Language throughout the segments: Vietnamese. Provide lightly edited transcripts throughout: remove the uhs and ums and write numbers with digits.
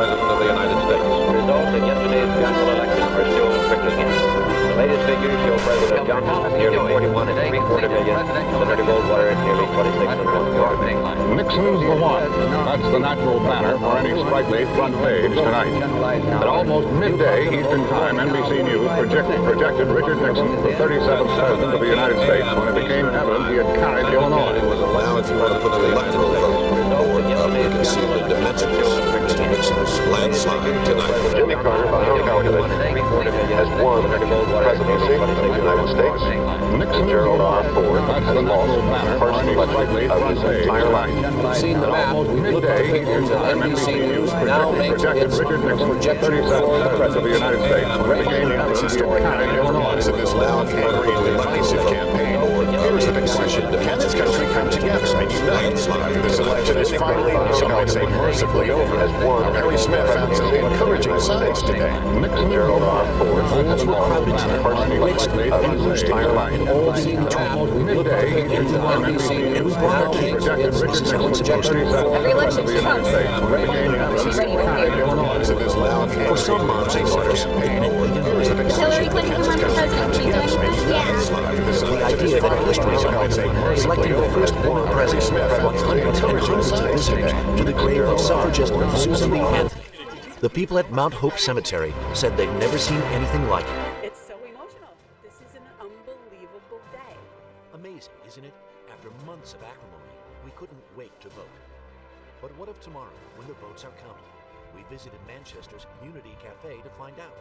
President of the United States. Results in yesterday's general election are still trickling in. The latest figures show President Johnson with nearly 41 and three-quarter million, Senator Goldwater at nearly 26 and one-quarter million. Nixon's the one. That's the natural banner for any sprightly front page tonight. At almost midday Eastern Time, NBC News projected Richard Nixon, the 37th President of the United States, when it became evident he had carried Illinois. Now, if you want to put the electoral vote forward, we can see the dimensions of Mr. Nixon's landslide tonight. Jimmy Carter, by her calculation, has won the presidency of the United States. Nixon Gerald R. Ford that's the has lost natural the banner first for any election sprightly of front his page entire life. tonight. We've seen the map. We've looked at figures, and NBC News now makes its Richard Nixon, projection 37th for President of the United States, when it became Reagan. evident he had carried Illinois. In this loud, angry, and divisive campaign, here's the big question. Can this country come together and unite after this election is finally, some might say mercifully over? Harry Smith found some encouraging signs today. Nixon, Gerald R. Ford, Polls were crowded tonight, mixed and boosted, and all being traveled. We looked at into NBC News now makes its projection Every election of the United States, when it became evident he had carried Illinois. for some moms and daughters. Hillary Clinton can run for president. Can you do anything? Yeah. The idea that history is electing the first woman president brought hundreds and hundreds of visitors to the grave of suffragist Susan B. Anthony. The people at Mount Hope Cemetery said they'd never seen anything like it. It's so emotional. This is an unbelievable day. Amazing, isn't it? After months of acrimony, we couldn't wait to vote. But what of tomorrow, when the votes are counted? We visited Manchester's Unity Cafe to find out.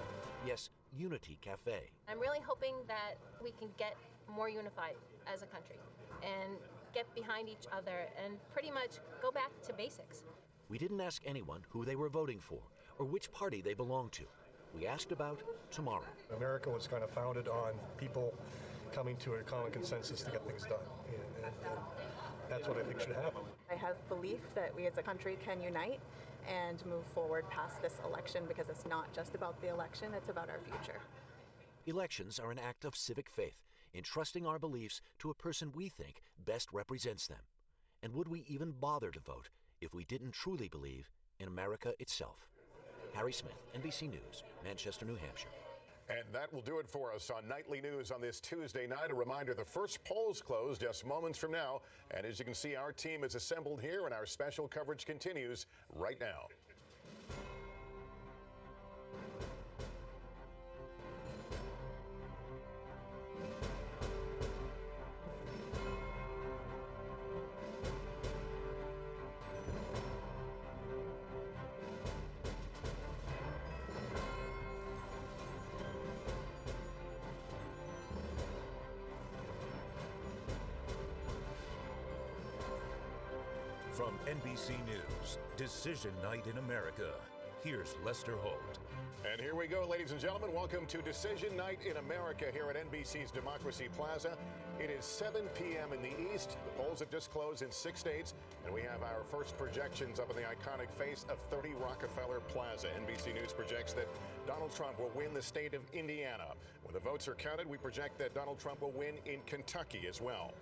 Yes, Unity Cafe. I'm really hoping that we can get more unified as a country and get behind each other and pretty much go back to basics. We didn't ask anyone who they were voting for or which party they belonged to. We asked about tomorrow. America was kind of founded on people coming to a common consensus to get things done. And that's what I think should happen. I have belief that we as a country can unite and move forward past this election, because it's not just about the election, it's about our future. Elections are an act of civic faith, entrusting our beliefs to a person we think best represents them. And would we even bother to vote if we didn't truly believe in America itself? Harry Smith, NBC News, Manchester, New Hampshire. And that will do it for us on Nightly News on this Tuesday night. A reminder, the first polls close just moments from now. And as you can see, our team is assembled here and our special coverage continues right now. From NBC News, Decision Night in America. Here's Lester Holt. And here we go, ladies and gentlemen. Welcome to Decision Night in America here at NBC's Democracy Plaza. It is 7 p.m. in the East. The polls have just closed in 6 states, and we have our first projections up in the iconic face of 30 Rockefeller Plaza. NBC News projects that Donald Trump will win the state of Indiana. When the votes are counted, we project that Donald Trump will win in Kentucky as well.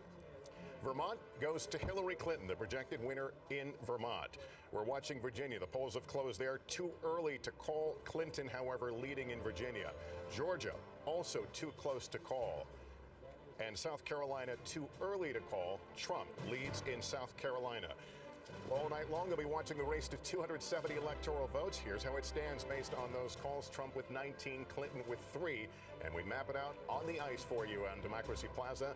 Vermont goes to Hillary Clinton, the projected winner in Vermont. We're watching Virginia. The polls have closed there. Too early to call Clinton, however, leading in Virginia. Georgia, also too close to call. And South Carolina, too early to call. Trump leads in South Carolina. All night long, they'll be watching the race to 270 electoral votes. Here's how it stands based on those calls. Trump with 19, Clinton with 3. And we map it out on the ice for you on Democracy Plaza.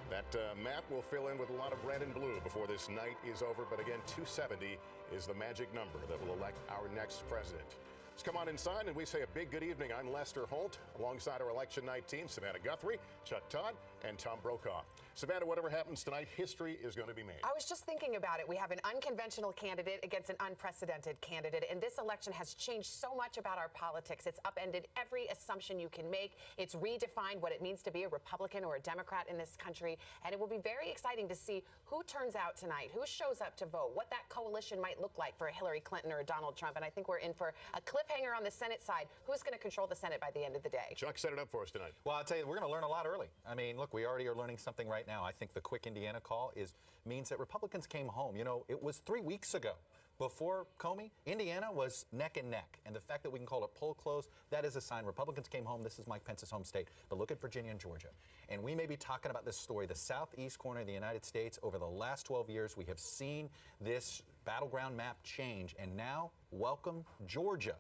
That map will fill in with a lot of red and blue before this night is over. But again, 270 is the magic number that will elect our next president. Let's come on inside and we say a big good evening. I'm Lester Holt, alongside our election night team, Savannah Guthrie, Chuck Todd, and Tom Brokaw. Savannah, whatever happens tonight, history is going to be made. I was just thinking about it. We have an unconventional candidate against an unprecedented candidate, and this election has changed so much about our politics. It's upended every assumption you can make. It's redefined what it means to be a Republican or a Democrat in this country, and it will be very exciting to see who turns out tonight, who shows up to vote, what that coalition might look like for a Hillary Clinton or a Donald Trump, and I think we're in for a cliffhanger on the Senate side. Who's going to control the Senate by the end of the day? Chuck set it up for us tonight. Well, I'll tell you, we're going to learn a lot early. I mean, look, we already are learning something right now. I think the quick Indiana call means that Republicans came home. You know, it was 3 weeks ago Before Comey, Indiana was neck and neck. And the fact that we can call it poll close, that is a sign Republicans came home. This is Mike Pence's home state. But look at Virginia and Georgia. And we may be talking about this story, the southeast corner of the United States. Over the last 12 years, we have seen this battleground map change. And now, welcome Georgia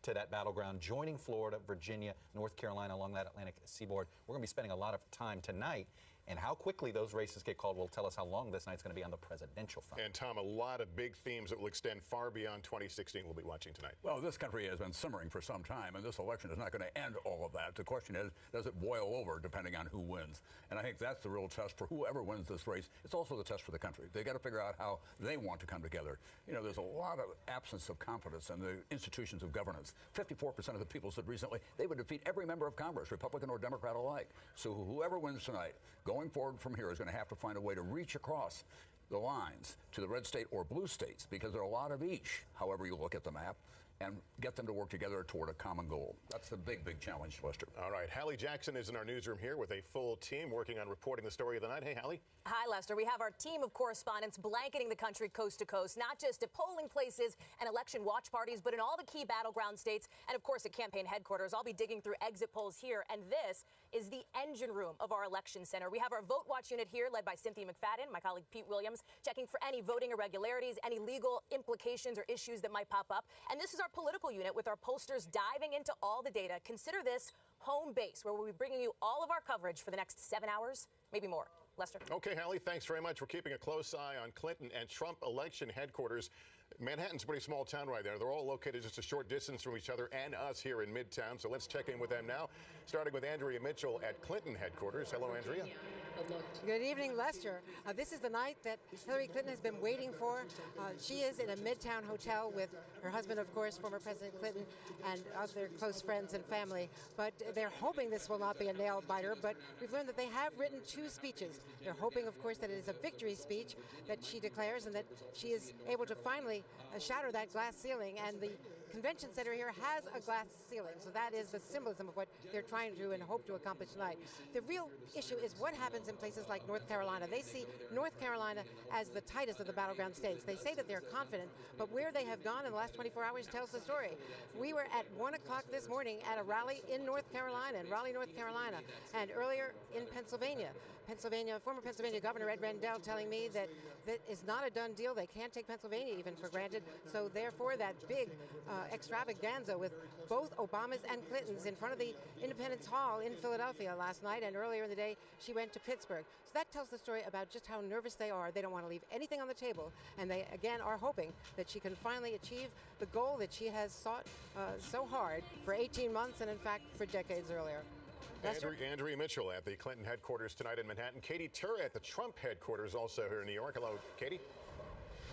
to that battleground, joining Florida, Virginia, North Carolina along that Atlantic seaboard. We're going to be spending a lot of time tonight. And how quickly those races get called will tell us how long this night's going to be on the presidential front. And, Tom, a lot of big themes that will extend far beyond 2016 we'll be watching tonight. Well, this country has been simmering for some time, and this election is not going to end all of that. The question is, does it boil over depending on who wins? And I think that's the real test for whoever wins this race. It's also the test for the country. They got to figure out how they want to come together. You know, there's a lot of absence of confidence in the institutions of governance. 54% of the people said recently they would defeat every member of Congress, Republican or Democrat alike. So whoever wins tonight, going forward from here, is going to have to find a way to reach across the lines to the red state or blue states, because there are a lot of each, however you look at the map, and get them to work together toward a common goal. That's the big, big challenge, Lester. All right, Hallie Jackson is in our newsroom here with a full team working on reporting the story of the night. Hey, Hallie. Hi, Lester. We have our team of correspondents blanketing the country coast to coast, not just at polling places and election watch parties, but in all the key battleground states and, of course, at campaign headquarters. I'll be digging through exit polls here, and this is the engine room of our election center. We have our Vote Watch unit here, led by Cynthia McFadden, my colleague Pete Williams, checking for any voting irregularities, any legal implications or issues that might pop up. And this is our political unit with our pollsters diving into all the data. Consider this home base, where we'll be bringing you all of our coverage for the next 7 hours, maybe more. Lester. Okay, Hallie, thanks very much. We're keeping a close eye on Clinton and Trump election headquarters. Manhattan's a pretty small town right there. They're all located just a short distance from each other and us here in Midtown. So let's check in with them now, starting with Andrea Mitchell at Clinton headquarters. Hello, Andrea. Good evening, Lester. This is the night that Hillary Clinton has been waiting for. She is in a Midtown hotel with her husband, of course, former President Clinton, and other close friends and family. But they're hoping this will not be a nail-biter, but we've learned that they have written 2 speeches. They're hoping, of course, that it is a victory speech that she declares and that she is able to finally shatter that glass ceiling. And the convention center here has a glass ceiling, so that is the symbolism of what they're trying to do and hope to accomplish tonight. The real issue is what happens in places like North Carolina. They see North Carolina as the tightest of the battleground states. They say that they're confident, but where they have gone in the last 24 hours tells the story. We were at 1 o'clock this morning at a rally in North Carolina, in Raleigh, North Carolina, and earlier in Pennsylvania. Former Pennsylvania Governor Ed Rendell telling me that that is not a done deal. They can't take Pennsylvania even for granted. So therefore, that big extravaganza with both Obamas and Clintons in front of the Independence Hall in Philadelphia last night, and earlier in the day, she went to Pittsburgh. So that tells the story about just how nervous they are. They don't want to leave anything on the table, and they, again, are hoping that she can finally achieve the goal that she has sought so hard for 18 months and, in fact, for decades earlier. Andrea Mitchell at the Clinton headquarters tonight in Manhattan. Katie Tur at the Trump headquarters also here in New York. Hello, Katie.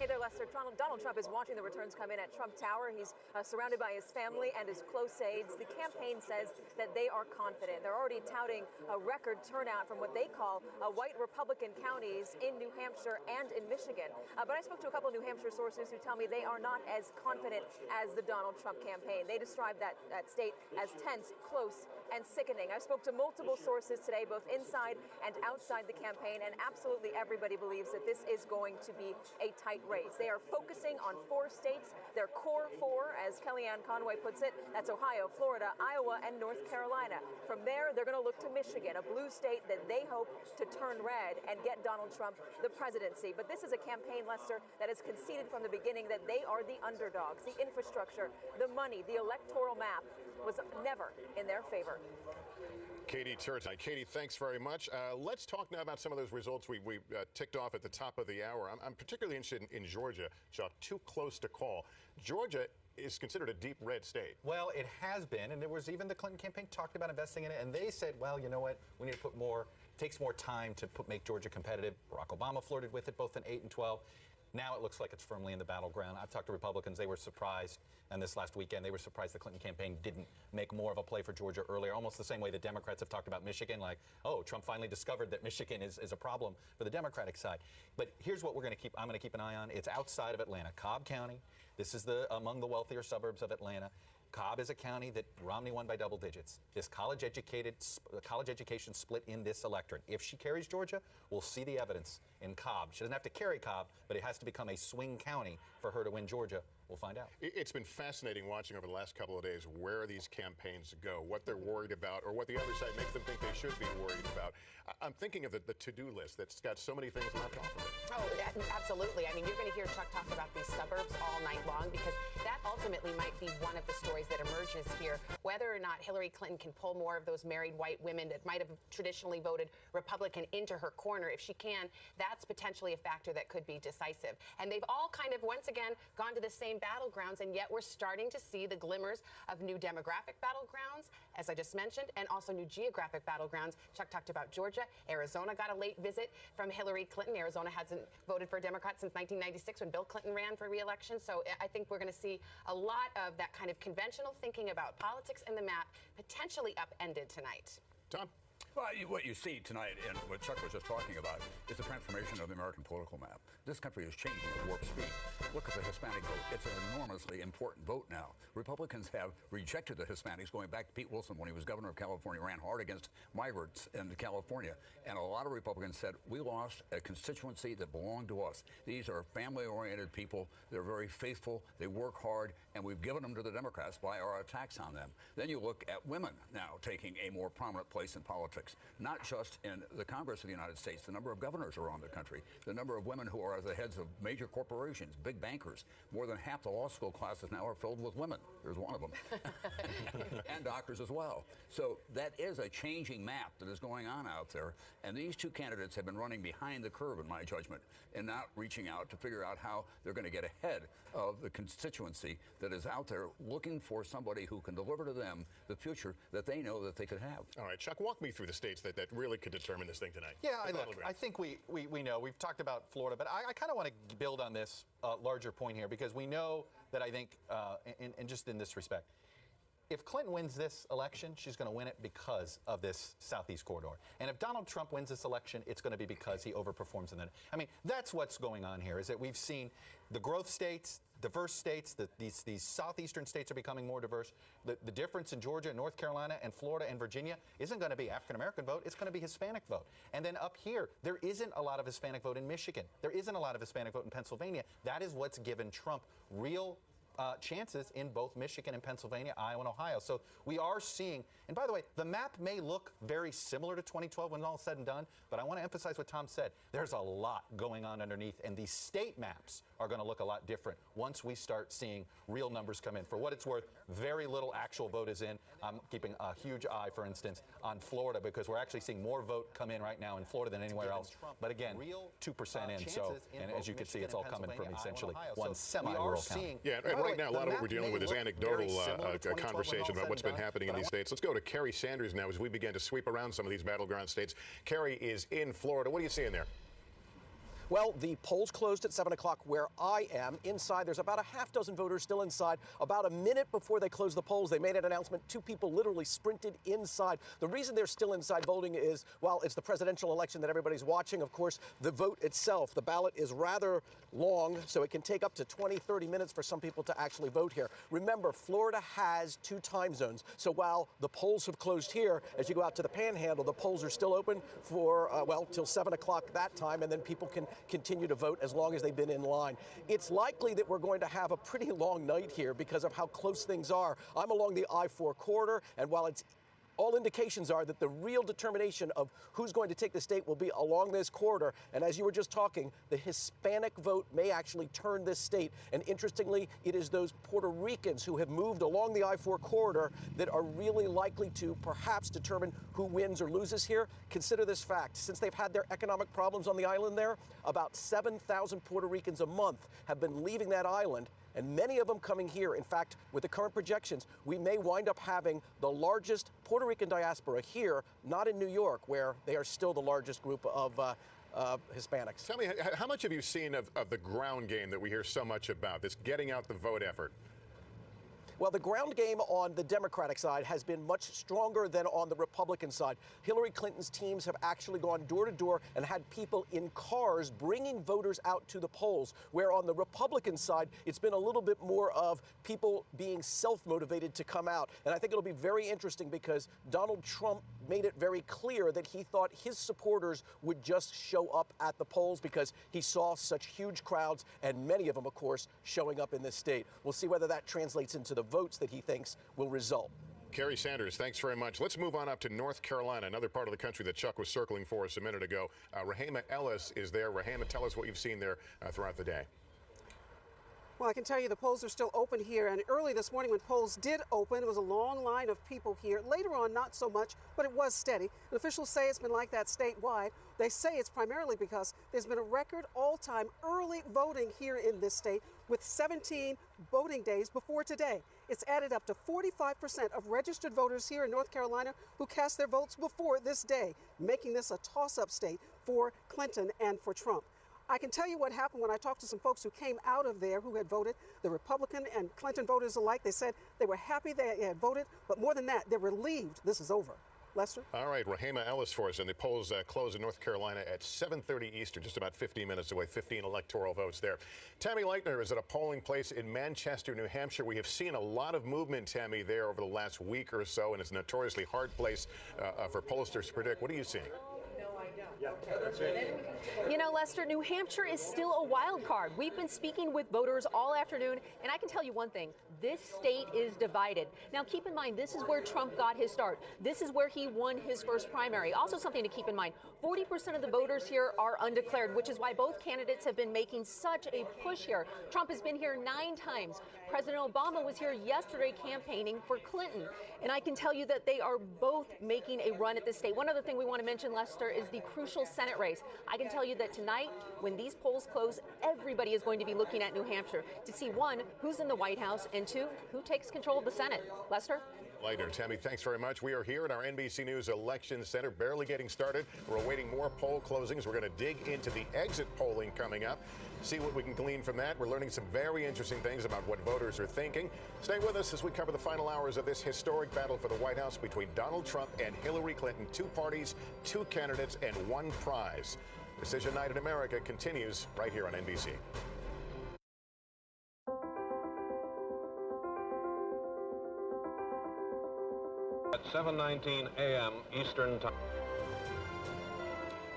Hey there, Lester. Donald Trump is watching the returns come in at Trump Tower. He's surrounded by his family and his close aides. The campaign says that they are confident. They're already touting a record turnout from what they call white Republican counties in New Hampshire and in Michigan. But I spoke to a couple of New Hampshire sources who tell me they are not as confident as the Donald Trump campaign. They describe that state as tense, close, and sickening. I spoke to multiple sources today, both inside and outside the campaign, and absolutely everybody believes that this is going to be a tight race. They are focusing on 4 states, their core 4, as Kellyanne Conway puts it. That's Ohio, Florida, Iowa, and North Carolina. From there, they're going to look to Michigan, a blue state that they hope to turn red and get Donald Trump the presidency. But this is a campaign, Lester, that has conceded from the beginning that they are the underdogs. The infrastructure, the money, the electoral map was never in their favor. Katie Tur. Katie, thanks very much. Let's talk now about some of those results we ticked off at the top of the hour. I'm particularly interested in Georgia, Chuck. Too close to call. Georgia is considered a deep red state. Well, it has been, and there was even the Clinton campaign talked about investing in it, and they said, well, you know what, we need to put more, it takes more time to make Georgia competitive. Barack Obama flirted with it both in 8 and 12. Now it looks like it's firmly in the battleground. I've talked to Republicans. They were surprised, and this last weekend, they were surprised the Clinton campaign didn't make more of a play for Georgia earlier, almost the same way the Democrats have talked about Michigan, like, oh, Trump finally discovered that Michigan is a problem for the Democratic side. But here's what I'm going to keep an eye on. It's outside of Atlanta, Cobb County. This is among the wealthier suburbs of Atlanta. Cobb is a county that Romney won by double digits. This college education split in this electorate. If she carries Georgia, we'll see the evidence in Cobb. She doesn't have to carry Cobb, but it has to become a swing county for her to win Georgia. We'll find out. It's been fascinating watching over the last couple of days where these campaigns go, what they're worried about, or what the other side makes them think they should be worried about. I'm thinking of the to-do list that's got so many things left off of it. Oh, absolutely. I mean, you're going to hear Chuck talk about these suburbs all night long because that ultimately might be one of the stories that emerges here. Whether or not Hillary Clinton can pull more of those married white women that might have traditionally voted Republican into her corner, if she can, that's potentially a factor that could be decisive. And they've all kind of, once again, gone to the same battlegrounds, and yet we're starting to see the glimmers of new demographic battlegrounds, as I just mentioned, and also new geographic battlegrounds. Chuck talked about Georgia. Arizona got a late visit from Hillary Clinton. Arizona hasn't voted for a Democrat since 1996 when Bill Clinton ran for re-election. So I think we're going to see a lot of that kind of conventional thinking about politics and the map potentially upended tonight. Tom? Well, what you see tonight and what Chuck was just talking about is the transformation of the American political map. This country is changing at warp speed. Look at the Hispanic vote. It's an enormously important vote now. Republicans have rejected the Hispanics going back to Pete Wilson when he was governor of California, ran hard against migrants in California. And a lot of Republicans said, we lost a constituency that belonged to us. These are family-oriented people. They're very faithful. They work hard. And we've given them to the Democrats by our attacks on them. Then you look at women now taking a more prominent place in politics, not just in the Congress of the United States. The number of governors around the country, the number of women who are the heads of major corporations, big bankers. More than half the law school classes now are filled with women. There's one of them. And doctors as well. So that is a changing map that is going on out there. And these two candidates have been running behind the curve, in my judgment, and not reaching out to figure out how they're going to get ahead of the constituency that is out there looking for somebody who can deliver to them the future that they know that they could have. All right, Chuck, walk me through the states that really could determine this thing tonight. Yeah, I think we know. We've talked about Florida, but I kind of want to build on this larger point here because we know that I think, and just in this respect, if Clinton wins this election, she's going to win it because of this Southeast corridor. And if Donald Trump wins this election, it's going to be because he overperforms in that. I mean, that's what's going on here, is that we've seen the growth states, diverse states, these southeastern states are becoming more diverse. The difference in Georgia, North Carolina, and Florida and Virginia isn't going to be African-American vote. It's going to be Hispanic vote. And then up here, there isn't a lot of Hispanic vote in Michigan. There isn't a lot of Hispanic vote in Pennsylvania. That is what's given Trump real chances in both Michigan and Pennsylvania, Iowa, and Ohio. So we are seeing, and by the way, the map may look very similar to 2012 when all said and done, but I want to emphasize what Tom said. There's a lot going on underneath, and these state maps are going to look a lot different once we start seeing real numbers come in. For what it's worth, very little actual vote is in. I'm keeping a huge eye, for instance, on Florida because we're actually seeing more vote come in right now in Florida than anywhere else. But again, 2% in. So, and as you can see, it's all coming from essentially one semi-rural county. Yeah, and right now, a lot of what we're dealing with is anecdotal conversation about what's been happening in these states. Let's go to Kerry Sanders now as we begin to sweep around some of these battleground states. Kerry is in Florida. What are you seeing there? Well, the polls closed at 7 o'clock where I am. Inside, there's about a half dozen voters still inside. About a minute before they closed the polls, they made an announcement. 2 people literally sprinted inside. The reason they're still inside voting is, well, it's the presidential election that everybody's watching. Of course, the vote itself, the ballot is rather long, so it can take up to 20, 30 minutes for some people to actually vote here. Remember, Florida has 2 time zones. So while the polls have closed here, as you go out to the Panhandle, the polls are still open for, well, till 7 o'clock that time, and then people can continue to vote as long as they've been in line. It's likely that we're going to have a pretty long night here because of how close things are. I'm along the I-4 corridor, and while it's all indications are that the real determination of who's going to take the state will be along this corridor. And as you were just talking, the Hispanic vote may actually turn this state. And interestingly, it is those Puerto Ricans who have moved along the I-4 corridor that are really likely to perhaps determine who wins or loses here. Consider this fact. Since they've had their economic problems on the island there, about 7,000 Puerto Ricans a month have been leaving that island, and many of them coming here. In fact, with the current projections, we may wind up having the largest Puerto Rican diaspora here, not in New York, where they are still the largest group of Hispanics. Tell me, how much have you seen of the ground game that we hear so much about, this getting out the vote effort? Well, the ground game on the Democratic side has been much stronger than on the Republican side. Hillary Clinton's teams have actually gone door to door and had people in cars bringing voters out to the polls, where on the Republican side, it's been a little bit more of people being self-motivated to come out. And I think it'll be very interesting because Donald Trump made it very clear that he thought his supporters would just show up at the polls because he saw such huge crowds, and many of them, of course, showing up in this state. We'll see whether that translates into the votes that he thinks will result. Kerry Sanders, thanks very much. Let's move on up to North Carolina, another part of the country that Chuck was circling for us a minute ago. Rahema Ellis is there. Rahema, tell us what you've seen there throughout the day. Well, I can tell you the polls are still open here, and early this morning when polls did open, it was a long line of people here. Later on, not so much, but it was steady. And officials say it's been like that statewide. They say it's primarily because there's been a record all-time early voting here in this state with 17 voting days before today. It's added up to 45% of registered voters here in North Carolina who cast their votes before this day, making this a toss-up state for Clinton and for Trump. I can tell you what happened when I talked to some folks who came out of there who had voted, the Republican and Clinton voters alike. They said they were happy they had voted, but more than that, they're relieved this is over. Lester? All right, Rahema Ellis for us, and the polls close in North Carolina at 7:30 Eastern, just about 15 minutes away, 15 electoral votes there. Tammy Leitner is at a polling place in Manchester, New Hampshire. We have seen a lot of movement, Tammy, there over the last week or so, and it's a notoriously hard place for pollsters to predict. What are you seeing? You know, Lester, New Hampshire is still a wild card. We've been speaking with voters all afternoon, and I can tell you one thing. This state is divided. Now, keep in mind, this is where Trump got his start. This is where he won his first primary. Also something to keep in mind, 40% of the voters here are undeclared, which is why both candidates have been making such a push here. Trump has been here 9 times. President Obama was here yesterday campaigning for Clinton. And I can tell you that they are both making a run at this state. One other thing we want to mention, Lester, is the crucial Senate race. I can tell you that tonight, when these polls close, everybody is going to be looking at New Hampshire to see, 1, who's in the White House, and 2, who takes control of the Senate. Lester? Leitner. Tammy, thanks very much. We are here at our NBC News Election Center, barely getting started. We're awaiting more poll closings. We're going to dig into the exit polling coming up, see what we can glean from that. We're learning some very interesting things about what voters are thinking. Stay with us as we cover the final hours of this historic battle for the White House between Donald Trump and Hillary Clinton. 2 parties, 2 candidates, and 1 prize. Decision Night in America continues right here on NBC. At 7:19 a.m. Eastern Time.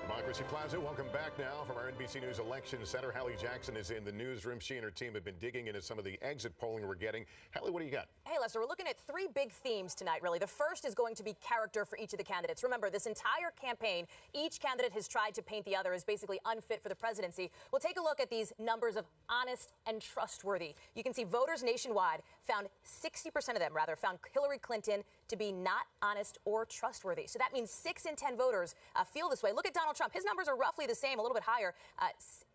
Democracy Plaza, welcome back now from our NBC News Election Center. Hallie Jackson is in the newsroom. She and her team have been digging into some of the exit polling we're getting. Hallie, what do you got? Hey, Lester, we're looking at 3 big themes tonight, really. The first is going to be character for each of the candidates. Remember, this entire campaign, each candidate has tried to paint the other as basically unfit for the presidency. We'll take a look at these numbers of honest and trustworthy. You can see voters nationwide found 60% of them, found Hillary Clinton to be not honest or trustworthy. So that means 6 in 10 voters feel this way. Look at Donald Trump. His numbers are roughly the same, a little bit higher.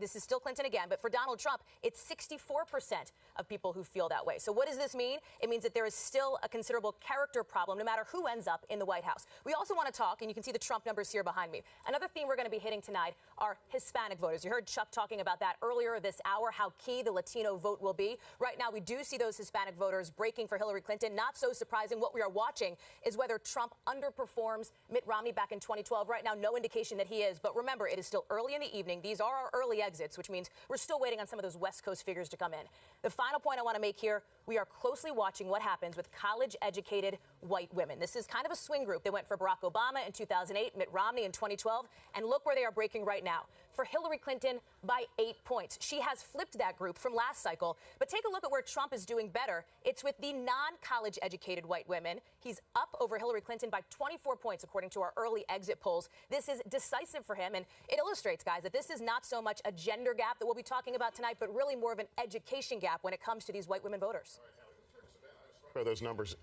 This is still Clinton again, but for Donald Trump, it's 64% of people who feel that way. So what does this mean? It means that there is still a considerable character problem, no matter who ends up in the White House. We also want to talk, and you can see the Trump numbers here behind me. Another theme we're going to be hitting tonight are Hispanic voters. You heard Chuck talking about that earlier this hour, how key the Latino vote will be. Right now, we do see those Hispanic voters breaking for Hillary Clinton. Not so surprising. What we are watching is whether Trump underperforms Mitt Romney back in 2012. Right now, no indication that he is. But remember, it is still early in the evening. These are our early exits, which means we're still waiting on some of those West Coast figures to come in. The final point I want to make here, we are closely watching what happens with college-educated white women. This is kind of a swing group. They went for Barack Obama in 2008, Mitt Romney in 2012, and look where they are breaking right now. For Hillary Clinton by 8 points. She has flipped that group from last cycle. But take a look at where Trump is doing better. It's with the non-college educated white women. He's up over Hillary Clinton by 24 points, according to our early exit polls. This is decisive for him, and it illustrates, guys, that this is not so much a gender gap that we'll be talking about tonight, but really more of an education gap when it comes to these white women voters.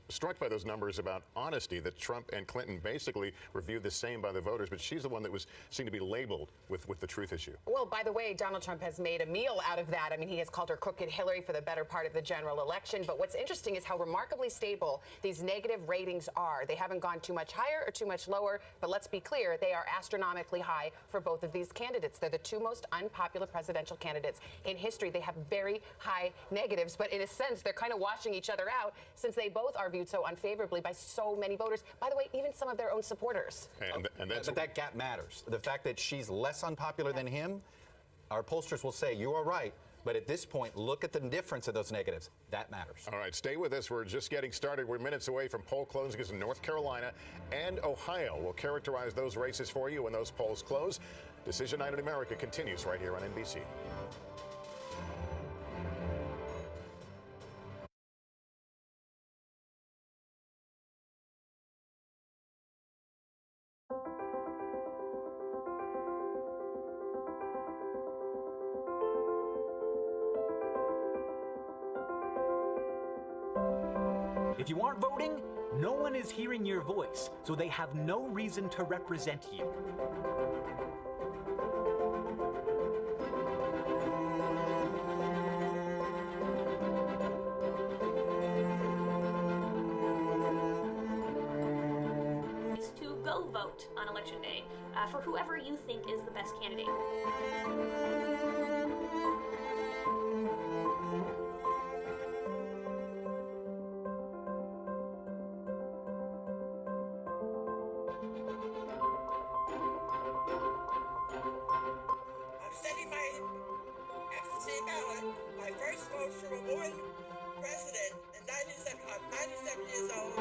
Struck by those numbers about honesty, that Trump and Clinton basically reviewed the same by the voters, but she's the one that seemed to be labeled with the truth issue. Well, by the way, Donald Trump has made a meal out of that. I mean, he has called her Crooked Hillary for the better part of the general election. But what's interesting is how remarkably stable these negative ratings are. They haven't gone too much higher or too much lower, but let's be clear, they are astronomically high for both of these candidates. They're the 2 most unpopular presidential candidates in history. They have very high negatives, but in a sense, they're kind of washing each other out. since they both are viewed so unfavorably by so many voters. By the way, even some of their own supporters. But that gap matters. The fact that she's less unpopular than him, our pollsters will say, you are right. But at this point, look at the difference of those negatives. That matters. All right, stay with us. We're just getting started. We're minutes away from poll closings in North Carolina and Ohio. We'll characterize those races for you when those polls close. Decision Night in America continues right here on NBC. If you aren't voting, no one is hearing your voice, so they have no reason to represent you. Is to go vote on Election Day for whoever you think is the best candidate. My first vote for a woman president in 97. I'm 97 years old.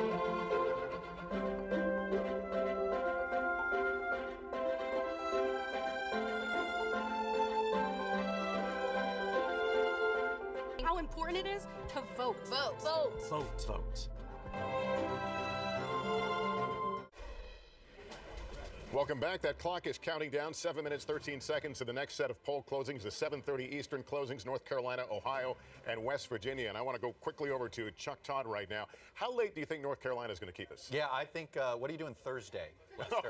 How important it is to vote. Vote. Vote. Vote. Vote. Welcome back. That clock is counting down 7 minutes, 13 seconds to the next set of poll closings, the 7:30 Eastern closings, North Carolina, Ohio, and West Virginia. And I want to go quickly over to Chuck Todd right now. How late do you think North Carolina is going to keep us? Yeah, I think, what are you doing Thursday, Lester?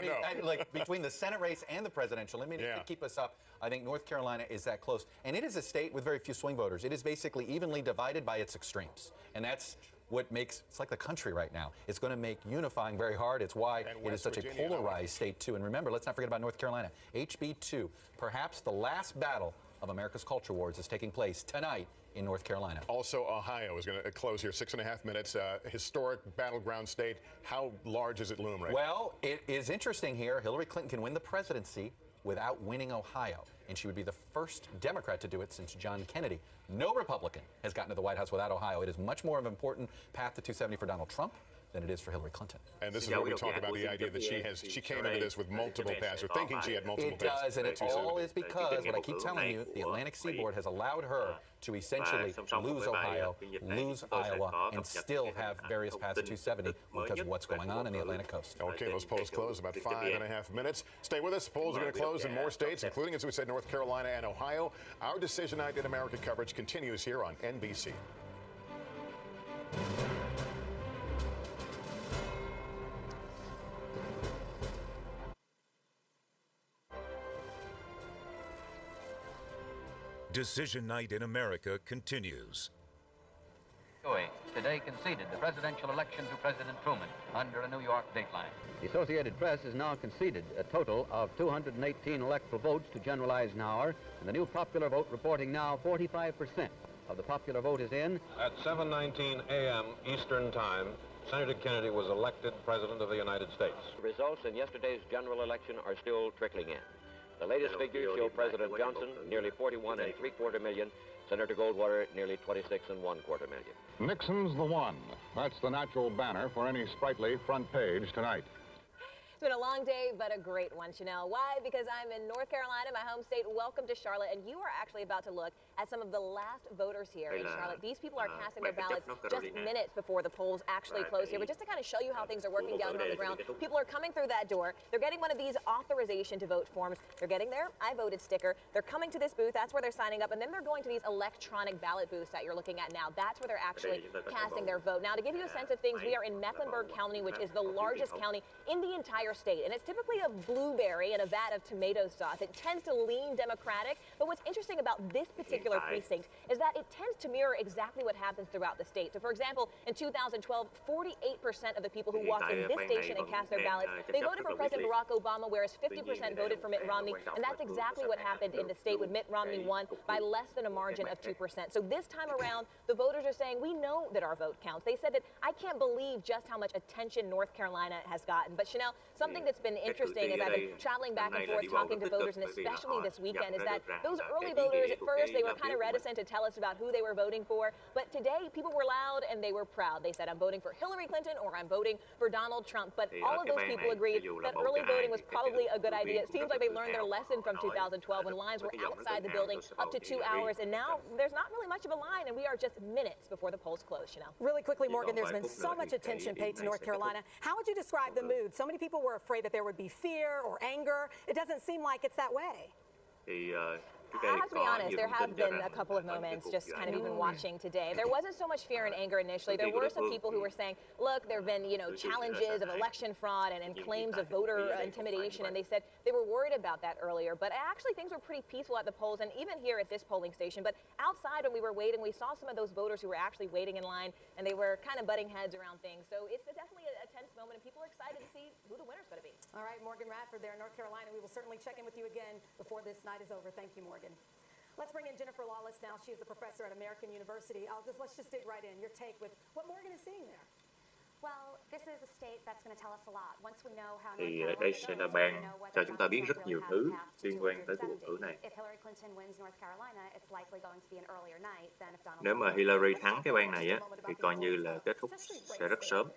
no. Like between the Senate race and the presidential, to keep us up, I think North Carolina is that close. And it is a state with very few swing voters. It is basically evenly divided by its extremes. And that's what makes, it's like the country right now. It's going to make unifying very hard. It's why it is such a polarized state, too. And remember, let's not forget about North Carolina. HB 2, perhaps the last battle of America's culture wars, is taking place tonight in North Carolina. Also, Ohio is going to close here, 6.5 minutes. Historic battleground state. How large does it loom right now? Well, it is interesting here. Hillary Clinton can win the presidency without winning Ohio, and she would be the first Democrat to do it since John Kennedy. No Republican has gotten to the White House without Ohio. It is much more of an important path to 270 for Donald Trump than it is for Hillary Clinton. And this is what we talk about, the idea that she came into this with multiple paths, or thinking she had multiple paths. It does, and it all is because, what I keep telling you, the Atlantic Seaboard has allowed her to essentially lose Ohio, lose Iowa, and still have various paths to 270 because of what's going on in the Atlantic coast. Okay, those polls close about 5.5 minutes. Stay with us. Polls are going to close in more states, including, as we said, North Carolina and Ohio. Our Decision Night in America coverage continues here on NBC. Decision Night in America continues. Today conceded the presidential election to President Truman under a New York dateline. The Associated Press has now conceded a total of 218 electoral votes to General Eisenhower, and the new popular vote reporting now 45% of the popular vote is in. At 7:19 a.m. Eastern Time, Senator Kennedy was elected President of the United States. Results in yesterday's general election are still trickling in. The latest figures show President Johnson nearly 41.75 million, Senator Goldwater nearly 26.25 million. Nixon's the one. That's the natural banner for any sprightly front page tonight. It's been a long day, but a great one, Chanel. Why? Because I'm in North Carolina, my home state. Welcome to Charlotte, and you are actually about to look at some of the last voters here in Charlotte. These people are casting their ballots just minutes before the polls actually close here. But just to kind of show you how things are working down here on the ground, people are coming through that door. They're getting one of these authorization to vote forms. They're getting their I voted sticker. They're coming to this booth. That's where they're signing up. And then they're going to these electronic ballot booths that you're looking at now. That's where they're actually casting their vote. Now, to give you a sense of things, we are in Mecklenburg County, which is the largest county in the entire entire state, and it's typically a blueberry and a vat of tomato sauce. It tends to lean Democratic, but what's interesting about this particular precinct is that it tends to mirror exactly what happens throughout the state. So, for example, in 2012, 48% of the people who walked in this station and cast their ballots, they voted for President Barack Obama, whereas 50% voted for Mitt Romney, and that's exactly what happened in the state when Mitt Romney won by less than a margin of 2%. So this time around, the voters are saying, we know that our vote counts. They said that, I can't believe just how much attention North Carolina has gotten. But Chanel, something that's been interesting as I've been traveling back and forth talking to voters, and especially this weekend, is that those early voters, at first, they were kind of reticent to tell us about who they were voting for. But today, people were loud and they were proud. They said, I'm voting for Hillary Clinton or I'm voting for Donald Trump. But all of those people agreed that early voting was probably a good idea. It seems like they learned their lesson from 2012 when lines were outside the building up to 2 hours. And now there's not really much of a line, and we are just minutes before the polls close, Chanel. Really quickly, Morgan, there's been so much attention paid to North Carolina. How would you describe the mood? So many people were afraid that there would be fear or anger. It doesn't seem like it's that way. I have to be honest, there have been a couple of moments just kind of even watching today. There wasn't so much fear and anger initially. There were some people who were saying, look, there have been, challenges of election fraud and claims of voter intimidation, and they said they were worried about that earlier. But actually things were pretty peaceful at the polls and even here at this polling station. But outside when we were waiting, we saw some of those voters who were actually waiting in line, and they were kind of butting heads around things. So it's definitely a tense moment, and people are excited to see who the winner's going to be. All right, Morgan Radford there in North Carolina. We will certainly check in with you again before this night is over. Thank you, Morgan. Let's bring in Jennifer Lawless now. She is a professor at American University. Let's just dig right in. Your take with what Morgan is seeing there. Well, this is a state that's going to tell us a lot. Once we know how Thì đây sẽ là bang cho chúng ta biết rất nhiều thứ liên quan tới cuộc bầu cử này. Nếu mà Hillary thắng cái bang này á, thì coi như là kết thúc sẽ rất sớm.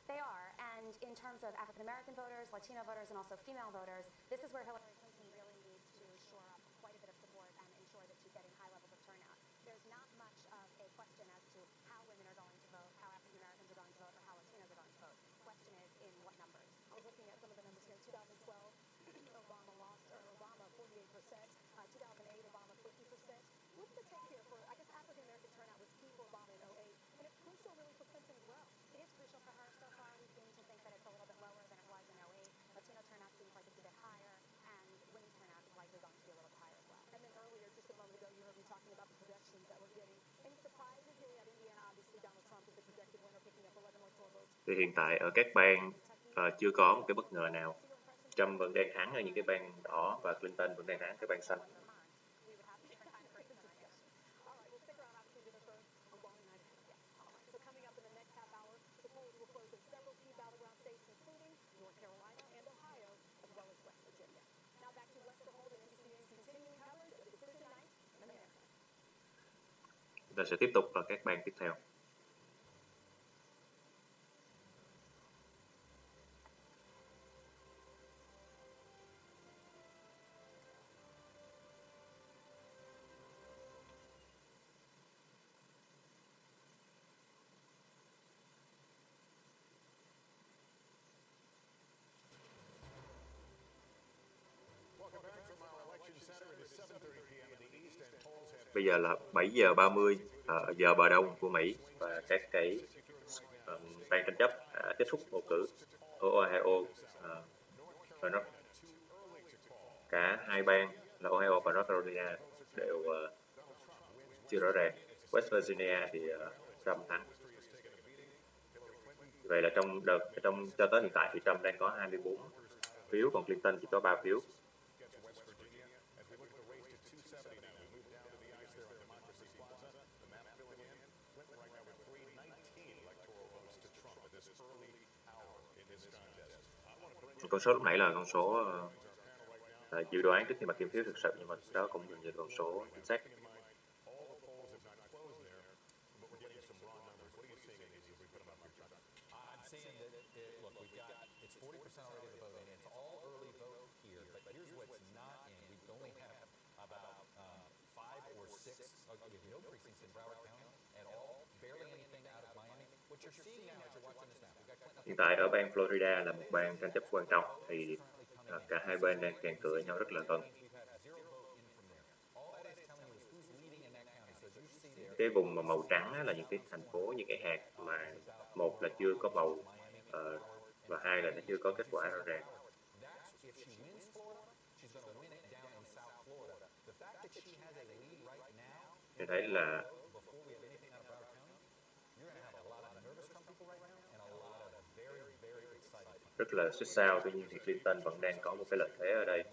They are, and in terms of African American voters, Latino voters, and also female voters, this is where Hillary Clinton really needs to shore up quite a bit of support and ensure that she's getting high levels of turnout. There's not much of a question as to how women are going to vote, how African Americans are going to vote, or how Latinos are going to vote. The question is in what numbers. I was looking at some of the numbers here. In 2012, Obama 48%. 2008, Obama 50%. What's the take here for, I guess, African American turnout was key for Obama in 2008, and it's crucial really for Clinton as well. It is crucial for her. So far, we seem to think that it's a little bit lower than it was in 2008. Latino turnout seems like it's a bit higher, and women's turnout is likely going to be a little bit higher as well. And then earlier, just a moment ago, you heard me talking about the projections that we're getting. Any surprises here at Indiana? Obviously, Donald Trump is the projected winner, picking up 11 electoral votes. Thì hiện tại ở các bang chưa có một cái bất ngờ nào. Trump vẫn đang thắng ở những cái bang đỏ và Clinton vẫn đang thắng cái bang xanh. Ta sẽ tiếp tục vào các bang tiếp theo. Bây giờ là 7 giờ 30 giờ Bờ Đông của Mỹ và các cái bang tranh chấp đã kết thúc bầu cử ở Ohio và cả hai bang là Ohio và North Carolina đều chưa rõ ràng. West Virginia thì Trump thắng. Vậy là trong cho tới hiện tại thì Trump đang có 24 phiếu, còn Clinton chỉ có 3 phiếu. Con số lúc nãy là con số dự đoán trước khi mà kiểm phiếu thực sự, nhưng mà đó cũng gần như con số chính xác. Hiện tại ở bang Florida là một bang tranh chấp quan trọng, thì cả hai bên đang kèn cựa nhau rất là gần. Cái vùng mà màu trắng á, là những cái thành phố, những cái hạt mà một là chưa có bầu và hai là nó chưa có kết quả rõ ràng. Thì thấy là rất là xích sao, tuy nhiên thì Clinton vẫn đang có một cái lợi thế ở đây.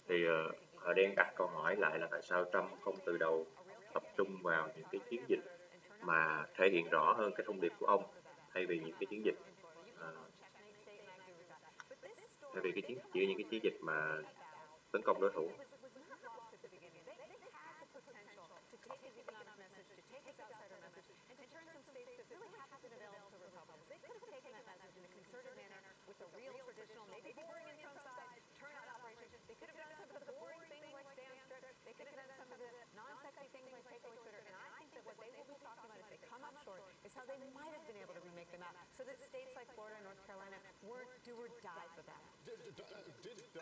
Thì họ đang đặt câu hỏi lại là tại sao Trump không từ đầu tập trung vào những cái chiến dịch mà thể hiện rõ hơn cái thông điệp của ông, thay vì những cái chiến dịch chỉ những cái chiến dịch mà tấn công đối thủ.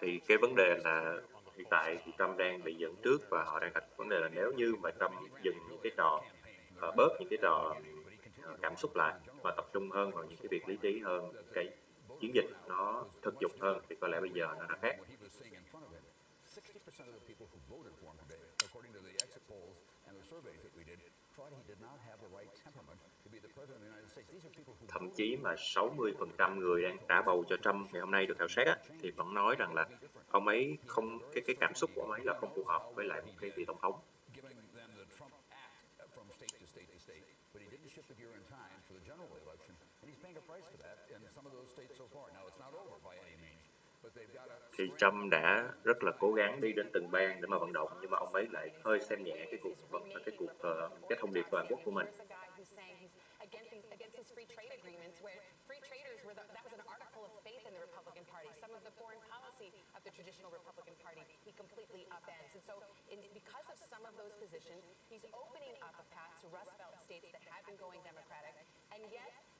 Thì cái vấn đề là hiện tại thì Trump đang bị dẫn trước và họ đang đặt vấn đề là nếu như mà Trump dừng những cái trò bớt những cái trò cảm xúc lại và tập trung hơn vào những cái việc lý trí hơn, cái chiến dịch nó thực dụng hơn, thì có lẽ bây giờ nó đã khác. Thậm chí mà 60% người đang trả bầu cho Trump ngày hôm nay được khảo sát á, thì vẫn nói rằng là ông ấy không, cái cảm xúc của ông ấy là không phù hợp với lại một cái vị tổng thống. Thì Trump đã rất là cố gắng đi đến từng bang để mà vận động, nhưng mà ông ấy lại hơi xem nhẹ cái thông điệp toàn quốc của mình.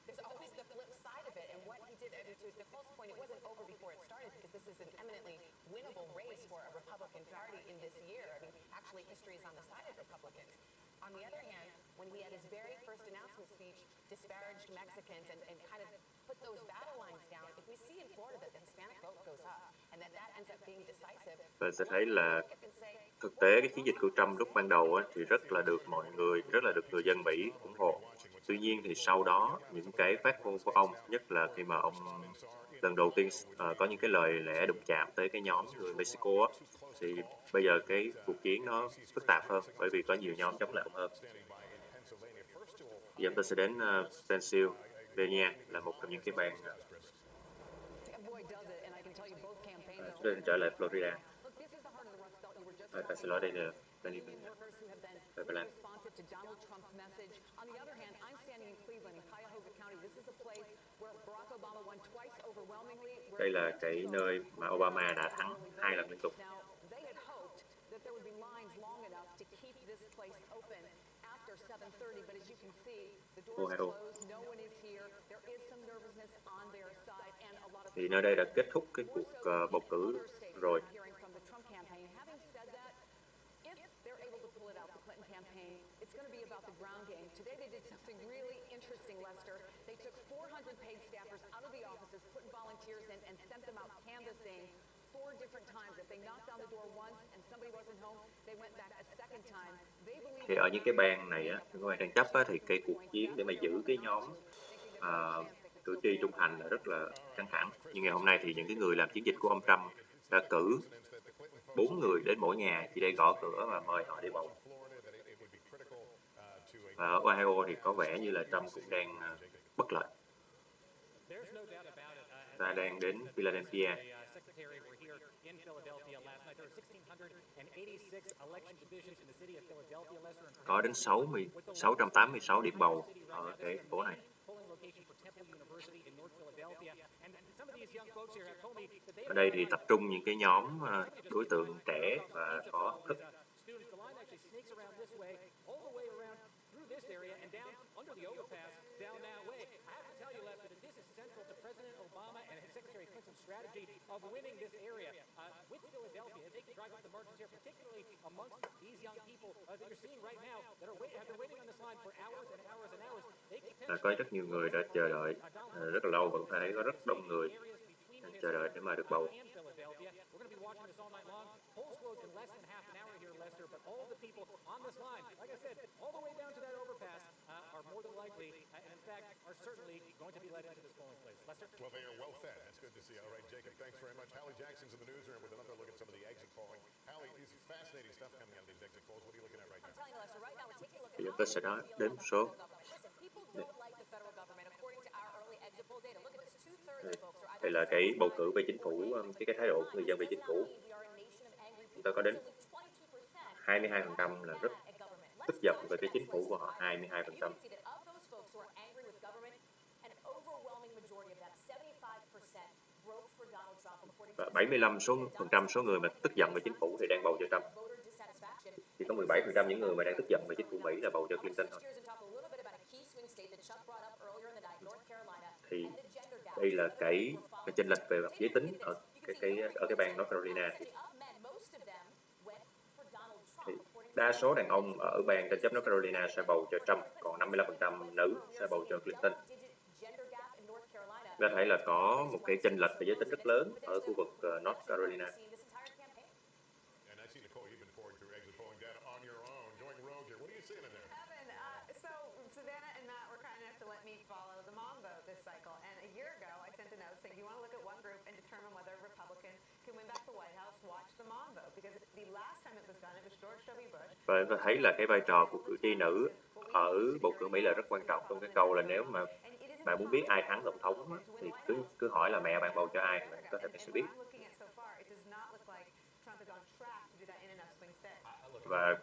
There's always the flip side of it, and what he did, to Nicole's point, it wasn't over before it started, because this is an eminently winnable race for a Republican Party in this year. I mean, actually, history is on the side of Republicans. On the other hand, when he had his very first announcement speech, disparaged Mexicans and kind of put those battle lines down, if we see in Florida that the Hispanic vote goes up, and that ends up being decisive. Và sẽ thấy là thực tế cái chiến dịch của Trump lúc ban đầu á, thì rất là được người dân Mỹ ủng hộ. Tuy nhiên thì sau đó những cái phát ngôn của ông, nhất là khi mà ông lần đầu tiên có những cái lời lẽ đụng chạm tới cái nhóm người Mexico á, thì bây giờ cái cuộc chiến nó phức tạp hơn, bởi vì có nhiều nhóm chống lại ông hơn. Giờ tôi sẽ đến Pennsylvania, là một trong những cái bang trở lại Florida. Xin lỗi, đây là Pennsylvania. Đây là cái nơi mà Obama đã thắng 2 lần liên tục. Ohio. Thì nơi đây đã kết thúc cái cuộc bầu cử rồi. Thì ở những cái bang này á, những bang tranh chấp á, thì cái cuộc chiến để mà giữ cái nhóm cử tri trung thành là rất là căng thẳng. Nhưng ngày hôm nay thì những cái người làm chiến dịch của ông Trump đã cử 4 người đến mỗi nhà chỉ để gõ cửa và mời họ đi bầu. Và ở Ohio thì có vẻ như là Trump cũng đang bất lợi. Ta đang đến Philadelphia. Có đến 686 điểm bầu ở cái phố này. Ở đây thì tập trung những cái nhóm đối tượng trẻ và có học thức. Có rất nhiều người đã chờ đợi rất là lâu, vẫn thấy có rất đông người chờ đợi để mà được bầu. Well, they are well fed. That's good to see. All right, Jacob, thanks very much. Hallie Jackson's in the newsroom with another look at some of the exit polling. Hallie, these fascinating stuff coming out of these exit polls. What are you looking at right now? Bây giờ tôi sẽ nói đếm số. Đây là cái bầu cử về chính phủ, cái thái độ của người dân về chính phủ. Chúng ta có đến 22% là rất tức giận về cái chính phủ của họ, 22%. Và 75% số người mà tức giận về chính phủ thì đang bầu cho Trump. Chỉ có 17% những người mà đang tức giận về chính phủ Mỹ là bầu cho Clinton thôi. Thì đây là cái chênh lệch về mặt giới tính ở cái bang North Carolina. Thì đa số đàn ông ở bang tranh chấp North Carolina sẽ bầu cho Trump, còn 55% nữ sẽ bầu cho Clinton. Có thể là có một cái chênh lệch về giới tính rất lớn ở khu vực North Carolina. Savannah and Matt were kind enough to let me follow the mom vote this cycle. And a year ago, I sent a note saying, do you want to look at one group and determine whether a Republican can win back the White House? Watch the mom vote. Because the last time it was done, it was George W. Bush. Và thấy là cái vai trò của cử tri nữ ở bầu cử Mỹ là rất quan trọng. Trong cái câu là nếu mà bạn muốn biết ai thắng tổng thống thì cứ hỏi là mẹ bạn bầu cho ai, bạn có thể sẽ biết. Và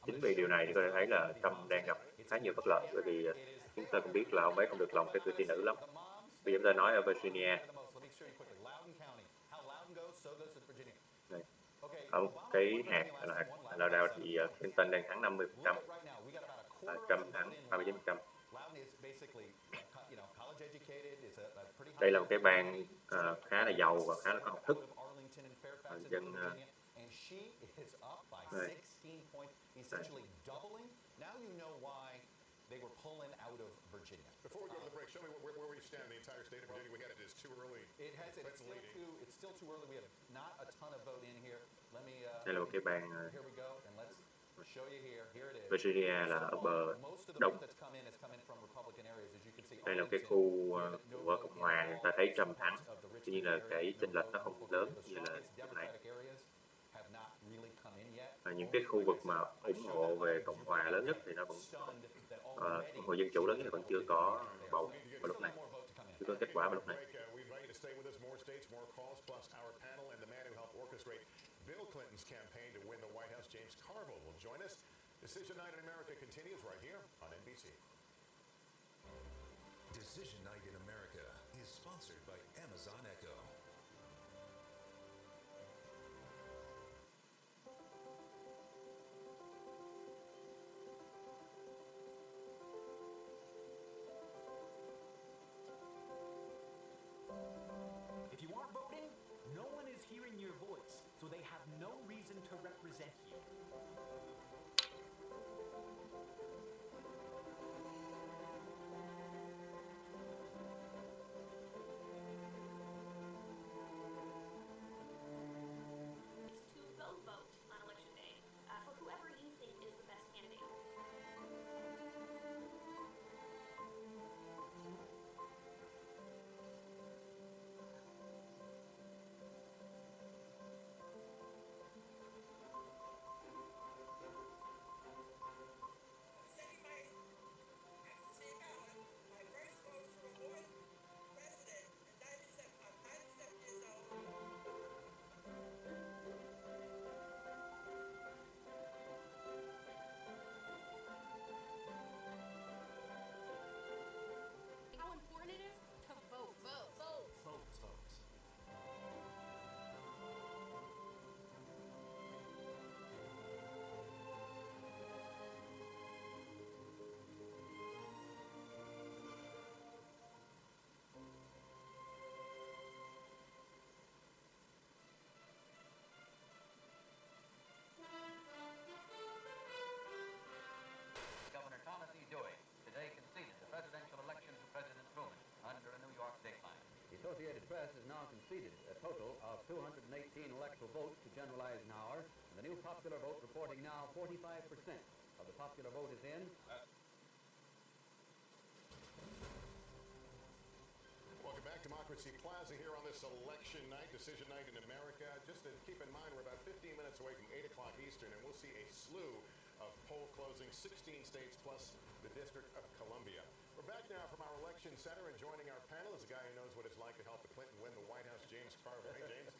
chính vì điều này thì có thể thấy là Trump đang gặp khá nhiều bất lợi, bởi vì chúng ta cũng biết là ông ấy không được lòng cái cử tri nữ lắm. Bây giờ chúng ta nói ở Virginia, này, ở một cái hạt là nào thì Clinton đang thắng 50%, Trump thắng 29%. Đây là một cái bang khá là giàu và khá là có học thức. Dân they were pulling out of Virginia. Before we go to the break, show me where we stand in the entire state of Virginia. We had it as too early. It's still too early. We have not a ton of vote in here. Let me. Đây là một cái bang. Here we go, and let's show you here. Here it is. Virginia là ở bờ đông. Đây là cái khu của Cộng hòa, người ta thấy Trump thắng. Tuy nhiên là cái chênh lệch nó không lớn như là lúc này. Và những cái khu vực mà ủng hộ về Cộng hòa lớn nhất thì nó vẫn ủng hộ dân chủ lớn nhất thì vẫn chưa có bầu vào lúc này, chưa có kết quả vào lúc này. Bill Clinton's campaign to win the White House, James Carville will join us. Decision Night in America continues right here on NBC. Decision Night in America is sponsored by Amazon Echo. If you aren't voting, no one is hearing your voice, so they have no reason to represent you. To go vote on Election Day for whoever you think is the best candidate. conceded a total of 218 electoral votes to General Eisenhower, and the new popular vote reporting now 45% of the popular vote is in. Welcome back. Democracy Plaza here on this election night, decision night in America. Just to keep in mind, we're about 15 minutes away from 8 o'clock Eastern, and we'll see a slew of poll closing, 16 states plus the District of Columbia. We're back now from our election center, and joining our panel is a guy who knows what it's like to help the Clinton win the White House, James Carville. Hey, James.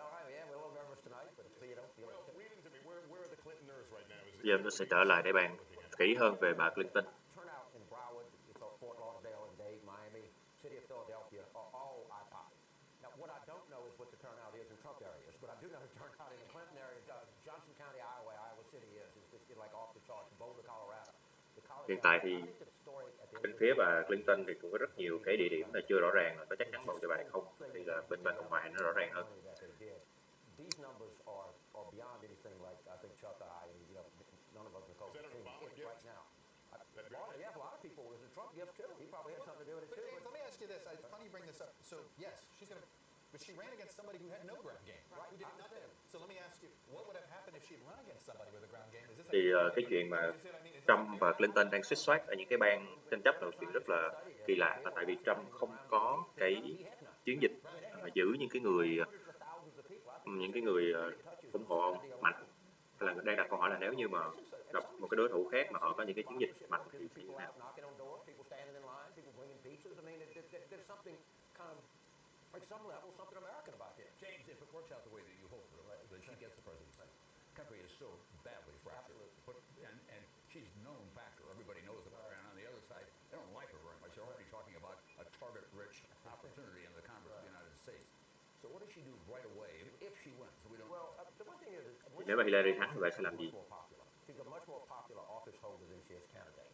All right, yeah, we're a little nervous tonight, but Well, read into me. Where are the Clinton nerves right now? Giờ tôi sẽ trở lại để bàn kỹ hơn về bà Clinton. turnout in Broward, Fort Lauderdale, and Dade, Miami, city of Philadelphia are all eye-popping. Now, what I don't know is what the turnout is in Trump areas, but I do know the turnout in the Clinton area. Johnson County, Iowa, Iowa City is just like off the charts. Boulder, Colorado. Hiện tại thì bên phía bà Clinton thì cũng có rất nhiều cái địa điểm là chưa rõ ràng là có chắc chắn bầu cho bà hay không, thì là bên bà Cộng hòa nó rõ ràng hơn. These numbers are beyond anything like I think Chuck and I, none of us are close to right now. Yeah, a lot of people, it was a Trump gift too. He probably had something to do with it too. James, let me ask you this. It's funny you bring this up. So yes, she's going to, but she ran against somebody who had no ground game, right? Who did nothing. So let me ask you, what would have happened if she had run against somebody with a ground game? Is this Thì cái chuyện mà Trump và Clinton đang xích xoát ở những cái bang tranh chấp là một chuyện rất là kỳ lạ, là tại vì Trump không có cái chiến dịch giữ những cái người ủng hộ ông mạnh. Tức là đang đặt câu hỏi là nếu như mà gặp một cái đối thủ khác mà họ có những cái chiến dịch mạnh thì như thế nào? Like some level, something American about this. James, if it works out the way that you hope, that she gets the presidency, the country is so badly fractured. But, and she's a known factor. Everybody knows about her. And on the other side, they don't like her very much. They're already talking about a target-rich opportunity in the Congress of the United States. So what does she do right away if she wins? We don't. Well, the one thing is, Nếu mà Hillary thắng thì bà sẽ làm gì? she's a much more popular office holder than she is candidate.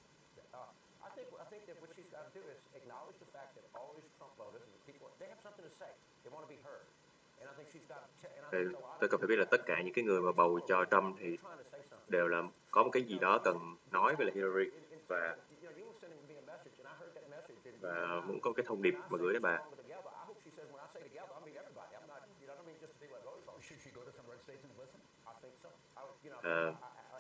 I think that what she's got to do is acknowledge the fact that all these Trump voters and the people, they have something to say. They want to be heard. And I think she's got Tôi cần phải biết là tất cả những cái người mà bầu cho Trump thì đều là có một cái gì đó cần nói với lại Hillary và muốn có cái thông điệp mà gửi đến bà.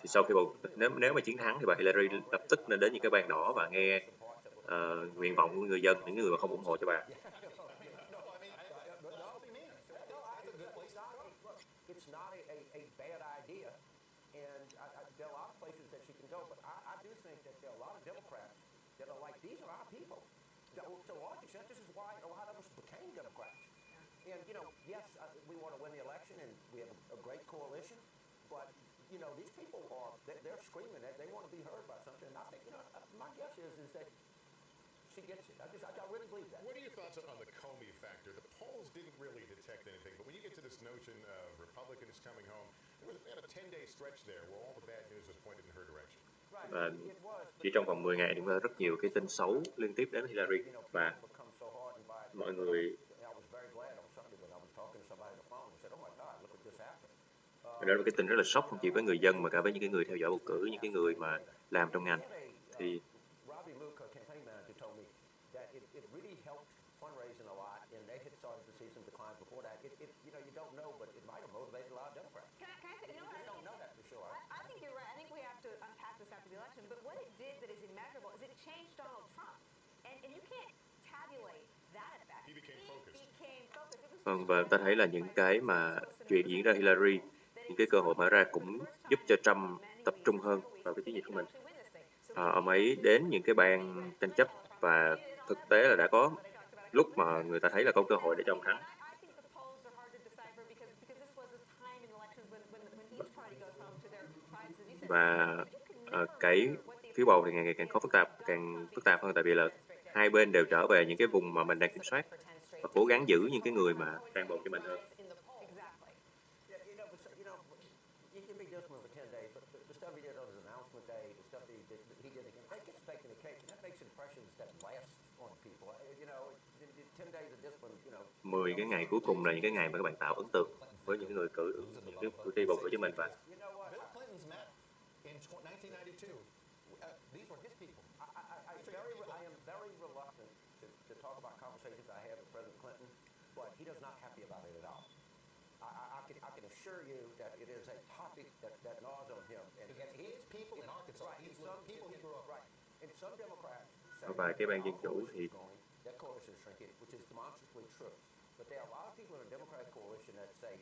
Thì sau khi bầu, nếu mà chiến thắng thì bà Hillary lập tức nên đến những cái bang đỏ và nghe nguyện vọng của người dân, những người mà không ủng hộ cho bà. It's not a bad idea, and there are a lot of places that she can go, but I do think that there are a lot of Democrats that are like, these are our people. To a large extent, this is why a lot of us became Democrats. And, yes, we want to win the election, and we have a great coalition, but, these people are, they're screaming that they want to be heard about something, and I think, my guess is that she gets it. I really believe that. What are your thoughts on the Comey factor? The polls didn't really detect anything, but when you get to this notion of Republicans coming home, there was a 10-day stretch there where all the bad news was pointed in her direction. Và chỉ trong vòng 10 ngày thì có rất nhiều cái tin xấu liên tiếp đến Hillary và mọi người đó là cái tin rất là sốc, không chỉ với người dân mà cả với những cái người theo dõi bầu cử, những cái người mà làm trong ngành. Thì fundraising a lot, and they had started to see some decline before that. You don't know, but it might have motivated a lot of Democrats. You don't know that for sure. I think you're right. I think we have to unpack this after the election. But what it did that is immeasurable is it changed Donald Trump, and you can't tabulate that effect. He became focused. Vâng, và ta thấy là những cái mà chuyện diễn ra Hillary, những cái cơ hội mở ra cũng giúp cho Trump tập trung hơn vào cái chiến dịch của mình. Ông ấy đến những cái bang tranh chấp và thực tế là đã có lúc mà người ta thấy là có cơ hội để cho ông thắng. Và cái phiếu bầu thì ngày càng có càng phức tạp hơn, tại vì là hai bên đều trở về những cái vùng mà mình đang kiểm soát và cố gắng giữ những cái người mà đang bầu cho mình hơn. Mười cái ngày cuối cùng là những cái ngày mà các bạn tạo ấn tượng với những người những cái cử tri bầu cử cho mình. Và but he is not happy about it at all. I can assure you that it is a topic that gnaws on him. And his people in Arkansas, right, some people he grew up right. And some Democrats say Và cái ban Dân Chủ thì that coalition is shrinking, which is demonstrably true. But there are a lot of people in the Democratic coalition that say,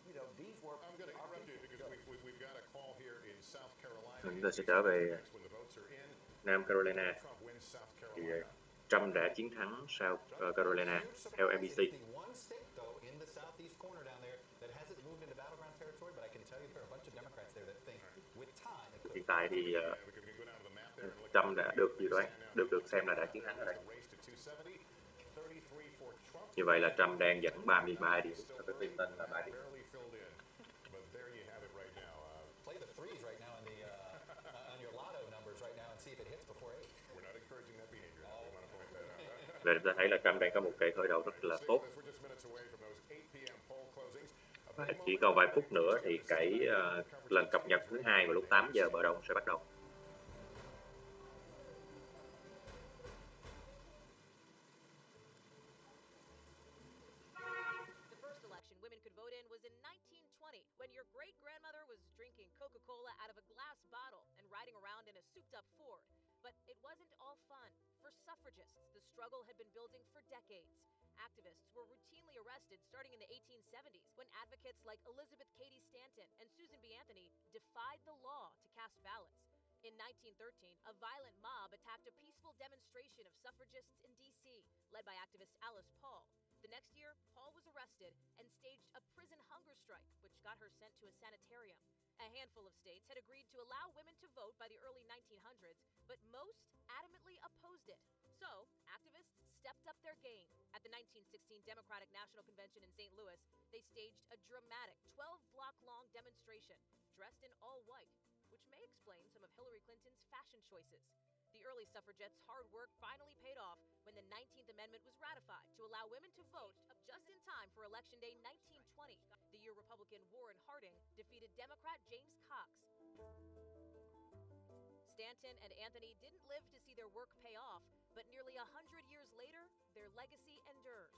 you know, these were. I'm going to interrupt you because we've got a call here in South Carolina. chúng ta sẽ trở về Nam Carolina. Thì Trump đã chiến thắng South Carolina theo NBC. Hiện tại thì Trump đã được dự đoán, được xem là đã chiến thắng ở đây. Như vậy là Trump đang dẫn 33 điểm, và cái Clinton là 3 điểm. Và chúng ta thấy là Trump đang có một cái khởi đầu rất là tốt. Và chỉ còn vài phút nữa thì cái lần cập nhật thứ hai vào lúc 8 giờ bờ đông sẽ bắt đầu. When your great-grandmother was drinking Coca-Cola out of a glass bottle and riding around in a souped-up Ford. But it wasn't all fun. For suffragists, the struggle had been building for decades. Activists were routinely arrested starting in the 1870s when advocates like Elizabeth Cady Stanton and Susan B. Anthony defied the law to cast ballots. In 1913, a violent mob attacked a peaceful demonstration of suffragists in D.C., led by activist Alice Paul. The next year, Paul was arrested and staged a prison hunger strike, which got her sent to a sanitarium. A handful of states had agreed to allow women to vote by the early 1900s, but most adamantly opposed it. So, activists stepped up their game. At the 1916 Democratic National Convention in St. Louis, they staged a dramatic 12-block-long demonstration, dressed in all white, which may explain some of Hillary Clinton's fashion choices. The early suffragettes' hard work finally paid off when the 19th Amendment was ratified to allow women to vote just in time for Election Day 1920, the year Republican Warren Harding defeated Democrat James Cox. Stanton and Anthony didn't live to see their work pay off, but nearly 100 years later, their legacy endures.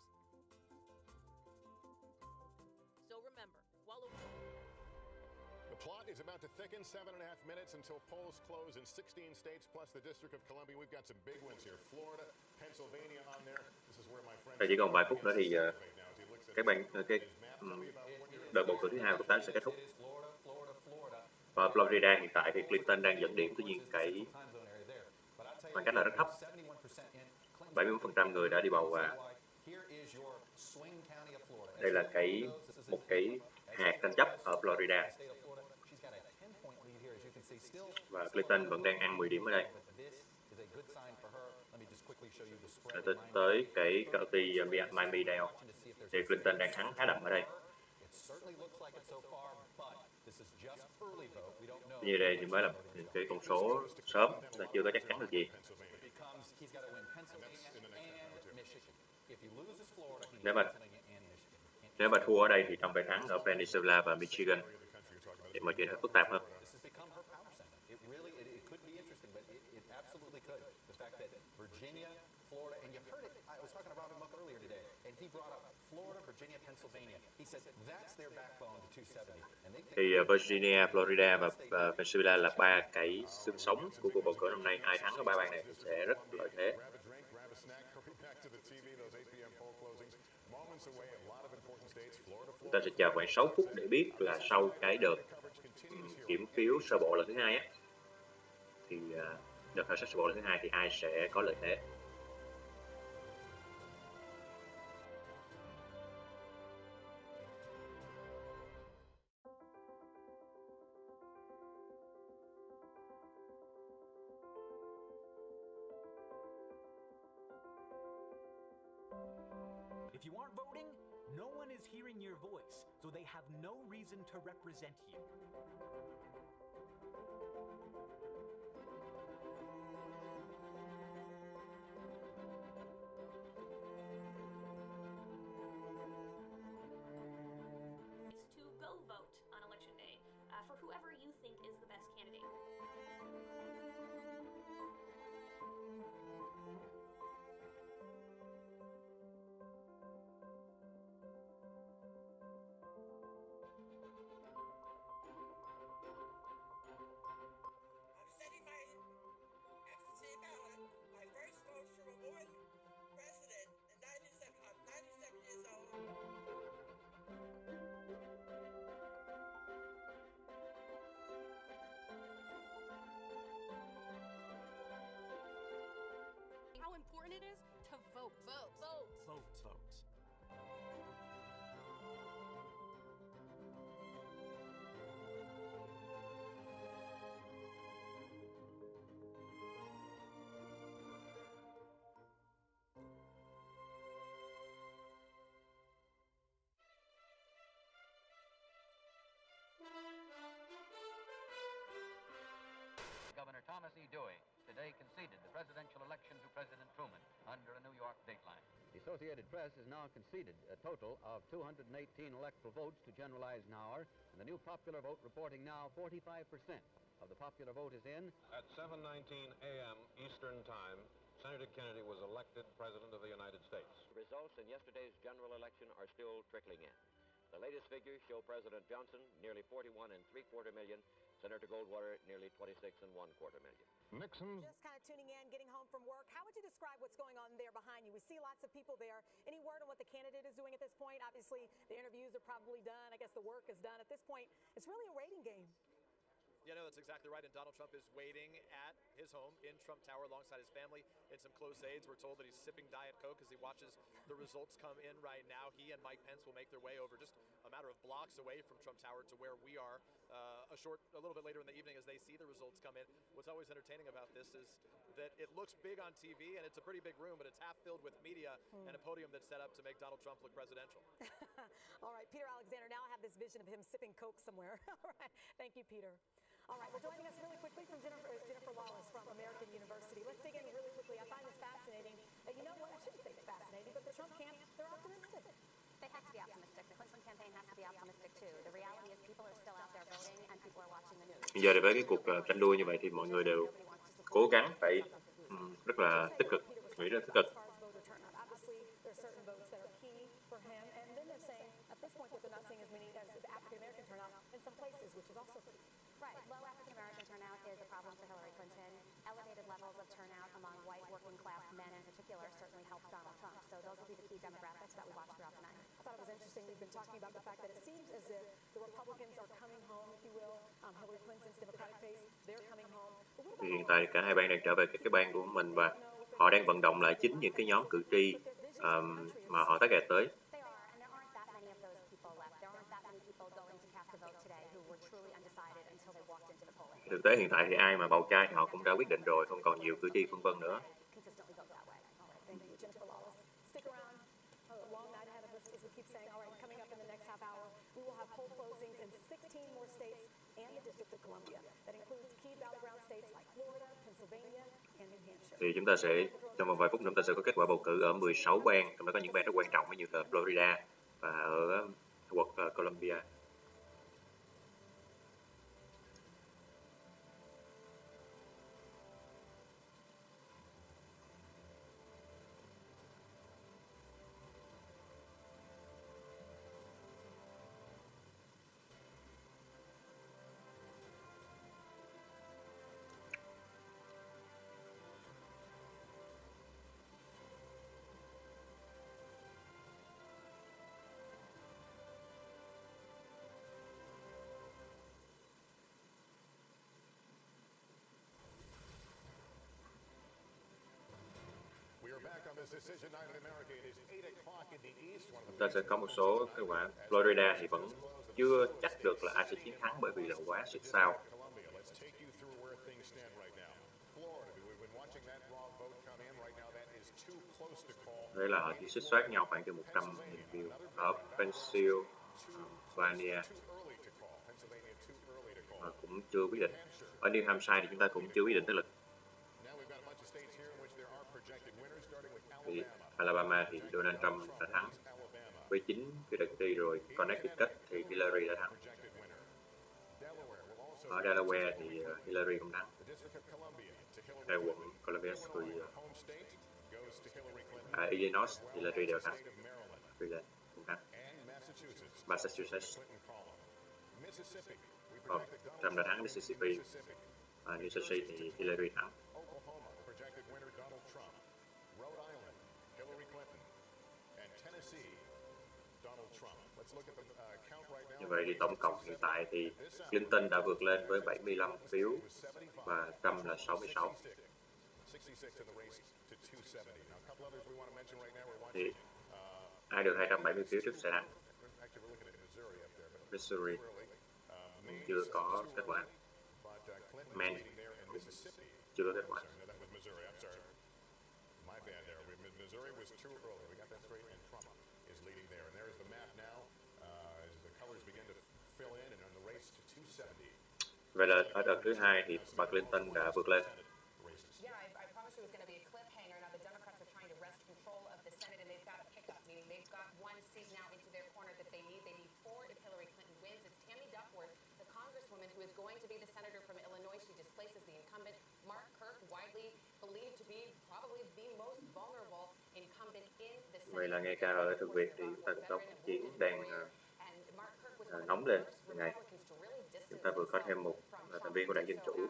So remember, while the plot is about to thicken. 7.5 minutes until polls close in 16 states plus the District of Columbia. We've got some big ones here. Florida, Pennsylvania on there. This is where my friend. Chỉ còn vài phút nữa thì đợt bầu cử thứ hai của Tán sẽ kết thúc. Và Florida hiện tại thì Clinton đang dẫn điểm, tuy nhiên cái khoảng cách là rất thấp. 71% người đã đi bầu và đây là một cái hạt tranh chấp ở Florida. Và Clinton vẫn đang ăn 10 điểm ở đây. Tới cái county Miami-Dade thì Clinton đang thắng khá đậm ở đây. Như đây thì mới là cái con số sớm, là chưa có chắc chắn được gì. Nếu mà thua ở đây thì Trump phải thắng ở Pennsylvania và Michigan thì mọi chuyện sẽ phức tạp hơn. Thì Virginia, Florida và Pennsylvania là ba cái xương sống của cuộc bầu cử năm nay. Ai thắng ở ba bang này sẽ rất lợi thế. Chúng ta sẽ chờ khoảng 6 phút để biết là sau cái đợt kiểm phiếu sơ bộ lần thứ hai á, thì đợt khảo sát sơ bộ lần thứ hai thì ai sẽ có lợi thế. If you aren't voting, no one is hearing your voice, so they have no reason to represent you. To go vote on Election Day for whoever you think is the best candidate. important it is to vote. Vote. Vote. Vote. Vote. Governor Thomas E. Dewey today conceded the presidential election to President Truman under a New York dateline. The Associated Press has now conceded a total of 218 electoral votes to General Eisenhower, and the new popular vote reporting now 45% of the popular vote is in. At 7:19 a.m. Eastern Time, Senator Kennedy was elected President of the United States. Results in yesterday's general election are still trickling in. The latest figures show President Johnson nearly 41.75 million, Senator Goldwater nearly 26.25 million. Nixon. Just kind of tuning in, getting home from work. How would you describe what's going on there behind you? We see lots of people there. Any word on what the candidate is doing at this point? Obviously, the interviews are probably done. I guess the work is done. At this point, it's really a rating game. Yeah, no, that's exactly right. And Donald Trump is waiting at his home in Trump Tower alongside his family and some close aides. We're told that he's sipping Diet Coke as he watches the results come in right now. He and Mike Pence will make their way over just a matter of blocks away from Trump Tower to where we are a little bit later in the evening as they see the results come in. What's always entertaining about this is that it looks big on TV and it's a pretty big room, but it's half filled with media and a podium that's set up to make Donald Trump look presidential. All right, Peter Alexander, now I have this vision of him sipping Coke somewhere. All right, thank you, Peter. All right, well, joining us really quickly from Jennifer Wallace from American University. Let's dig in really quickly. I find this fascinating. You know what? I shouldn't say it's fascinating, but the Trump camp, they're optimistic. They have to be optimistic. The Clinton campaign has to be optimistic too. The reality is people are still out there voting and people are watching the news. Bây giờ thì với cái cuộc tranh đua như vậy thì mọi người đều cố gắng phải rất là tích cực, nghĩ rất tích cực. Obviously, there are certain votes that are key for him, and then they're saying at this point that they're not seeing as many as the African American turnout in some places, which is also key. Right. Low African American turnout is a problem for Hillary Clinton. Elevated levels of turnout among white working class men in particular certainly helps Donald Trump. So those will be the key demographics that we watch throughout the night. I thought it was interesting. We've been talking about the fact that it seems as if the Republicans are coming home, if you will. Hillary Clinton's Democratic base, they're coming home. Thì hiện tại cả hai bang đang trở về các cái bang của mình và họ đang vận động lại chính những cái nhóm cử tri mà họ target tới. Thực tế hiện tại thì ai mà bầu trai thì họ cũng đã quyết định rồi, không còn nhiều cử tri phân vân nữa. Thì chúng ta sẽ, trong vòng vài phút chúng ta sẽ có kết quả bầu cử ở 16 bang, trong đó có những bang rất quan trọng như là Florida và ở quận Columbia. Chúng ta sẽ có một số kết quả. Florida thì vẫn chưa chắc được là ai sẽ chiến thắng bởi vì là quá xích sao. Đây là họ chỉ xích xoát nhau khoảng từ 100.000 view. Ở Pennsylvania cũng chưa quyết định. Ở New Hampshire thì chúng ta cũng chưa quyết định tức là thì Alabama thì Donald Trump đã thắng với 9 phiếu đại cử tri rồi. Connecticut thì Hillary đã thắng. Ở Delaware thì Hillary cũng thắng. Tại quận Columbia thì Illinois Hillary đều thắng. Hillary cũng thắng. Massachusetts Trump đã thắng. Mississippi New Jersey thì Hillary thắng. Như vậy thì tổng cộng hiện tại thì Clinton đã vượt lên với 75 phiếu và Trump là 66. to 270. Now, a couple others we want to mention right now. We're Thì watching. ai được 270 phiếu trước sẽ đăng. Actually, we're looking at Missouri up there, but Missouri Maine chưa is có kết quả. but Clinton is Maine leading there, and Mississippi. chưa có kết quả. No, that was Missouri. I'm sorry. My bad there. Missouri was too early. We got that straight, and Trump is leading there. And there's the map now as the colors begin to fill in and on the race to 270. Vậy là ở đợt thứ hai thì bà Clinton đã vượt lên. Yeah, I promised you it was going to be a cliffhanger. Now the Democrats are trying to wrest control of the Senate, and they've got a pickup, meaning they've got one seat now into their corner that they need. They need 4 if Hillary Clinton wins. It's Tammy Duckworth, the congresswoman who is going to be the senator from Illinois. She displaces the incumbent Mark Kirk, widely believed to be probably the most vulnerable incumbent in the Senate. Vậy là ngay cả ở Thượng viện thì chúng ta cũng có cuộc chiến đang nóng lên ngày này. Chúng ta vừa có thêm một thành viên của đảng Dân Chủ.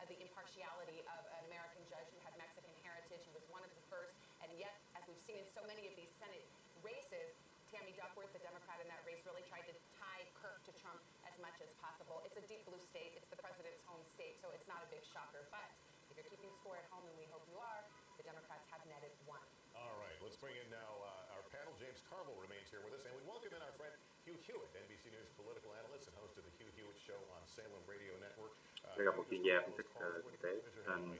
The impartiality of an American judge who had Mexican heritage. He was one of the first, and yet, as we've seen in so many of these Senate races, Tammy Duckworth, the Democrat in that race, really tried to tie Kirk to Trump as much as possible. It's a deep blue state. It's the president's home state, so it's not a big shocker. But if you're keeping score at home, and we hope you are, the Democrats have netted 1. All right, let's bring in now our panel. James Carville remains here with us, and we welcome in our friend Hugh Hewitt, NBC News political analyst and host of the Hugh Hewitt Show on Salem Radio Network. Đây là một chuyên gia phân tích kinh tế,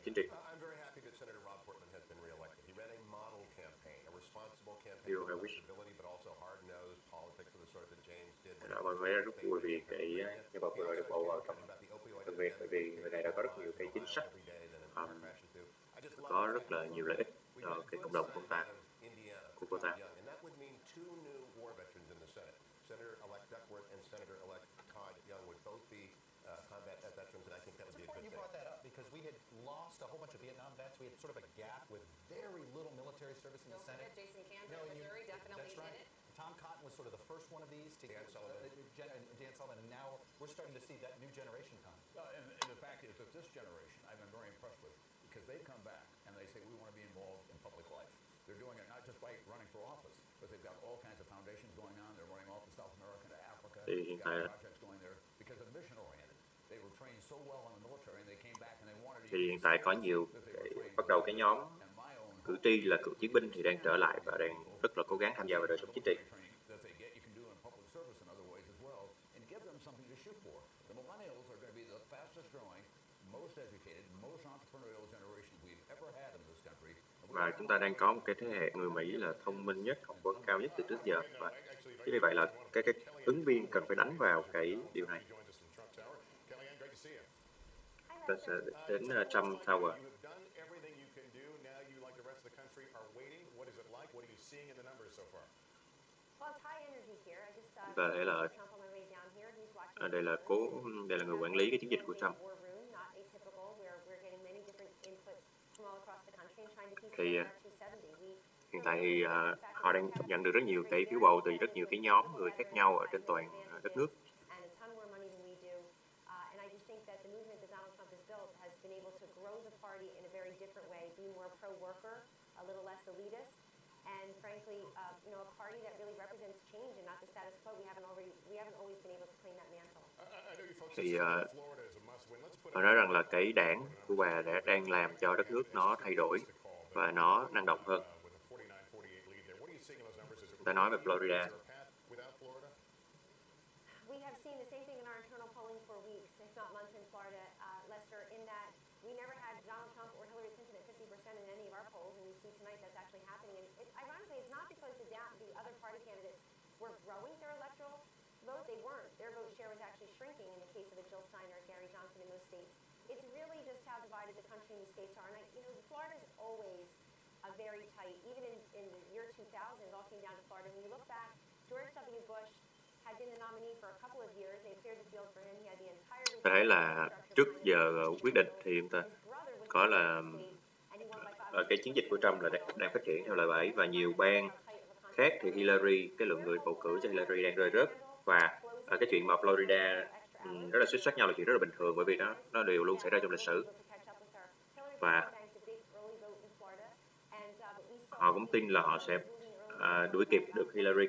chính trị. I'm very happy that Senator Rob Portman has been reelected. He ran a model campaign, a responsible campaign Điều with là quý stability, but also hard-nosed politics of the sort that James did. Mọi người rất vui vì cái nhân vật vừa được bầu vào trong Thượng viện, bởi vì người này đã có rất nhiều cái chính sách có rất là nhiều lợi ích cho cái cộng đồng của ta. And that would mean 2 new war veterans in the Senate. Senator-elect Duckworth and Senator-elect Todd Young would both be combat veterans, and I think that would be a good You thing. brought that up because we had lost a whole bunch of Vietnam vets. We had sort of a gap with very little military service in the Senate. Jason Kander of Missouri definitely that's right. in it. Tom Cotton was sort of the first one of these to Dan Sullivan. Dan Sullivan, and now we're starting to see that new generation come. And the fact is that this generation, I've been very impressed with, because they come back and they say we want to be involved in public life. They're doing it not just by running for office, but they've got all kinds of foundations going on. They're running off to South America, to Africa. They've got projects going there because of mission-oriented. They were trained so well in the military, and they came back and they wanted to. Thì hiện tại có nhiều bắt đầu cái nhóm cử tri là cựu chiến binh thì đang trở lại và đang rất là cố gắng tham gia vào đời sống chính trị. That they get, you can do in public service in other ways as well, and give them something to shoot for. The millennials are going to be the fastest growing, most educated, most entrepreneurial generation we've ever had in this country. Và chúng ta đang có một cái thế hệ người Mỹ là thông minh nhất, học vấn cao nhất từ trước giờ, và chính vì vậy là các ứng viên cần phải đánh vào cái điều này. Ta sẽ đến Trump Tower. Và đây là đây là người quản lý cái chiến dịch của Trump. Thì hiện tại thì họ đang nhận được rất nhiều cái phiếu bầu từ rất nhiều cái nhóm người khác nhau ở trên toàn đất nước. And frankly, a party that really represents change and not the status quo. We haven't always been able to claim that mantle. Thì họ nói rằng là cái đảng của bà đã đang làm cho đất nước nó thay đổi và nó năng động hơn. Ta nói về Florida. We have seen the same thing in our internal polling for weeks, if not months in Florida, Lester, in that we never had Donald Trump or Hillary Clinton at 50% in any of our polls, and we see tonight that's actually happening. And ironically, it's not because the other party candidates were growing their electoral vote. They weren't. Their vote share was actually shrinking in the case of a Jill Steiner, Gary Johnson in those states. It's really just how divided the country and these states are. And Florida is always a very tight, even in the year 2000, it all came down to Florida. When you look back, George W. Bush had been the nominee for a couple of years. They cleared the field for him. He had the entire. Ta thấy là trước giờ quyết định thì chúng ta có là cái chiến dịch của Trump là đang phát triển theo lời bà ấy, và nhiều bang khác thì Hillary, cái lượng người bầu cử cho Hillary đang rơi rớt, và cái chuyện mà Florida rất là xuất sắc nhau là chuyện rất là bình thường, bởi vì nó đều luôn xảy ra trong lịch sử, và họ cũng tin là họ sẽ đuổi kịp được Hillary.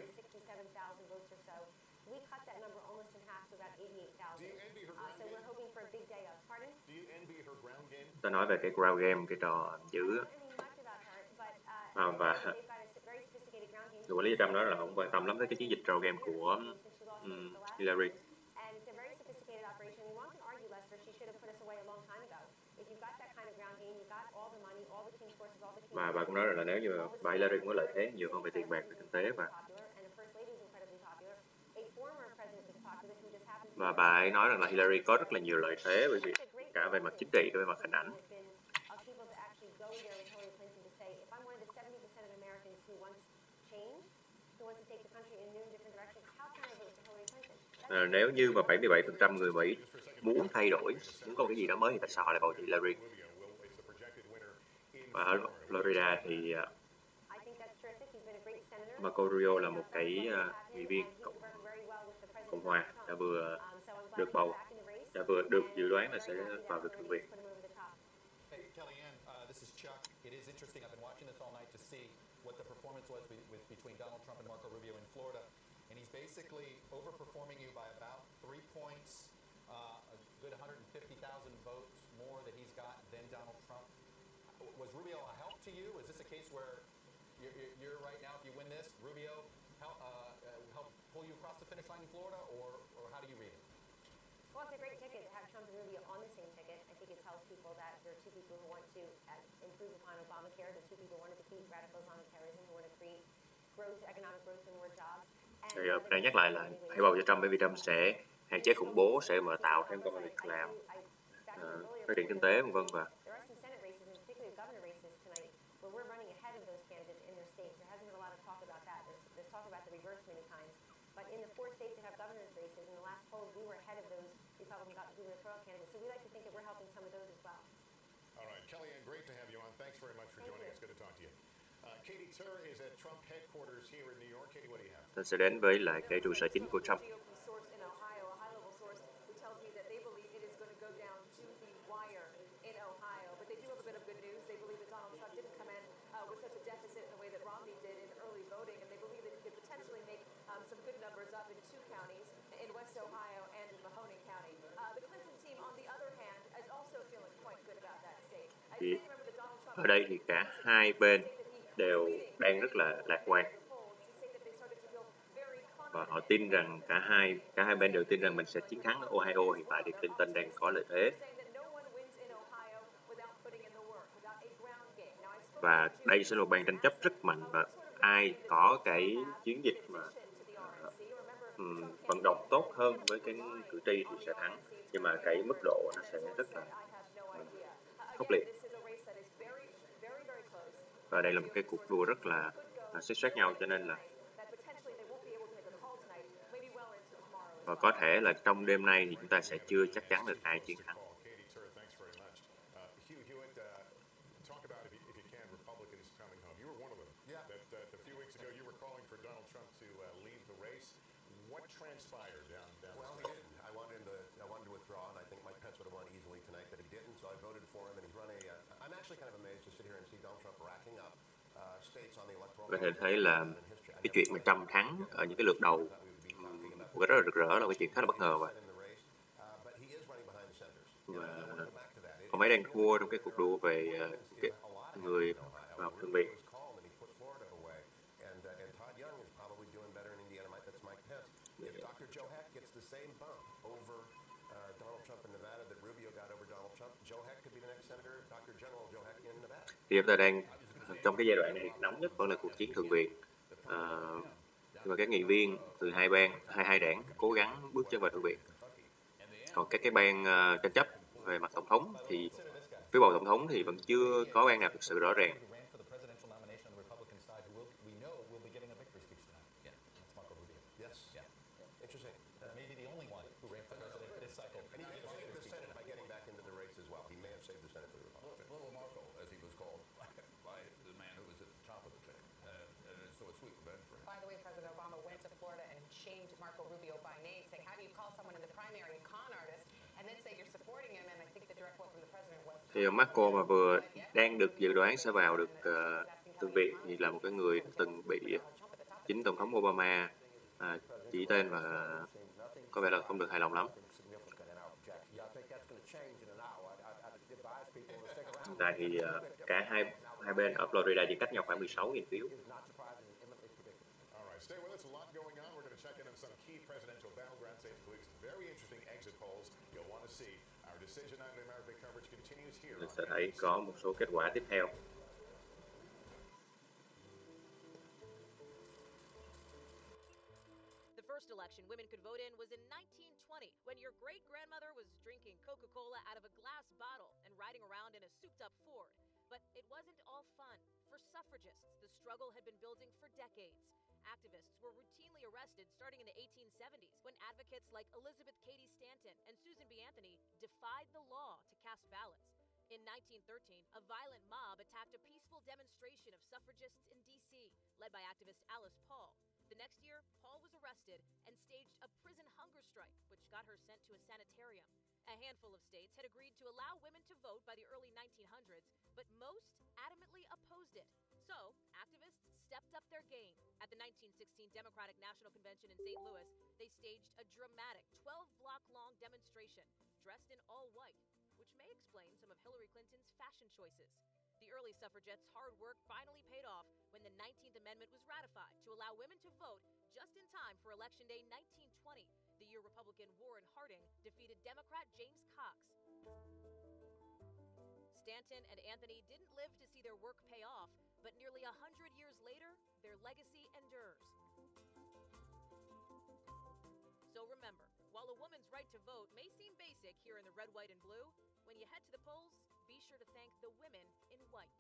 Ta nói về cái ground game, cái trò giữ Và người quản lý Trump nói là ông quan tâm lắm tới cái chiến dịch troll game của Hillary. Và bà cũng nói là nếu như bà Hillary cũng có lợi thế nhiều hơn về tiền bạc, về kinh tế và bà ấy nói rằng là Hillary có rất là nhiều lợi thế bởi vì cả về mặt chính trị, cả về mặt hình ảnh. Nếu như mà 77% người Mỹ muốn thay đổi, muốn có cái gì đó mới thì tại sao họ lại bầu Hillary? Và ở Florida thì Marco Rubio là một cái nghị viên Cộng hòa đã vừa được bầu, đã vừa được dự đoán là sẽ vào được Thượng viện. Hey, Kellyanne, this is Chuck. It is interesting. I've been watching this all night to see what the performance was between Donald Trump and Marco Rubio in Florida, and he's basically overperforming you by about 3 points, a good 150,000 votes more that he's got than Donald Trump. Was Rubio a help to you? Is this a case where you're right now, if you win this, Rubio help pull you across the finish line in Florida, or how do you read it? Well, it's a great ticket to have Trump and Rubio on the same ticket. I think it tells people that there are two people who want to improve upon Obamacare, the two people who want to defeat radical Islamic terrorism, who want to create growth, economic growth and more jobs. Đang nhắc lại là hãy bầu cho Trump bởi vì Trump sẽ hạn chế khủng bố, sẽ mà tạo thêm công ăn việc làm, phát triển kinh tế, v.v. và But in the 4 states that have governor's races, in the last polls, we were ahead of those Republican gubernatorial candidates. So we like to think that we're helping some of those as well. All right, Kellyanne, great to have you on. Thanks very much for joining us. Good to talk to you. Katie Tur is at Trump headquarters here in New York. Katie, what do you have? Tôi sẽ đến với lại cái trụ sở chính của Trump. Some good numbers up in 2 counties, in West Ohio and in Mahoning County. The Clinton team, on the other hand, is also feeling quite good about that state. I think remember that Donald Trump... Ở đây thì cả hai bên đều đang rất là lạc quan. Và họ tin rằng cả hai bên đều tin rằng mình sẽ chiến thắng ở Ohio. Hiện tại thì Clinton đang có lợi thế. Và đây sẽ là một bàn tranh chấp rất mạnh và ai có cái chiến dịch mà vận động tốt hơn với cái cử tri thì sẽ thắng, nhưng mà cái mức độ nó sẽ rất là khốc liệt. Và đây là một cái cuộc đua rất là xích xoát nhau, cho nên là và có thể là trong đêm nay thì chúng ta sẽ chưa chắc chắn được ai chiến thắng. Transpired down well, he didn't. I wanted to withdraw, and I think Mike Pence would have won easily tonight, but he didn't, so I voted for him, and he's run I'm actually kind of amazed to sit here and see Donald Trump racking up states on the electoral. Có thể thấy là cái chuyện mà Trump thắng ở những cái lượt đầu một cái rất là rực rỡ là cái chuyện khá là bất ngờ và ông ấy đang thua trong cái cuộc đua về cái người vào thượng viện. Thì chúng ta đang trong cái giai đoạn này nóng nhất vẫn là cuộc chiến thượng viện, và các nghị viên từ hai đảng cố gắng bước chân vào thượng viện. Còn các cái bang tranh chấp về mặt tổng thống thì phiếu bầu tổng thống thì vẫn chưa có bang nào thực sự rõ ràng. Marco Rubio by name, saying, how do you call someone in the primary a con artist and then say you're supporting him? And I think the direct quote from the president was... Thì Marco mà vừa đang được dự đoán sẽ vào được thượng viện thì là một cái người từng bị chính tổng thống Obama chỉ tên và có vẻ là không được hài lòng lắm. Hiện tại thì cả Hai bên ở Florida chỉ cách nhau khoảng 16.000 phiếu. All right, stay with us. A lot going on. We're going to check in on some key presidential battleground states. Very interesting exit polls. You'll want to see. Our Decision Night in America coverage continues here. Mình sẽ thấy có một số kết quả tiếp theo. The first election women could vote in was in 1920, when your great-grandmother was drinking Coca-Cola out of a glass bottle and riding around in a souped-up Ford. But it wasn't all fun. For suffragists, the struggle had been building for decades. Activists were routinely arrested starting in the 1870s when advocates like Elizabeth Cady Stanton and Susan B. Anthony defied the law to cast ballots. In 1913, a violent mob attacked a peaceful demonstration of suffragists in D.C., led by activist Alice Paul. The next year, Paul was arrested and staged a prison hunger strike, which got her sent to a sanitarium. A handful of states had agreed to allow women to vote by the early 1900s, but most adamantly opposed it. So, activists stepped up their game. At the 1916 Democratic National Convention in St. Louis, they staged a dramatic 12-block-long demonstration, dressed in all white, which may explain some of Hillary Clinton's fashion choices. The early suffragettes' hard work finally paid off when the 19th Amendment was ratified to allow women to vote just in time for Election Day 1920, the year Republican Warren Harding defeated Democrat James Cox. Stanton and Anthony didn't live to see their work pay off, but nearly 100 years later, their legacy endures. So remember, while a woman's right to vote may seem basic here in the red, white, and blue, when you head to the polls, be sure to thank the women in white.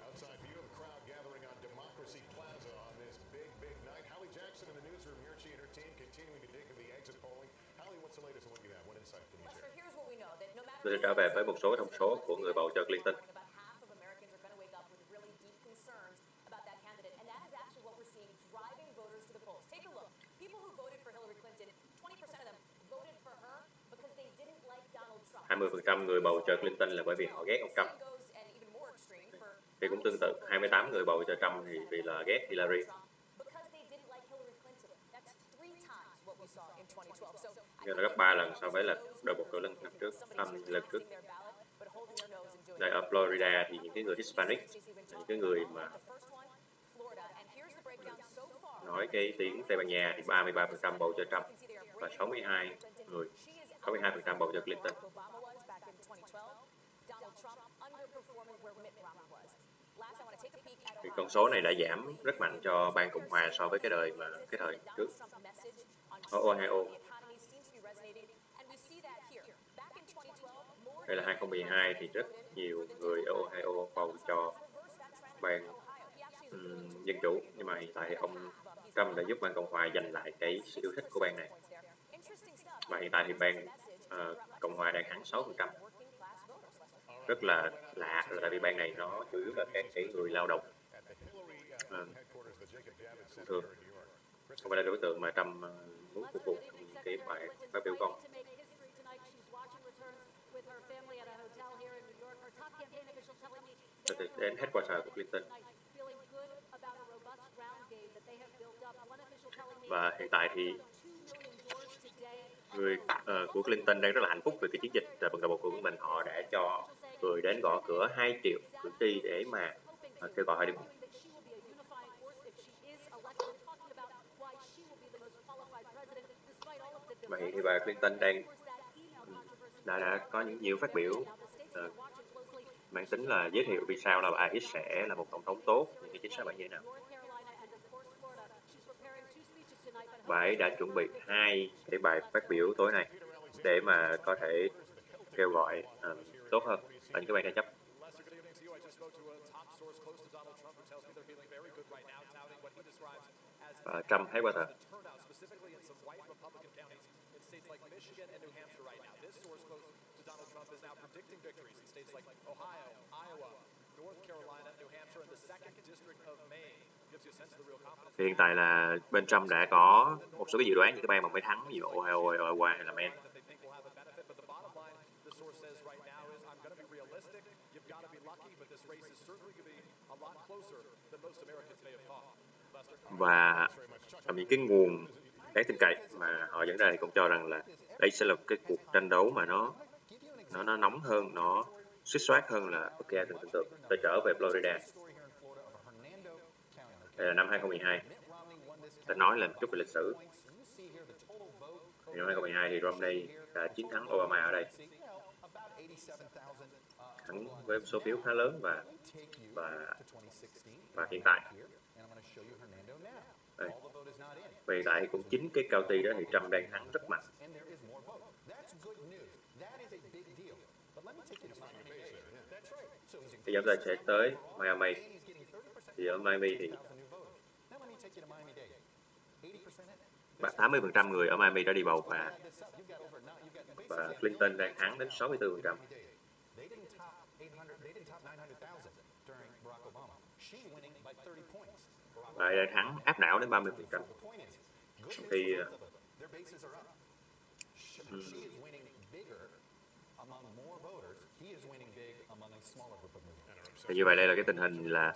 Outside view of the crowd gathering on Democracy Plaza on this big night. Hallie Jackson in the newsroom here. She and her team continuing to dig into the exit polling. Hallie, what's the latest on looking at? What insight can you share? Lester, here's what we know, that no matter Tôi sẽ trở về với một số thông số của người bầu cho Clinton. about half of Americans are going to wake up with really deep concerns about that candidate, and that is actually what we're seeing driving voters to the polls. Take a look. People who voted for Hillary Clinton, 20% of them voted for her because they didn't like Donald Trump. 20% người bầu cho Clinton là bởi vì họ ghét ông Trump. And even more extreme for Thì cũng tương tự, 28 người bầu cho Trump thì vì là ghét Hillary. because they didn't like Hillary Clinton. That's 3 times what we saw in 2012. So Như là gấp 3 lần so với lần đầu bầu cử lần trước, lần trước. Đây ở Florida thì những cái người Hispanic, những cái người mà nói cái tiếng Tây Ban Nha thì 33% bầu cho Trump và 62% bầu cho Clinton. Thì con số này đã giảm rất mạnh cho bang Cộng hòa so với cái thời trước. Ở Ohio, đây là 2012 thì rất nhiều người ở Ohio bầu cho bang Dân Chủ, nhưng mà hiện tại thì ông Trump đã giúp bang Cộng hòa giành lại cái sự yêu thích của bang này. Và hiện tại thì bang Cộng hòa đang thắng 6%. Rất là lạ, là tại vì bang này nó chủ yếu là các cái người lao động thường, không phải là đối tượng mà Trump muốn phục vụ cái bài phát biểu con. Đến headquarter của Clinton. Và hiện tại thì người của Clinton đang rất là hạnh phúc về cái chiến dịch vận động bầu cử của mình. Họ đã cho người đến gõ cửa 2 triệu cử tri để mà kêu gọi họ đi bầu. Và hiện thì bà Clinton đã có những nhiều phát biểu mang tính là giới thiệu vì sao là bà ấy sẽ là một tổng thống tốt, những cái chính sách bà như thế nào. Bà ấy đã chuẩn bị 2 cái bài phát biểu tối nay để mà có thể kêu gọi tốt hơn ở những cái bang tranh chấp. Và Trump headquarter. States like Michigan and New Hampshire right now. This source close to Donald Trump is now predicting victories in states like Ohio, Iowa, North Carolina, New Hampshire, and the 2nd District of Maine. Thì hiện tại là bên Trump đã có một số cái dự đoán những cái bang mà mới thắng, ví dụ Ohio, Iowa hay là Maine. Và trong những cái nguồn đáng tin cậy mà họ dẫn ra thì cũng cho rằng là đây sẽ là cái cuộc tranh đấu mà nó nóng hơn, nó suýt soát hơn là bất kỳ ai từng tưởng tượng. Tôi trở về Florida. Đây là năm 2012. Ta nói là một chút về lịch sử. Thì năm 2012 thì Romney đã chiến thắng Obama ở đây. Thắng với số phiếu khá lớn và hiện tại. Đây. Và hiện tại thì cũng chính cái county đó thì Trump đang thắng rất mạnh. Thì chúng ta sẽ tới Miami. Thì ở Miami thì 80% người ở Miami đã đi bầu và Clinton đang thắng đến 64%. Và đang thắng áp đảo đến 30%. Thì như vậy đây là cái tình hình là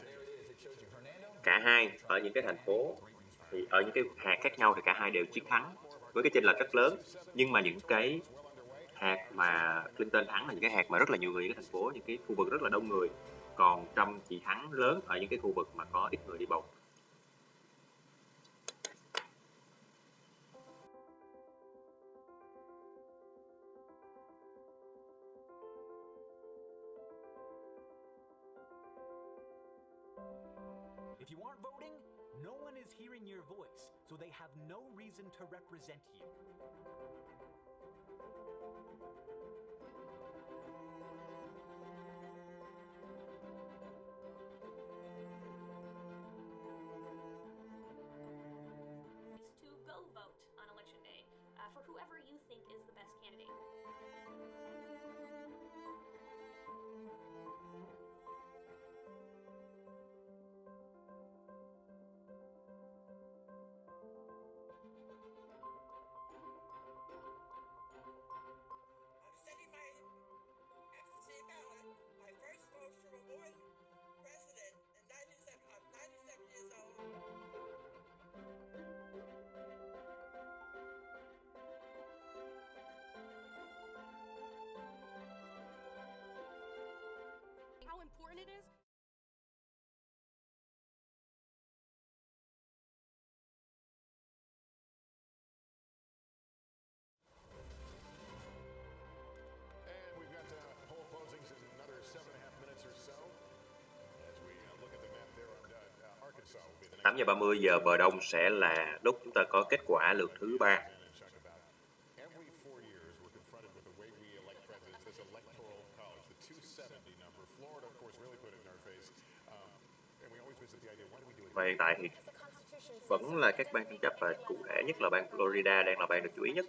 cả hai ở những cái thành phố, thì ở những cái hạt khác nhau thì cả hai đều chiến thắng với cái chênh lệch rất lớn, nhưng mà những cái hạt mà Clinton thắng là những cái hạt mà rất là nhiều người ở cái thành phố, những cái khu vực rất là đông người, còn Trump chỉ thắng lớn ở những cái khu vực mà có ít người đi bầu. If you aren't voting, no one is hearing your voice, so they have no reason to represent you. To go vote on election day for whoever you think is the best candidate. How important it is. And we've got poll closings in another 7.5 minutes or so. As we look at the map there on Arkansas will be the next. 8 giờ 30 giờ bờ đông sẽ là lúc chúng ta có kết quả lượt thứ 3. Every 4 years we're confronted with the way we elect presidents, this electoral college, the 270 number. Florida, of course, really put it in our face. And we always visit the idea, why do we do it? Và hiện tại thì vẫn là các bang tranh chấp, và cụ thể nhất là bang Florida đang là bang được chú ý nhất.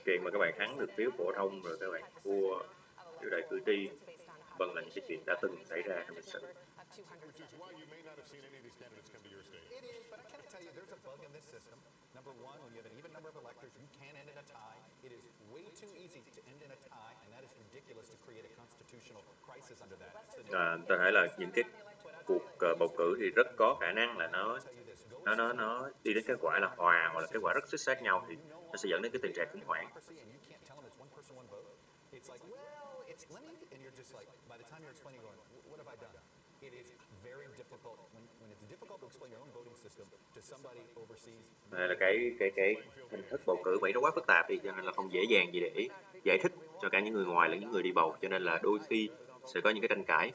Chuyện mà các bạn thắng được phiếu phổ thông rồi các bạn thua phiếu đại cử tri, vâng, là những cái chuyện đã từng xảy ra trong lịch sử. It is, but I cannot tell you there's a bug in this system. Number one, when you have an even number of electors, you can end in a tie. It is way too easy to end in a tie, and that is ridiculous to create a constitutional crisis under that. Tôi thấy là những cái cuộc bầu cử thì rất có khả năng là nó đi đến kết quả là hòa hoặc là kết quả rất xích sát nhau, thì nó sẽ dẫn đến cái tình trạng khủng hoảng. It's like, well, it's let me, and you're just like, by the time you're explaining, going, what have I done? It is very difficult when it's difficult to explain your own voting system to somebody overseas. Đây là cái hình thức bầu cử Mỹ nó quá phức tạp đi, cho nên là không dễ dàng gì để giải thích cho cả những người ngoài lẫn những người đi bầu, cho nên là đôi khi sẽ có những cái tranh cãi.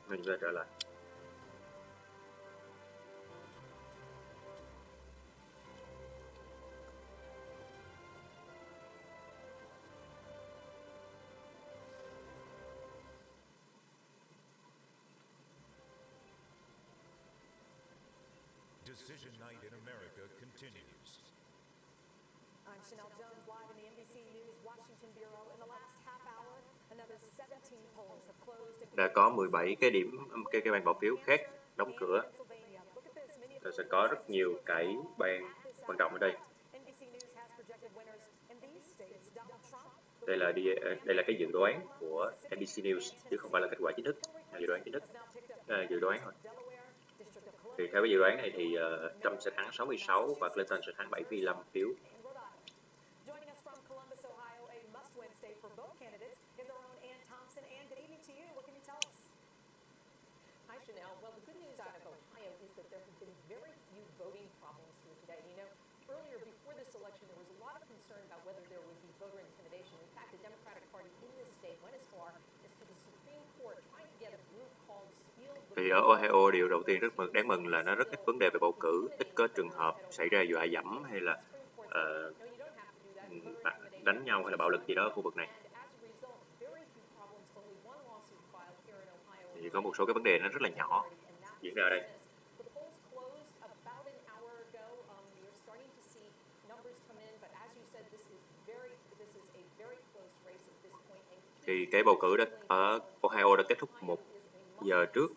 Mình sẽ trở lại. Decision Night in America continues. I'm Chanel Jones, live in the NBC News Washington Bureau. In the last half hour, another 17 polls have closed. Đã có 17 cái điểm cái ban bỏ phiếu khác đóng cửa. Rồi sẽ có rất nhiều cái ban vận động ở đây. Đây là cái dự đoán của NBC News chứ không phải là kết quả chính thức, là dự đoán chính thức. Dự đoán thôi. Thì theo cái dự đoán này thì Trump sẽ thắng 66 và Clinton sẽ thắng 75 phiếu. Hi, Chanel. Well, the good news out of Ohio is that there have been very few voting problems here today. You know, earlier before this election, there was a lot of concern about whether there would be voter intimidation. In fact, the Democratic Party in this state went as far as to the Supreme Court trying to get a group called Steal the Thì ở Ohio, điều đầu tiên rất đáng mừng là nó rất ít vấn đề về bầu cử, ít có trường hợp xảy ra dọa dẫm hay là đánh nhau hay là bạo lực gì đó ở khu vực này. Thì có một số cái vấn đề nó rất là nhỏ diễn ra ở đây. Thì cái bầu cử ở Ohio đã kết thúc 1 giờ trước.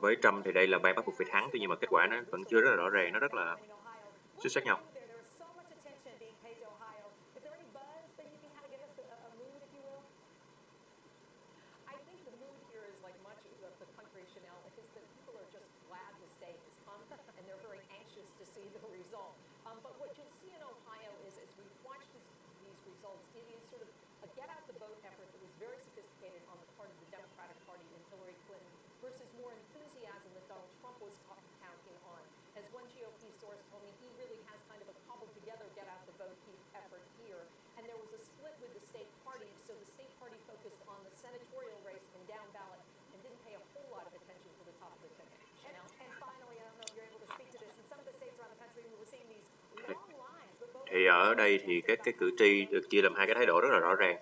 Với Trump thì đây là bang bắt buộc phải thắng, tuy nhiên mà kết quả nó vẫn chưa rất là rõ ràng, nó rất là xuất sắc nhau. Versus more enthusiasm that Donald Trump was counting on. As one GOP source told me, he really has kind of a cobbled together get out the vote effort here. And there was a split with the state party, so the state party focused on the senatorial race and down ballot and didn't pay a whole lot of attention to the top of the ticket. Chanel? And finally, I don't know if you're able to speak to this, in some of the states around the country, we were seeing these long lines. Thì ở đây thì cái cử tri được chia làm hai cái thái độ rất là rõ ràng.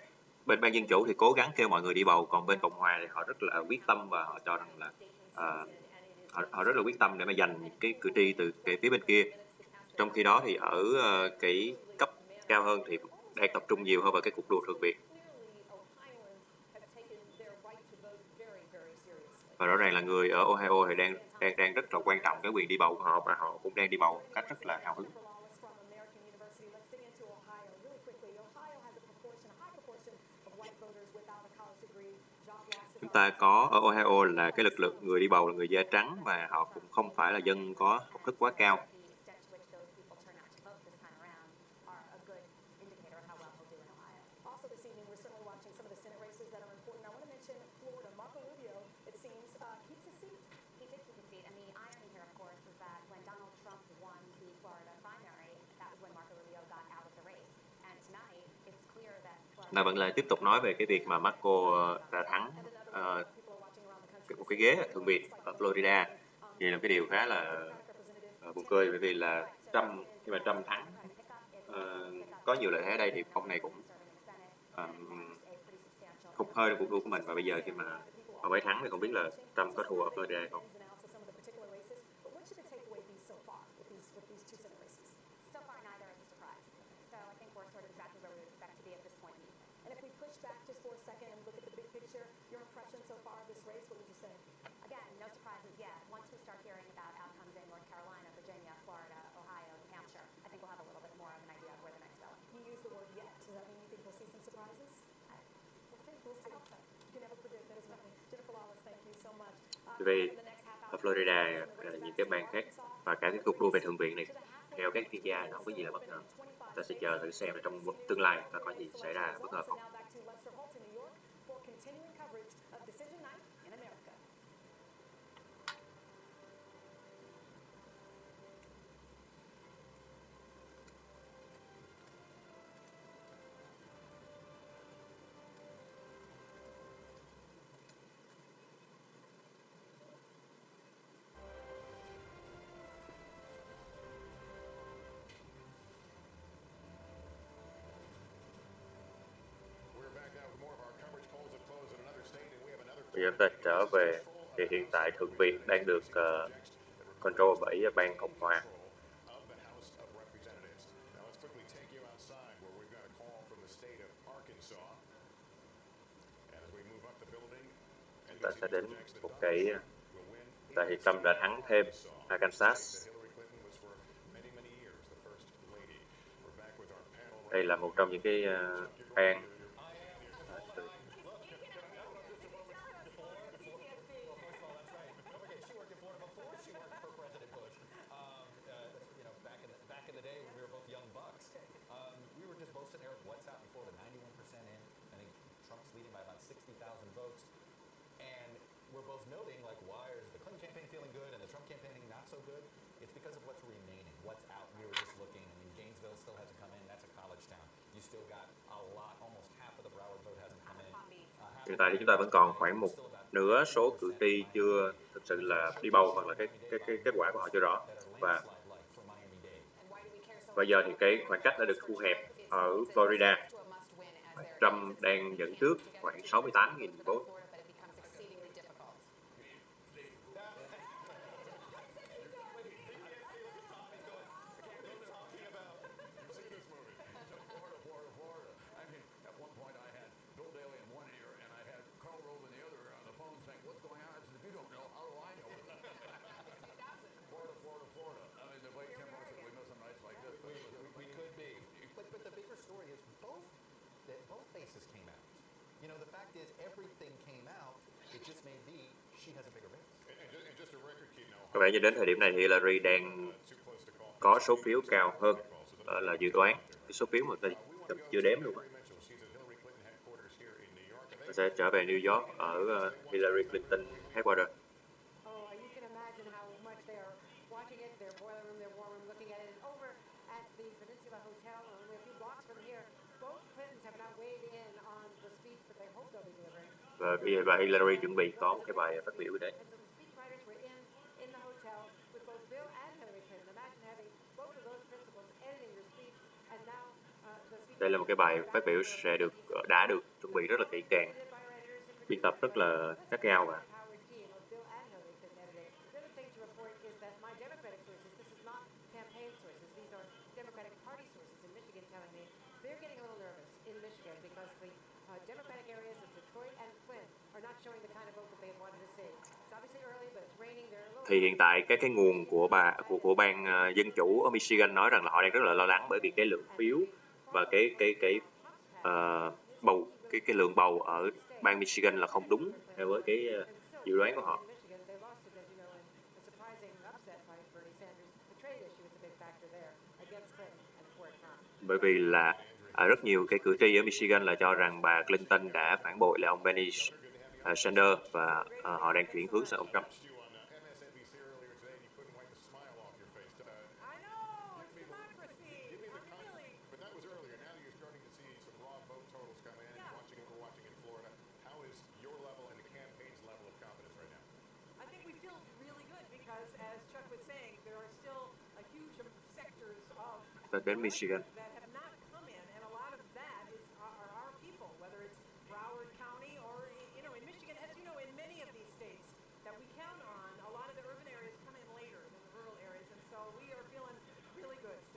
Bên ban Dân Chủ thì cố gắng kêu mọi người đi bầu, còn bên Cộng Hòa thì họ rất là quyết tâm và họ cho rằng là họ rất là quyết tâm để mà giành cái cử tri từ cái phía bên kia. Trong khi đó thì ở cái cấp cao hơn thì đang tập trung nhiều hơn vào cái cuộc đua Thượng viện. Và rõ ràng là người ở Ohio thì đang rất là quan trọng cái quyền đi bầu của họ và họ cũng đang đi bầu một cách rất là hào hứng. Chúng ta có ở Ohio là cái lực lượng người đi bầu là người da trắng và họ cũng không phải là dân có học thức quá cao. Ta vẫn lại tiếp tục nói về cái việc mà Marco đã thắng một cái ghế thượng viện ở Florida. Đây là cái điều khá là buồn cười, bởi vì là khi mà Trump thắng có nhiều lợi thế ở đây thì ông này cũng hụt hơi trong cuộc đua của mình, và bây giờ khi mà ông ấy thắng thì không biết là Trump có thua ở Florida hay không. Vì ở Florida những cái bang khác và cả cái cuộc đua về thượng viện này, theo các chuyên gia nó không có gì là bất ngờ. Ta sẽ chờ thử xem trong tương lai và có gì xảy ra bất ngờ không. Bây giờ ta trở về thì hiện tại thượng viện đang được control bởi bang Cộng hòa. of the House of Representatives. Now let's quickly take you outside where we've got a call from the state of Arkansas. And as we move up the building, Chúng ta sẽ đến một cái tại thì Trump đã thắng thêm Arkansas. Đây là một trong những cái bang Back in the day when we were both young bucks, we were just both sitting there with what's out in Florida, 91% in. I think Trump's leading by about 60,000 votes. And we're both noting, like, why is the Clinton campaign feeling good and the Trump campaigning not so good? It's because of what's remaining, what's out. We were just looking. I mean, Gainesville still hasn't come in. That's a college town. You still got a lot, almost half of the Broward vote hasn't come in. hiện tại thì chúng ta vẫn còn khoảng một nửa số cử tri chưa thực sự là đi bầu hoặc là cái kết quả của họ chưa rõ. Và bây giờ thì cái khoảng cách đã được thu hẹp ở Florida. Trump đang dẫn trước khoảng 68.000 vote. But the bigger story is both bases came out. You know, the fact is everything came out. It just may be she has a bigger base. Có vẻ như đến thời điểm này thì Hillary đang có số phiếu cao hơn là dự đoán. Cái số phiếu mà ta chưa đếm luôn. Mình sẽ trở về New York ở Hillary Clinton headquarters. Và Hillary chuẩn bị có một cái bài phát biểu đấy. Đây là một cái bài phát biểu đã được chuẩn bị rất là kỹ càng, biên tập rất là gắt gao và thì hiện tại cái nguồn của bang Dân Chủ ở Michigan nói rằng là họ đang rất là lo lắng bởi vì cái lượng phiếu và cái lượng bầu ở bang Michigan là không đúng theo với cái dự đoán của họ. Bởi vì là rất nhiều cái cử tri ở Michigan là cho rằng bà Clinton đã phản bội lại ông Bernie Sanders và họ đang chuyển hướng sang ông Trump. Và đến Michigan.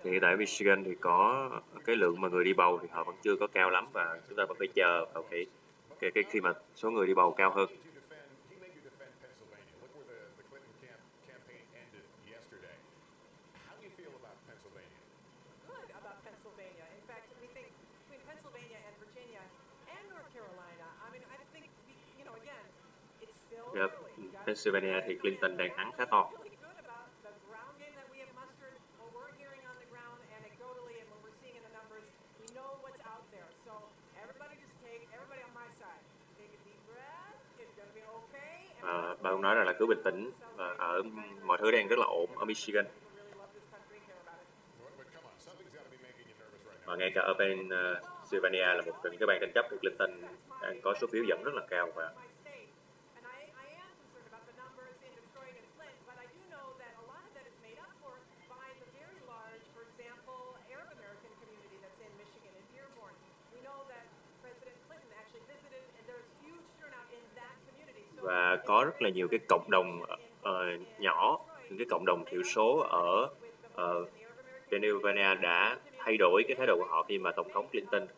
Thì tại Michigan thì có cái lượng mà người đi bầu thì họ vẫn chưa có cao lắm và chúng ta vẫn phải chờ vào cái khi mà số người đi bầu cao hơn. Pennsylvania thì Clinton đang thắng khá to. Bà cũng nói rằng là cứ bình tĩnh và ở mọi thứ đang rất là ổn ở Michigan. Và ngay cả ở Pennsylvania là một trong những cái bang tranh chấp của Clinton đang có số phiếu dẫn rất là cao và có rất là nhiều cái cộng đồng nhỏ những cái cộng đồng thiểu số ở Pennsylvania đã thay đổi cái thái độ của họ khi mà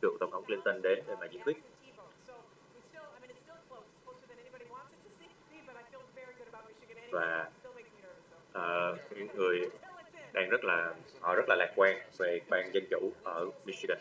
cựu tổng thống Clinton đến để mà diễn thuyết. Và những người họ rất là lạc quan về bang dân chủ ở Michigan.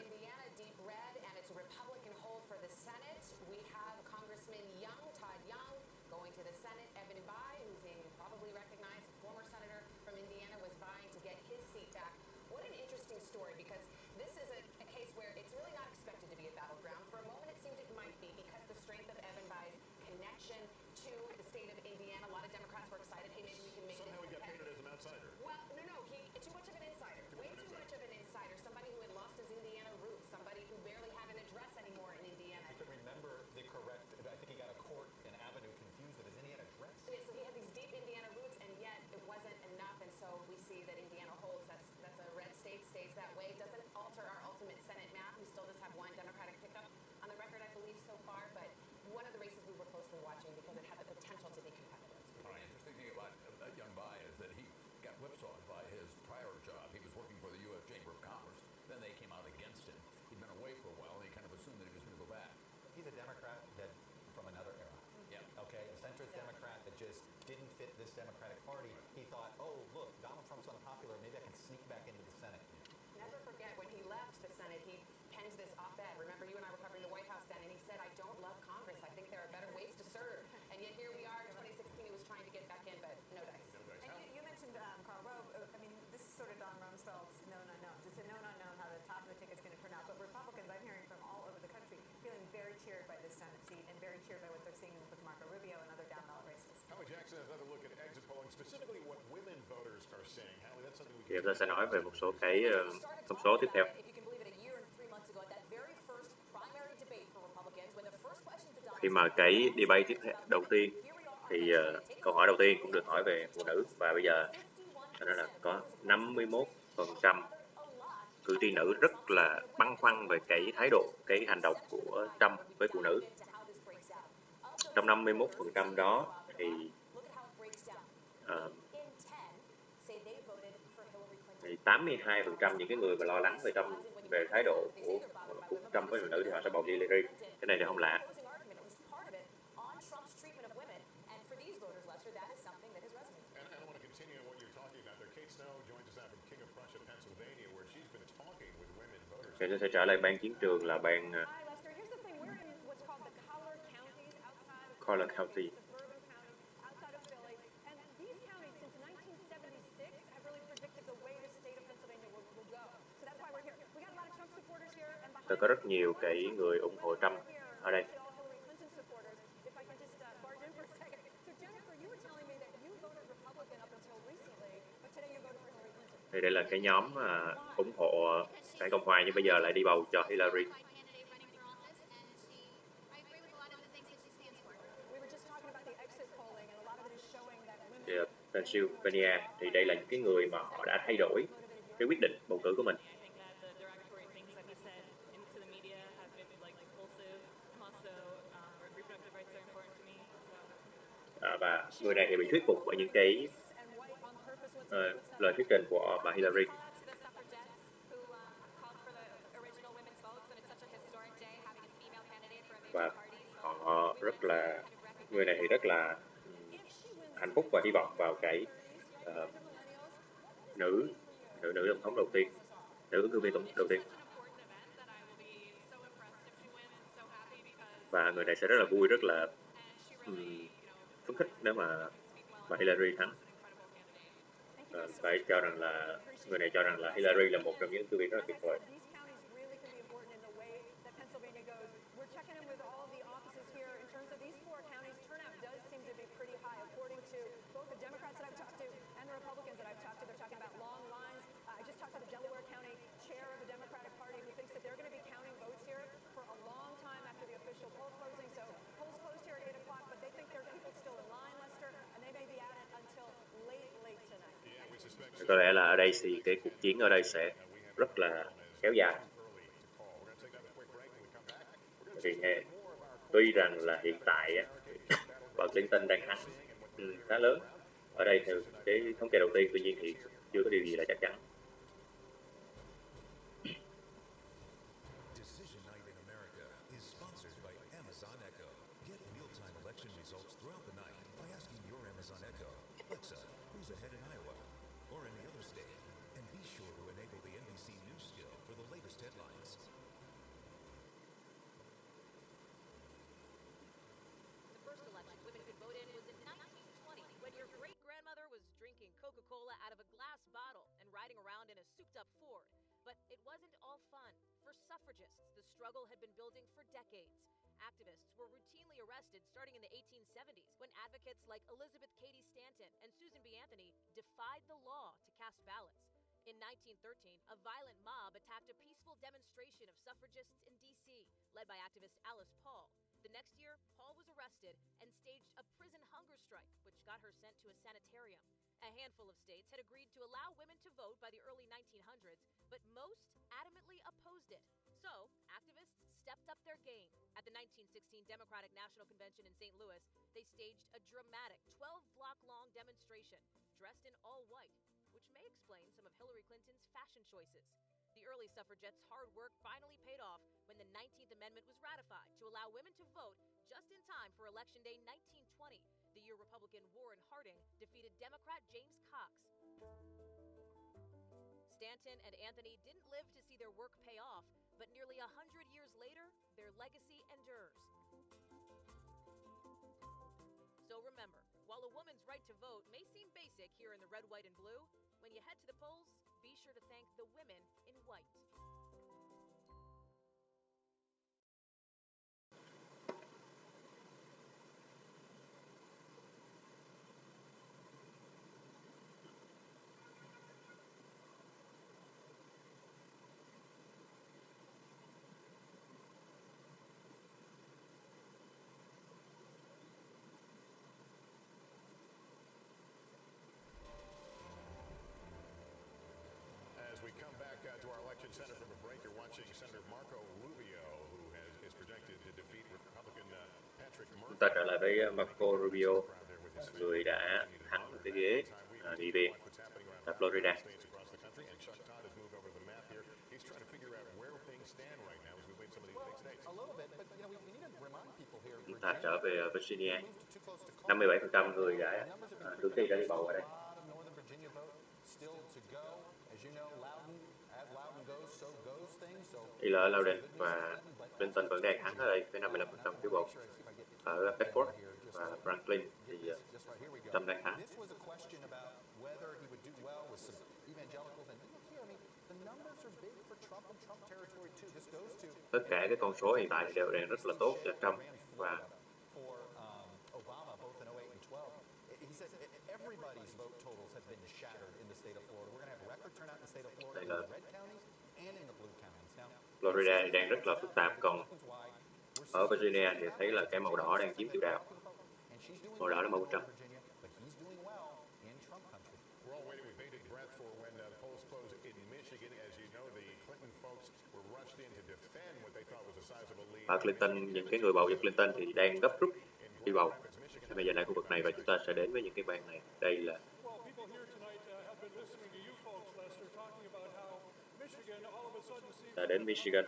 Thì chúng ta sẽ nói về một số cái thông số tiếp theo. Khi mà cái debate đầu tiên thì câu hỏi đầu tiên cũng được hỏi về phụ nữ, và bây giờ đó là có 51% cử tri nữ rất là băn khoăn về cái thái độ, cái hành động của Trump với phụ nữ. Trong 51% đó thì 82% những cái người mà lo lắng về thái độ của Trump với phụ nữ thì họ sẽ bầu Hillary. Cái này thì không lạ. Tôi sẽ trở lại bang chiến trường là bang Collar County. Tôi có rất nhiều cái người ủng hộ Trump ở đây. Thì đây là cái nhóm ủng hộ đảng Cộng hòa nhưng bây giờ lại đi bầu cho Hillary. Thì Pennsylvania thì đây là những cái người mà họ đã thay đổi cái quyết định bầu cử của mình. Và người này thì bị thuyết phục bởi những cái lời thuyết trình của bà Hillary. Và họ người này thì rất là hạnh phúc và hy vọng vào cái nữ tổng thống đầu tiên, nữ ứng cử viên đầu tiên. Và người này sẽ rất là vui, rất là phấn khích nếu mà bà Hillary thắng. Phải cho rằng là người này cho rằng là Hillary là một trong những ứng cử viên rất là tuyệt vời. Có lẽ là ở đây thì cái cuộc chiến ở đây sẽ rất là kéo dài. Vì tuy rằng là hiện tại bà Clinton đang thắng khá lớn, Ở đây theo cái thống kê đầu tiên, tuy nhiên thì chưa có điều gì là chắc chắn. Decision Night in America is sponsored by Amazon Echo. Get real-time election results throughout the night by asking your Amazon Echo, Alexa, who's ahead in Iowa or any other state, and be sure to enable the NBC News skill for the latest headlines. The first election women could vote in was in 1920, when your great-grandmother was drinking Coca-Cola out of a glass bottle and riding around in a souped-up Ford. But it wasn't all fun. For suffragists, the struggle had been building for decades. Activists were routinely arrested starting in the 1870s when advocates like Elizabeth Cady Stanton and Susan B. Anthony defied the law to cast ballots. In 1913, a violent mob attacked a peaceful demonstration of suffragists in D.C., led by activist Alice Paul. The next year, Paul was arrested and staged a prison hunger strike, which got her sent to a sanitarium. A handful of states had agreed to allow women to vote by the early 1900s, but most adamantly opposed it. So, activists stepped up their game. At the 1916 Democratic National Convention in St. Louis, they staged a dramatic 12-block-long demonstration, dressed in all white, which may explain some of Hillary Clinton's fashion choices. The early suffragettes' hard work finally paid off when the 19th Amendment was ratified to allow women to vote just in time for Election Day 1920, the year Republican Warren Harding defeated Democrat James Cox. Stanton and Anthony didn't live to see their work pay off, but nearly 100 years later, their legacy endures. So remember, while a woman's right to vote may seem basic here in the red, white, and blue, when you head to the polls, be sure to thank the women in white. As we come back to our election center from a break, you're watching Senator Marco Rubio, who is projected to defeat Republican Patrick Chúng Murphy. ta trở lại với Marco Rubio, người đã thắng cái ghế nghị viện tại Florida. He's trying to figure out where things stand right now as we wait some of these big states. A little bit, but you know, we need to remind people here. Chúng ta trở về Virginia, 57% người đã cử tri đã đi bầu ở đây. Northern Virginia vote still to go. As you know, as Loudon goes, so goes things. So Hillary Loudon và Clinton vẫn đang thắng ở đây với 55% phiếu bầu. Ở Bedford và Franklin thì Trump đang thắng. this was a question about whether he would do well with some evangelicals, and look here, I mean, the numbers are big for Trump and Trump territory too. This goes to Tất cả các con số hiện tại thì đều đang rất là tốt cho Trump và for Obama, both in 08 and 12. He said everybody's vote totals have been shattered in the state of Florida. We're going to have record turnout in the state of Florida in the red counties and in the blue counties. Now, Florida thì đang rất là phức tạp, còn ở Virginia thì thấy là cái màu đỏ đang chiếm chủ đạo. Màu đỏ là màu trắng. We're all waiting with bated breath for when the polls close in Michigan. As you know, the Clinton folks were rushed in to defend what they thought was a sizable lead. Ở Clinton, những cái người bầu cho Clinton thì đang gấp rút đi bầu. Thì bây giờ lại khu vực này và chúng ta sẽ đến với những cái bang này. Đây là đã đến Michigan.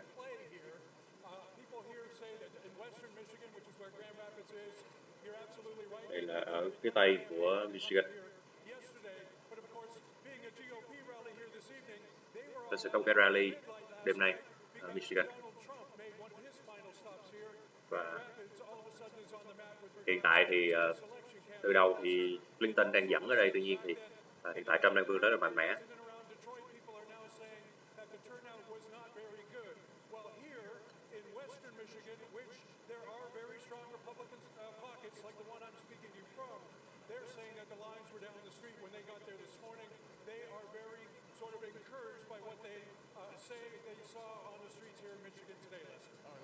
Đây là ở phía tây của Michigan. Ta sẽ có một cái rally đêm nay ở Michigan. Và hiện tại thì từ đầu thì Clinton đang dẫn ở đây, tuy nhiên thì hiện tại Trump đang vươn rất là mạnh mẽ.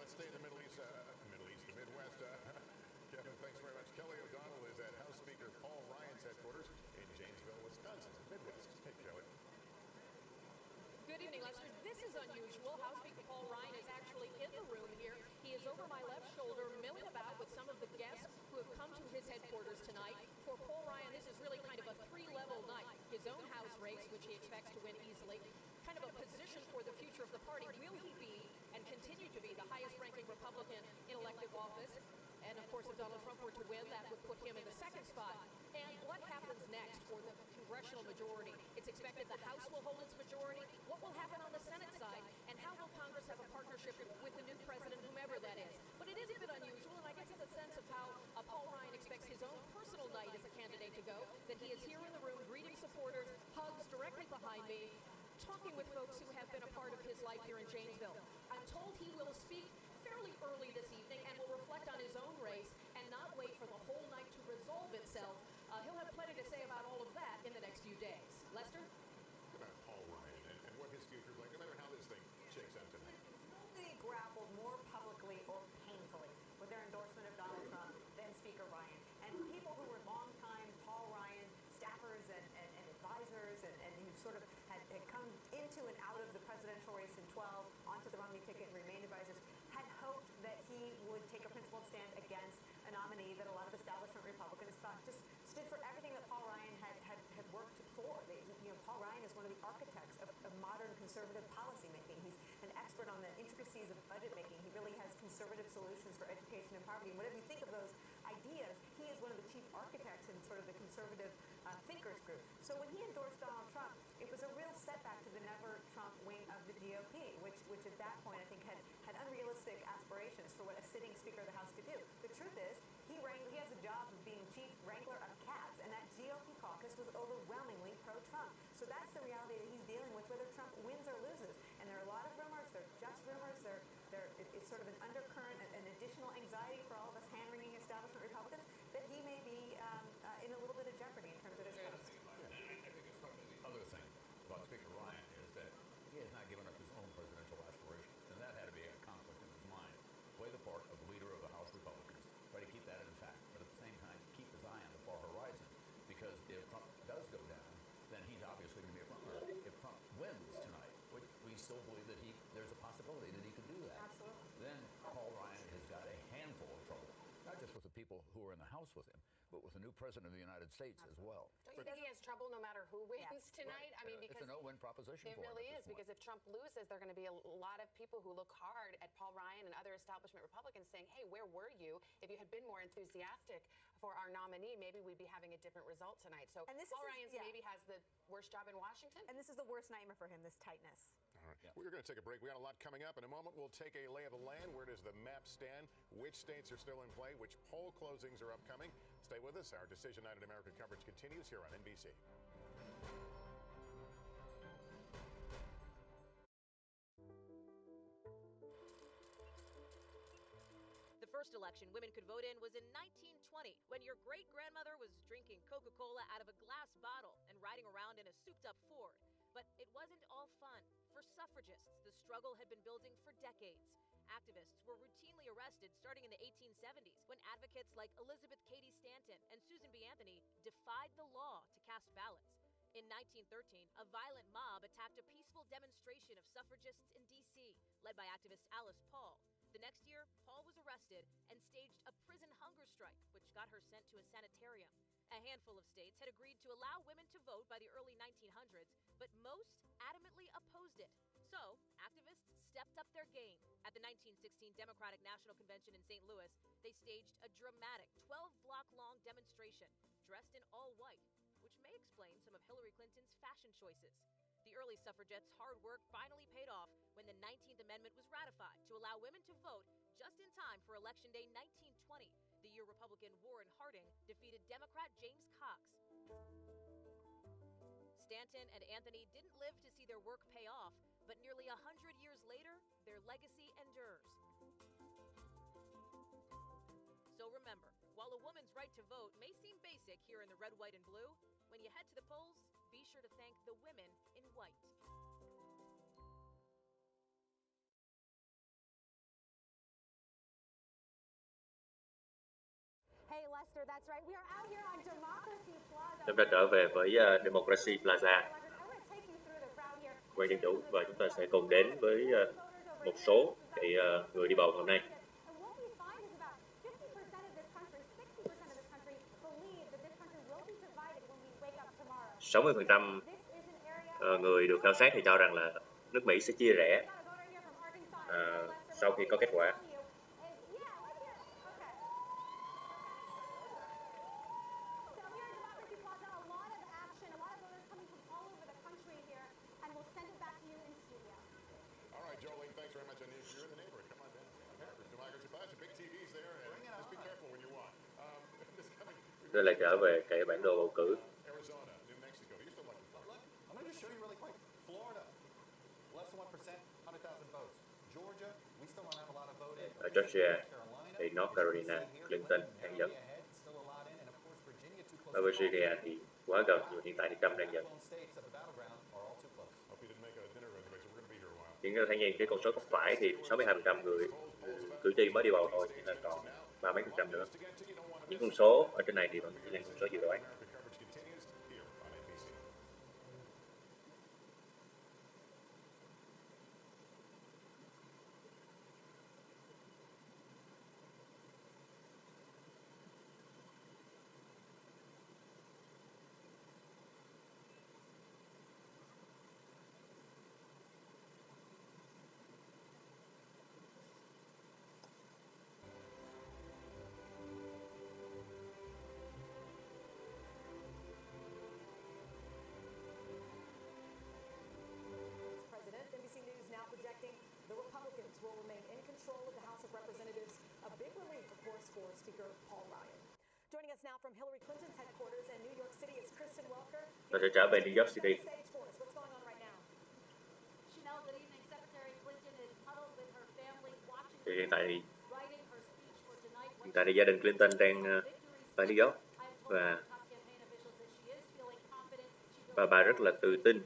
Let's stay in the Middle East, the Midwest. Kevin, thanks very much. Kelly O'Donnell is at House Speaker Paul Ryan's headquarters in Janesville, Wisconsin, Midwest. Hey, Kelly. Good evening, Lester. This is unusual. House Speaker Paul Ryan is actually in the room here. He is over my left shoulder, milling about with some of the guests who have come to his headquarters tonight. For Paul Ryan, this is really kind of a his own House race, which he expects to win easily, kind of a position for the future of the party. Will he be and continue to be the highest-ranking Republican in elective office? And, of course, if Donald Trump were to win, that would put him in the second spot. And what happens next for the congressional majority? It's expected the House will hold its majority. What will happen on the Senate side? And how will Congress have a partnership with the new president, whomever that is? But it is a bit unusual, and I guess it's a sense of how Paul Ryan expects his own personal night as a candidate to go, that he is here in the room greeting supporters, hugs directly behind me, talking with folks who have been a part of his life here in Janesville. I'm told he will speak fairly early this evening and will reflect on his own race and not wait for the whole night to resolve itself. He'll have plenty to say about all of that in the next few days. Lester? About Paul Ryan and what his future is like, no matter how this thing shakes out tonight. Nobody grappled more publicly or painfully with their endorsement of Donald Trump than Speaker Ryan. And people who were longtime Paul Ryan staffers and advisors and who sort of had come into and out of the presidential race in 12, onto the Romney ticket and remained advisors, had hoped that he would take a principled stand against a nominee that a lot of establishment Republicans thought just stood for everything that Paul Ryan had worked for. Paul Ryan is one of the architects of modern conservative policymaking. He's an expert on the intricacies of budget making. He really has conservative solutions for education and poverty. And whatever you think of those ideas, he is one of the chief architects in sort of the conservative thinkers group. So when he endorsed Donald Trump, it was a real setback to the never-Trump wing of the GOP, which at that point I think had unrealistic aspirations for what a sitting Speaker of the House could do. The truth is, he has a job of being chief wrangler of cats, and that GOP caucus was overwhelmingly pro-Trump. So that's the reality that he's dealing with, whether Trump wins or loses. And there are a lot of rumors. They're just rumors. It's sort of an undercurrent, an additional anxiety for all of us hand-wringing establishment Republicans that he may be in a little bit of jeopardy in terms of his post. I think the other thing about Speaker Ryan is that he has not given up his own presidential aspirations, and that had to be a conflict in his mind. Play the part of leader of the House Republicans, try to keep that intact, but at the same time keep his eye on the far horizon, because if Trump does go down, then he's obviously going to be a front runner. If Trump wins tonight, which we still believe that there's a possibility that he could do that. Absolutely. Then Paul Ryan has got a handful of trouble, not just with the people who are in the House with him, but with the new president of the United States as well. Don't you think he has trouble no matter who wins tonight? Right. I mean, because it's a no-win proposition it for him. It really is, because if Trump loses, there are going to be a lot of people who look hard at Paul Ryan and other establishment Republicans saying, hey, where were you? If you had been more enthusiastic for our nominee, maybe we'd be having a different result tonight. So Paul Ryan maybe has the worst job in Washington. And this is the worst nightmare for him, this tightness. All right. Yeah. We're going to take a break. We got a lot coming up. In a moment, we'll take a lay of the land. Where does the map stand? Which states are still in play? Which poll closings are upcoming? Stay with us. Our Decision Night in America coverage continues here on NBC. The first election women could vote in was in 1920, when your great-grandmother was drinking Coca-Cola out of a glass bottle and riding around in a souped-up Ford. But it wasn't all fun. For suffragists, the struggle had been building for decades. Activists were routinely arrested starting in the 1870s, when advocates like Elizabeth Cady Stanton and Susan B. Anthony defied the law to cast ballots. In 1913, a violent mob attacked a peaceful demonstration of suffragists in D.C., led by activist Alice Paul. The next year, Paul was arrested and staged a prison hunger strike, which got her sent to a sanitarium. A handful of states had agreed to allow women to vote by the early 1900s, but most adamantly opposed it. So, activists stepped up their game. At the 1916 Democratic National Convention in St. Louis, they staged a dramatic 12-block-long demonstration, dressed in all white, which may explain some of Hillary Clinton's fashion choices. The early suffragettes' hard work finally paid off when the 19th Amendment was ratified to allow women to vote just in time for Election Day 1920, the year Republican Warren Harding defeated Democrat James Cox. Stanton and Anthony didn't live to see their work pay off, but nearly 100 years later, their legacy endures. So remember, while a woman's right to vote may seem basic here in the red, white, and blue, when you head to the polls, be sure to thank the women in white. Hey Lester, that's right. We are out here on Democracy Plaza. Chúng ta trở về với Democracy Plaza, quay dân chủ, và chúng ta sẽ cùng đến với một số người đi bầu hôm nay. 60% người được khảo sát thì cho rằng là nước Mỹ sẽ chia rẽ sau khi có kết quả. Đây là trở về cái bản đồ bầu cử. Ở Georgia thì North Carolina, Clinton đang dẫn. Ở Virginia thì quá gần, nhưng hiện tại thì Trump đang dẫn. Những thấy cái con số không phải thì 62% người cử tri mới đi bầu thôi, nên còn 30 mấy % nữa. Những con số ở trên này thì vẫn chỉ là con số dự đoán. The Republicans will remain in control of the House of Representatives. A big relief, of course, for Speaker Paul Ryan. Joining us now from Hillary Clinton's headquarters in New York City is Kristen Welker. Tôi sẽ trở về New York City. What's going on right now? Chanel, good evening. Secretary Clinton is huddled with her family watching. Thì hiện tại thì gia đình Clinton đang ở New York và bà rất là tự tin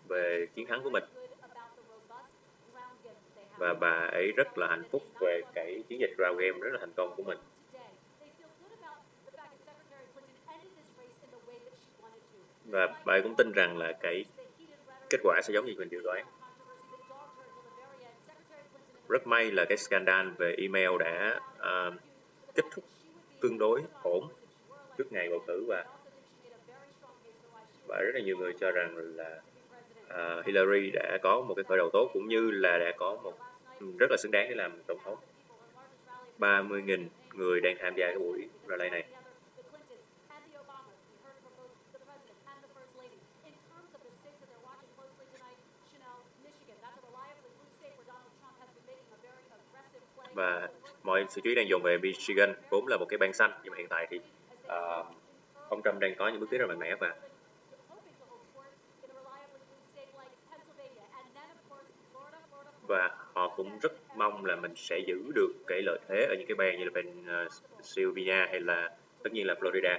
về chiến thắng của mình. Và bà ấy rất là hạnh phúc về cái chiến dịch ground game rất là thành công của mình. Và bà ấy cũng tin rằng là cái kết quả sẽ giống như mình dự đoán. Rất may là cái scandal về email đã kết thúc tương đối ổn trước ngày bầu cử và rất là nhiều người cho rằng là Hillary đã có một cái khởi đầu tốt cũng như là đã có một rất là xứng đáng để làm tổng thống. 30.000 người đang tham gia cái buổi rally này. Và mọi sự chú ý đang dồn về Michigan, vốn là một cái bang xanh, nhưng mà hiện tại thì ông Trump đang có những bước tiến rất mạnh mẽ và họ cũng rất mong là mình sẽ giữ được cái lợi thế ở những cái bang như là Pennsylvania hay là tất nhiên là Florida.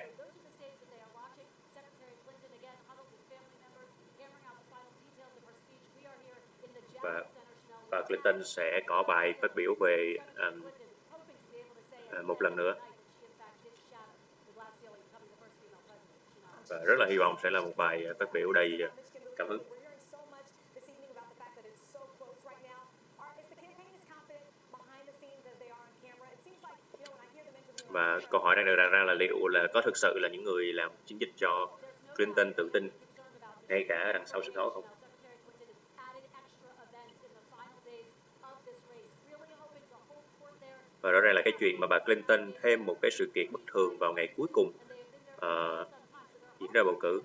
Và Clinton sẽ có bài phát biểu về một lần nữa. Và rất là hy vọng sẽ là một bài phát biểu đầy cảm hứng. Và câu hỏi đang được đặt ra là liệu là có thực sự là những người làm chiến dịch cho Clinton tự tin ngay cả đằng sau sân khấu không? Và rõ ràng là cái chuyện mà bà Clinton thêm một cái sự kiện bất thường vào ngày cuối cùng diễn ra bầu cử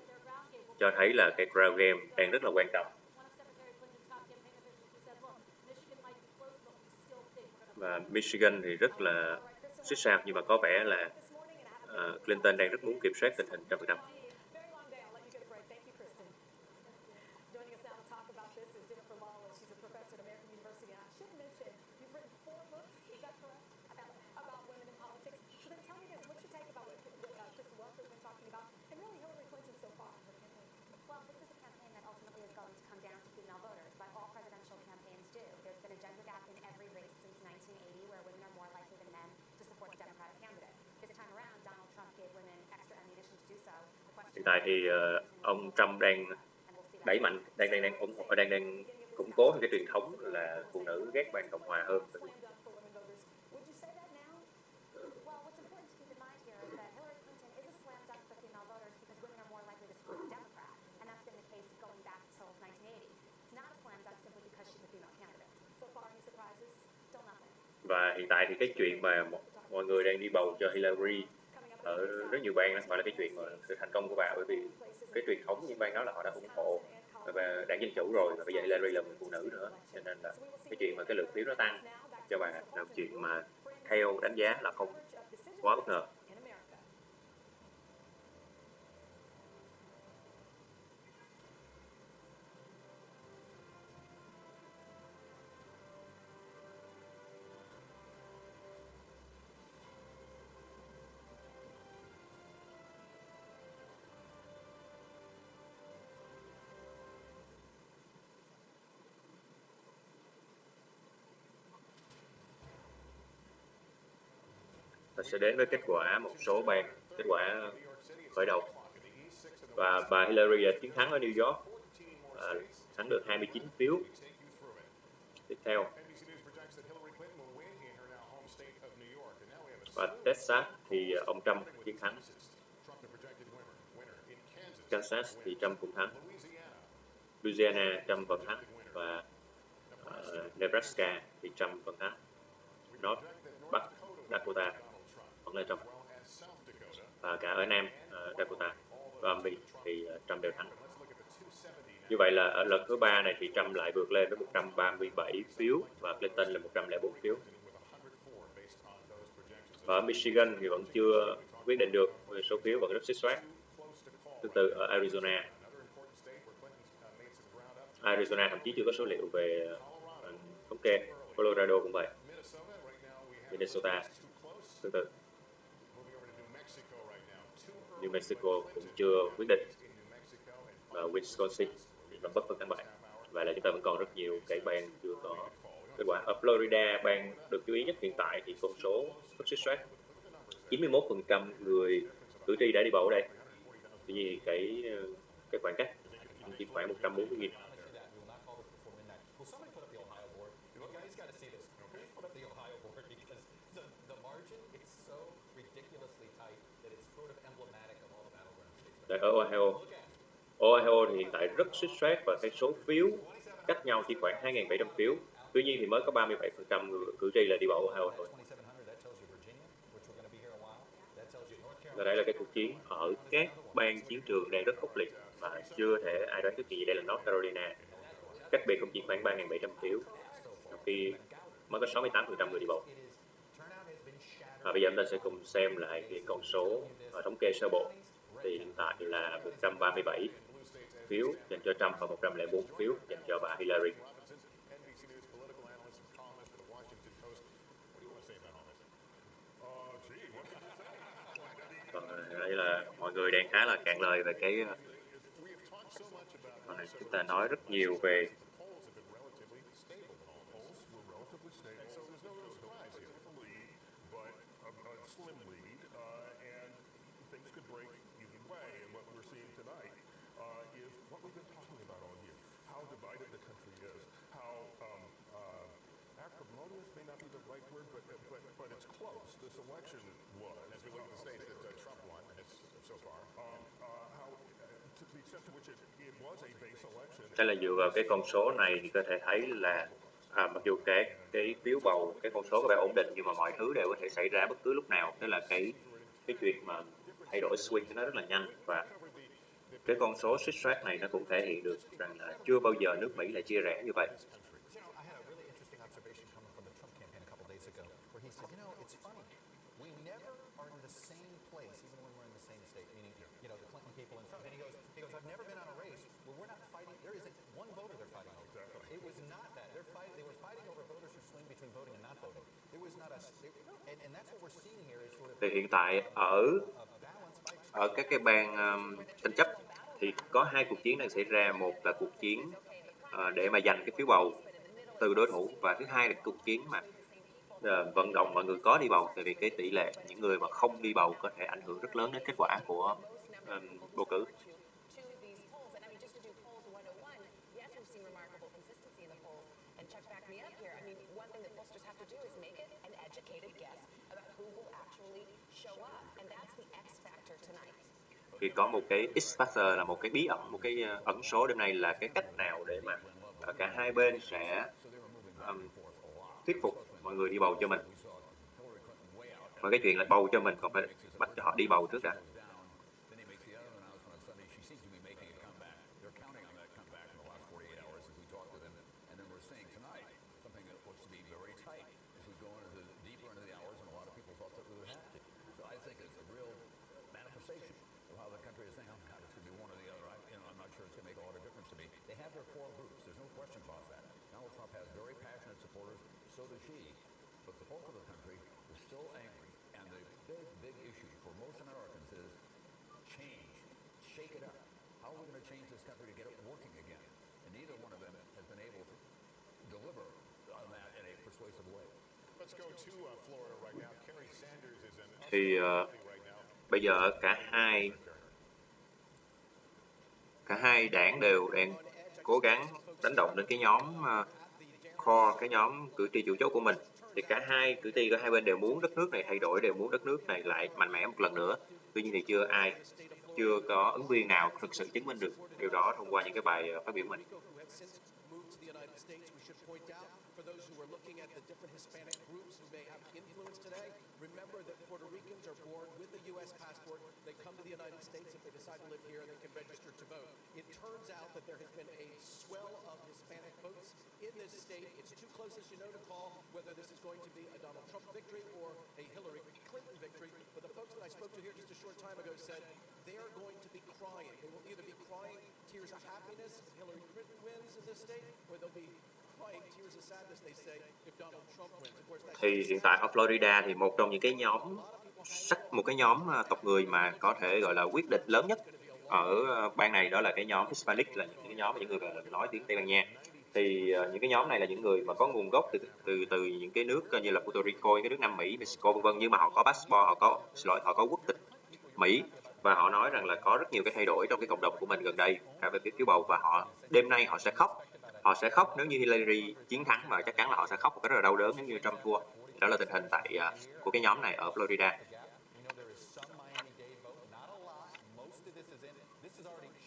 cho thấy là cái ground game đang rất là quan trọng. Và Michigan thì rất là xích sao, nhưng mà có vẻ là Clinton đang rất muốn kiểm soát tình hình 100%. Hiện tại thì ông Trump đang đẩy mạnh, đang ủng hộ, đang củng cố cái truyền thống là phụ nữ ghét Đảng Cộng hòa hơn. Và hiện tại thì cái chuyện mà mọi người đang đi bầu cho Hillary ở rất nhiều bang đó, gọi là cái chuyện mà sự thành công của bà, bởi vì cái truyền thống những bang đó là họ đã ủng hộ và đảng Dân Chủ rồi, và bây giờ Hillary là một phụ nữ nữa, cho nên là cái chuyện mà cái lượng phiếu nó tăng cho bà là một chuyện mà theo đánh giá là không quá bất ngờ. Và sẽ đến với kết quả một số bang, kết quả khởi đầu. Và bà Hillary đã chiến thắng ở New York, thắng được 29 phiếu. Tiếp theo, và Texas thì ông Trump chiến thắng. Kansas thì Trump cũng thắng. Louisiana Trump vẫn thắng, và Nebraska thì Trump vẫn thắng. North Bắc Dakota vẫn là Trump, và cả ở Nam Dakota và Mỹ thì Trump đều thắng. Như vậy là ở lần thứ 3 này thì Trump lại vượt lên với 137 phiếu và Clinton là 104 phiếu. Và ở Michigan thì vẫn chưa quyết định được, số phiếu vẫn rất xích xoát. Tương tự ở Arizona thậm chí chưa có số liệu về thống kê. Colorado cũng vậy. Minnesota tương tự. New Mexico cũng chưa quyết định, và Wisconsin thì vẫn bất phân thắng bại. Vậy là chúng ta vẫn còn rất nhiều cái bang chưa có kết quả. Ở Florida, bang được chú ý nhất hiện tại thì con số rất xích xoát. 91% người cử tri đã đi bầu ở đây. Tuy nhiên cái khoảng cách chỉ khoảng 140.000. Ở Ohio thì hiện tại rất xích xoát, và cái số phiếu cách nhau chỉ khoảng 2.700 phiếu. Tuy nhiên thì mới có 37% người cử tri là đi bầu Ohio thôi. Và đây là cái cuộc chiến ở các bang chiến trường đang rất khốc liệt và chưa thể ai đoán trước gì. Đây là North Carolina, cách biệt cũng chỉ khoảng 3.700 phiếu, khi mới có 68% người đi bầu. Và bây giờ chúng ta sẽ cùng xem lại cái con số thống kê sơ bộ. Thì hiện tại là 137 phiếu dành cho Trump và 104 phiếu dành cho bà Hillary. Còn đây là mọi người đang khá là cạn lời về cái này. Chúng ta nói rất nhiều về Thế là dựa vào cái con số này thì có thể thấy là mặc dù cái phiếu bầu, cái con số có vẻ ổn định, nhưng mà mọi thứ đều có thể xảy ra bất cứ lúc nào. Tức là cái chuyện mà thay đổi swing nó rất là nhanh, và cái con số xích xoát này nó cũng thể hiện được rằng là chưa bao giờ nước Mỹ lại chia rẽ như vậy. Thì hiện tại ở các cái bang tranh chấp thì có hai cuộc chiến đang xảy ra. Một là cuộc chiến để mà giành cái phiếu bầu từ đối thủ, và thứ hai là cuộc chiến mà vận động mọi người có đi bầu, tại vì cái tỷ lệ những người mà không đi bầu có thể ảnh hưởng rất lớn đến kết quả của bầu cử. Thì có một cái X factor, là một cái bí ẩn, một cái ẩn số đêm nay, là cái cách nào để mà cả hai bên sẽ thuyết phục mọi người đi bầu cho mình. Và cái chuyện là bầu cho mình còn phải bắt cho họ đi bầu trước đã. So does she. But the bulk of the country is still angry. And the big issue for most Americans is change. Shake it up. How are we going to change this country to get it working again? And neither one of them has been able to deliver on that in a persuasive way. Let's go to Florida right now. Kerry Sanders is in. Thì bây giờ cả hai đảng đều đang cố gắng đánh động đến cái nhóm cái nhóm cử tri chủ chốt của mình. Thì cả hai cử tri của hai bên đều muốn đất nước này thay đổi, đều muốn đất nước này lại mạnh mẽ một lần nữa. Tuy nhiên thì chưa có ứng viên nào thực sự chứng minh được điều đó thông qua những cái bài phát biểu mình. Remember that Puerto Ricans are born with a U.S. passport. They come to the United States if they decide to live here. They can register to vote. It turns out that there has been a swell of Hispanic votes in this state. It's too close, as you know, to call whether this is going to be a Donald Trump victory or a Hillary Clinton victory. But the folks that I spoke to here just a short time ago said they are going to be crying. They will either be crying tears of happiness if Hillary Clinton wins in this state, or they'll be crying tears of sadness, they say, if Donald Trump wins. Of course, Thì hiện tại ở Florida thì một trong những cái nhóm tộc người mà có thể gọi là quyết định lớn nhất ở bang này đó là cái nhóm Hispanic, là những cái nhóm những người nói tiếng Tây Ban Nha. Thì những cái nhóm này là những người mà có nguồn gốc từ những cái nước như là Puerto Rico, những cái nước Nam Mỹ, Mexico vân vân, nhưng mà họ có passport, họ có quốc tịch Mỹ, và họ nói rằng là có rất nhiều cái thay đổi trong cái cộng đồng của mình gần đây cả về phiếu bầu, và đêm nay họ sẽ khóc. Họ sẽ khóc nếu như Hillary chiến thắng, và chắc chắn là họ sẽ khóc một cái rất là đau đớn nếu như Trump thua. Đó là tình hình của cái nhóm này ở Florida.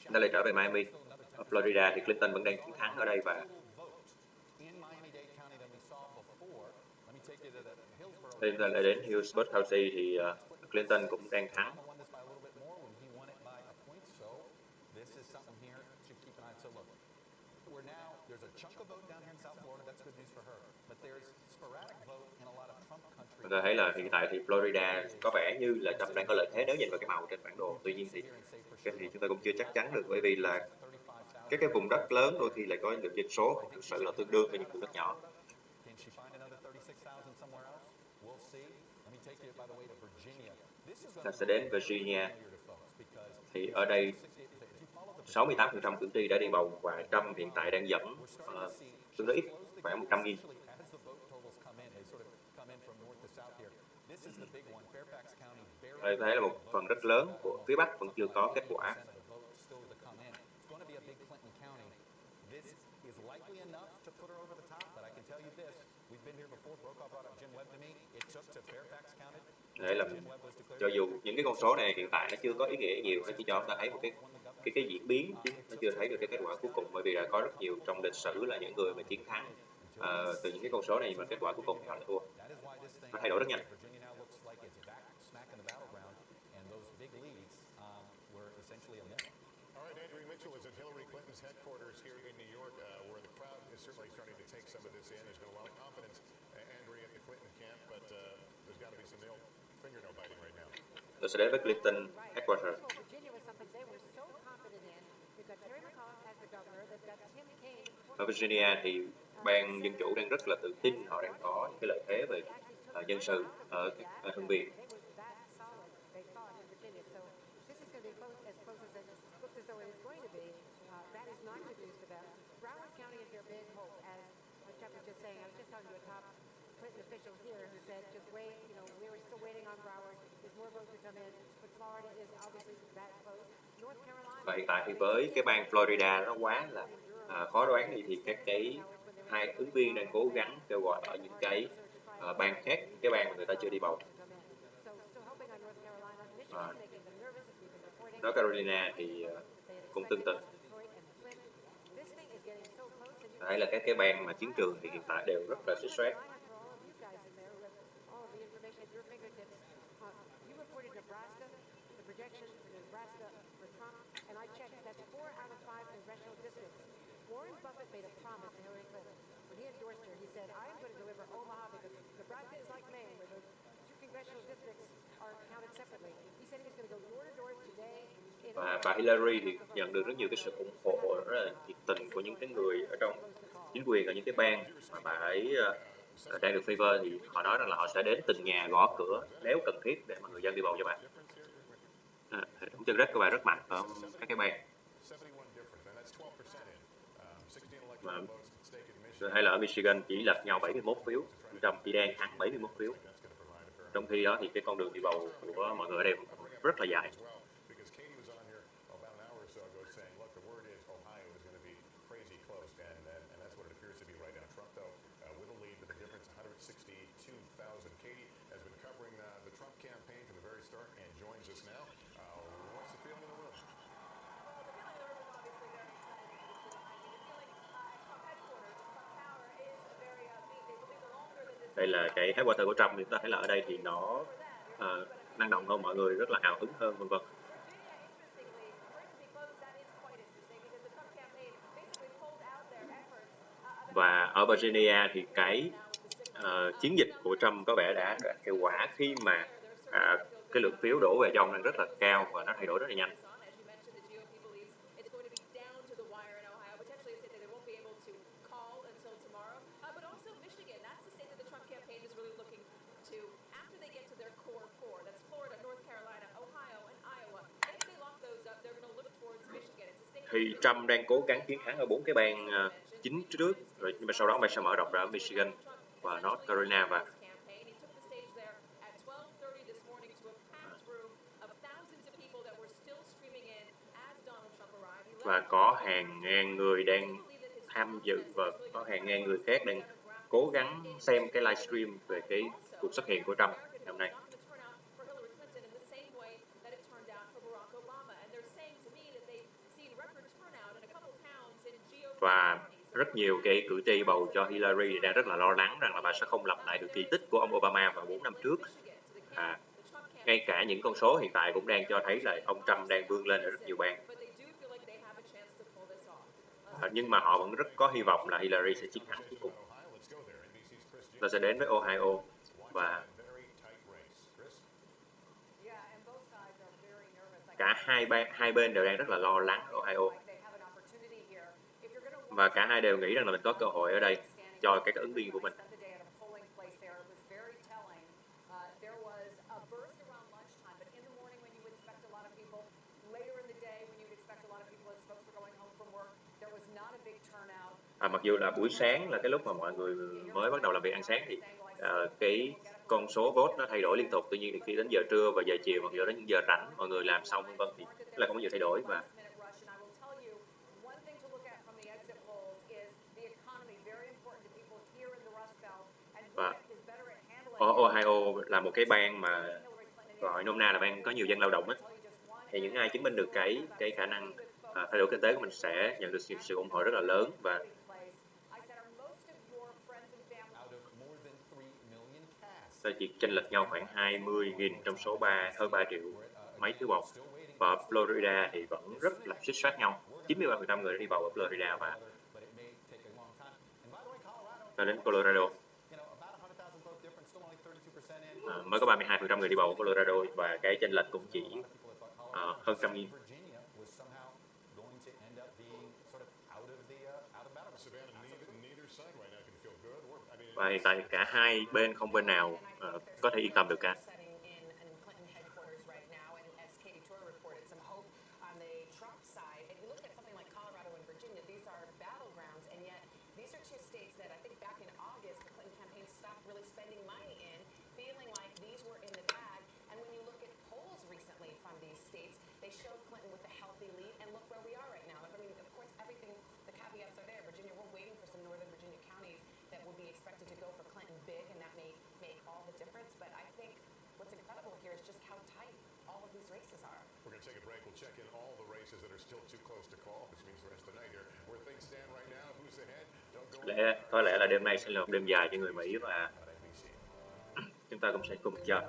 Đây là trở về Miami. Ở Florida thì Clinton vẫn đang chiến thắng ở đây, và đến Hillsborough County thì Clinton cũng đang thắng. Chúng ta thấy là hiện tại thì Florida có vẻ như là Trump đang có lợi thế nếu nhìn vào cái màu trên bản đồ. Tuy nhiên thì cái gì chúng ta cũng chưa chắc chắn được, bởi vì là các cái vùng đất lớn đôi khi lại có lượng dân số thực sự là tương đương với những vùng đất nhỏ. Ta sẽ đến Virginia. Thì ở đây 68% cử tri đã đi bầu, và Trump hiện tại đang dẫn tương đối ít, khoảng 100.000. Đây thấy là một phần rất lớn của phía Bắc vẫn chưa có kết quả. Đây là cho dù những cái con số này hiện tại nó chưa có ý nghĩa nhiều, nó chỉ cho chúng ta thấy một cái diễn biến, chứ nó chưa thấy được cái kết quả cuối cùng, bởi vì là có rất nhiều trong lịch sử là những người mà chiến thắng từ những cái con số này mà kết quả cuối cùng họ lại thua. Nó thay đổi rất nhanh. Headquarters here in New York, where the crowd is certainly starting to take some of this in. There's been a lot of confidence, Andrea, at the Clinton camp, but there's got to be some fingernail biting right now. Tôi sẽ đến với Clinton Headquarters. Ở Virginia thì bang Dân Chủ đang rất là tự tin, họ đang có những cái lợi thế về dân sự ở thượng viện. Và hiện tại thì với cái bang Florida nó quá là khó đoán đi, thì các hai ứng viên đang cố gắng kêu gọi ở những cái bang khác, cái bang mà người ta chưa đi bầu. North Carolina thì cũng tương tự. Đây là các cái bang mà chiến trường thì hiện tại đều rất là xích xoát. fingertips. You reported Nebraska, the projection for Nebraska for Trump, and I checked. That's 4 out of 5 congressional districts. Warren Buffett made a promise to Hillary Clinton. When he endorsed her, he said, I am going to deliver Omaha because Nebraska is like Maine, where those 2 congressional districts are counted separately. He said he was going to go door to door today. Và bà Hillary thì nhận được rất nhiều cái sự ủng hộ rất là nhiệt tình của những cái người ở trong chính quyền ở những cái bang mà bà ấy đang được favor, thì họ nói rằng là họ sẽ đến từng nhà gõ cửa nếu cần thiết để mà người dân đi bầu cho bà. Hệ thống chân đất của bà rất mạnh ở các cái bang. Hay là ở Michigan chỉ lệch nhau 71 phiếu, Trump chỉ đang thắng 71 phiếu. Trong khi đó thì cái con đường đi bầu của mọi người ở đây rất là dài. Đây là cái headquarter của Trump, chúng ta thấy là ở đây thì nó năng động hơn, mọi người rất là hào hứng hơn, vân vân. Và ở Virginia thì cái chiến dịch của Trump có vẻ đã đạt hiệu quả khi mà cái lượng phiếu đổ về cho ông đang rất là cao và nó thay đổi rất là nhanh. Thì Trump đang cố gắng chiến thắng ở 4 cái bang chính trước, rồi nhưng mà sau đó ông sẽ mở rộng ra ở Michigan và North Carolina và có hàng ngàn người đang tham dự và có hàng ngàn người khác đang cố gắng xem cái livestream về cái cuộc xuất hiện của Trump hôm nay. Và rất nhiều cái cử tri bầu cho Hillary đang rất là lo lắng rằng là bà sẽ không lặp lại được kỳ tích của ông Obama vào 4 năm trước. Ngay cả những con số hiện tại cũng đang cho thấy là ông Trump đang vươn lên ở rất nhiều bang. Nhưng mà họ vẫn rất có hy vọng là Hillary sẽ chiến thắng cuối cùng.เราsẽ đến với Ohio và cả hai bên đều đang rất là lo lắng ở Ohio. Và cả hai đều nghĩ rằng là mình có cơ hội ở đây cho các ứng viên của mình. Mặc dù là buổi sáng là cái lúc mà mọi người mới bắt đầu làm việc ăn sáng thì cái con số vote nó thay đổi liên tục. Tuy nhiên thì khi đến giờ trưa và giờ chiều, mặc dù đến những giờ rảnh mọi người làm xong vân vân thì là không có nhiều thay đổi. Và Ohio là một cái bang mà gọi nôm na là bang có nhiều dân lao động ấy. Thì những ai chứng minh được cái khả năng thay đổi kinh tế của mình sẽ nhận được sự ủng hộ rất là lớn. Và chỉ chênh lệch nhau khoảng 20.000 trong số hơn 3 triệu mấy phiếu bầu. Và Florida thì vẫn rất là xích sát nhau. 93% người đã đi bầu ở Florida và đến Colorado. Mới có 32% người đi bầu ở Colorado và cái chênh lệch cũng chỉ hơn 100.000. Và hiện tại cả hai bên không bên nào có thể yên tâm được cả. Có lẽ là đêm nay sẽ là một đêm dài cho người Mỹ và Chúng ta cũng sẽ cùng chờ.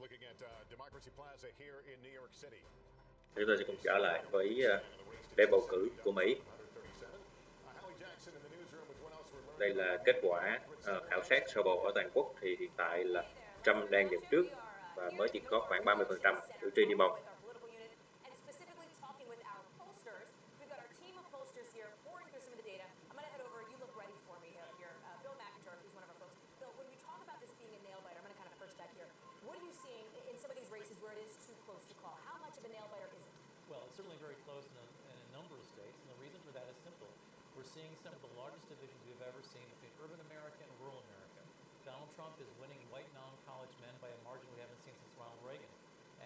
Looking at Democracy Plaza here in New York City. Chúng tôi sẽ cùng trở lại với lễ bầu cử của Mỹ. Đây là kết quả khảo sát sơ bộ ở toàn quốc, thì hiện tại là Trump đang dẫn trước và mới chỉ có khoảng 30% cử tri đi bầu. Well, it's certainly very close in a number of states, and the reason for that is simple. We're seeing some of the largest divisions we've ever seen between urban America and rural America. Donald Trump is winning white non-college men by a margin we haven't seen since Ronald Reagan.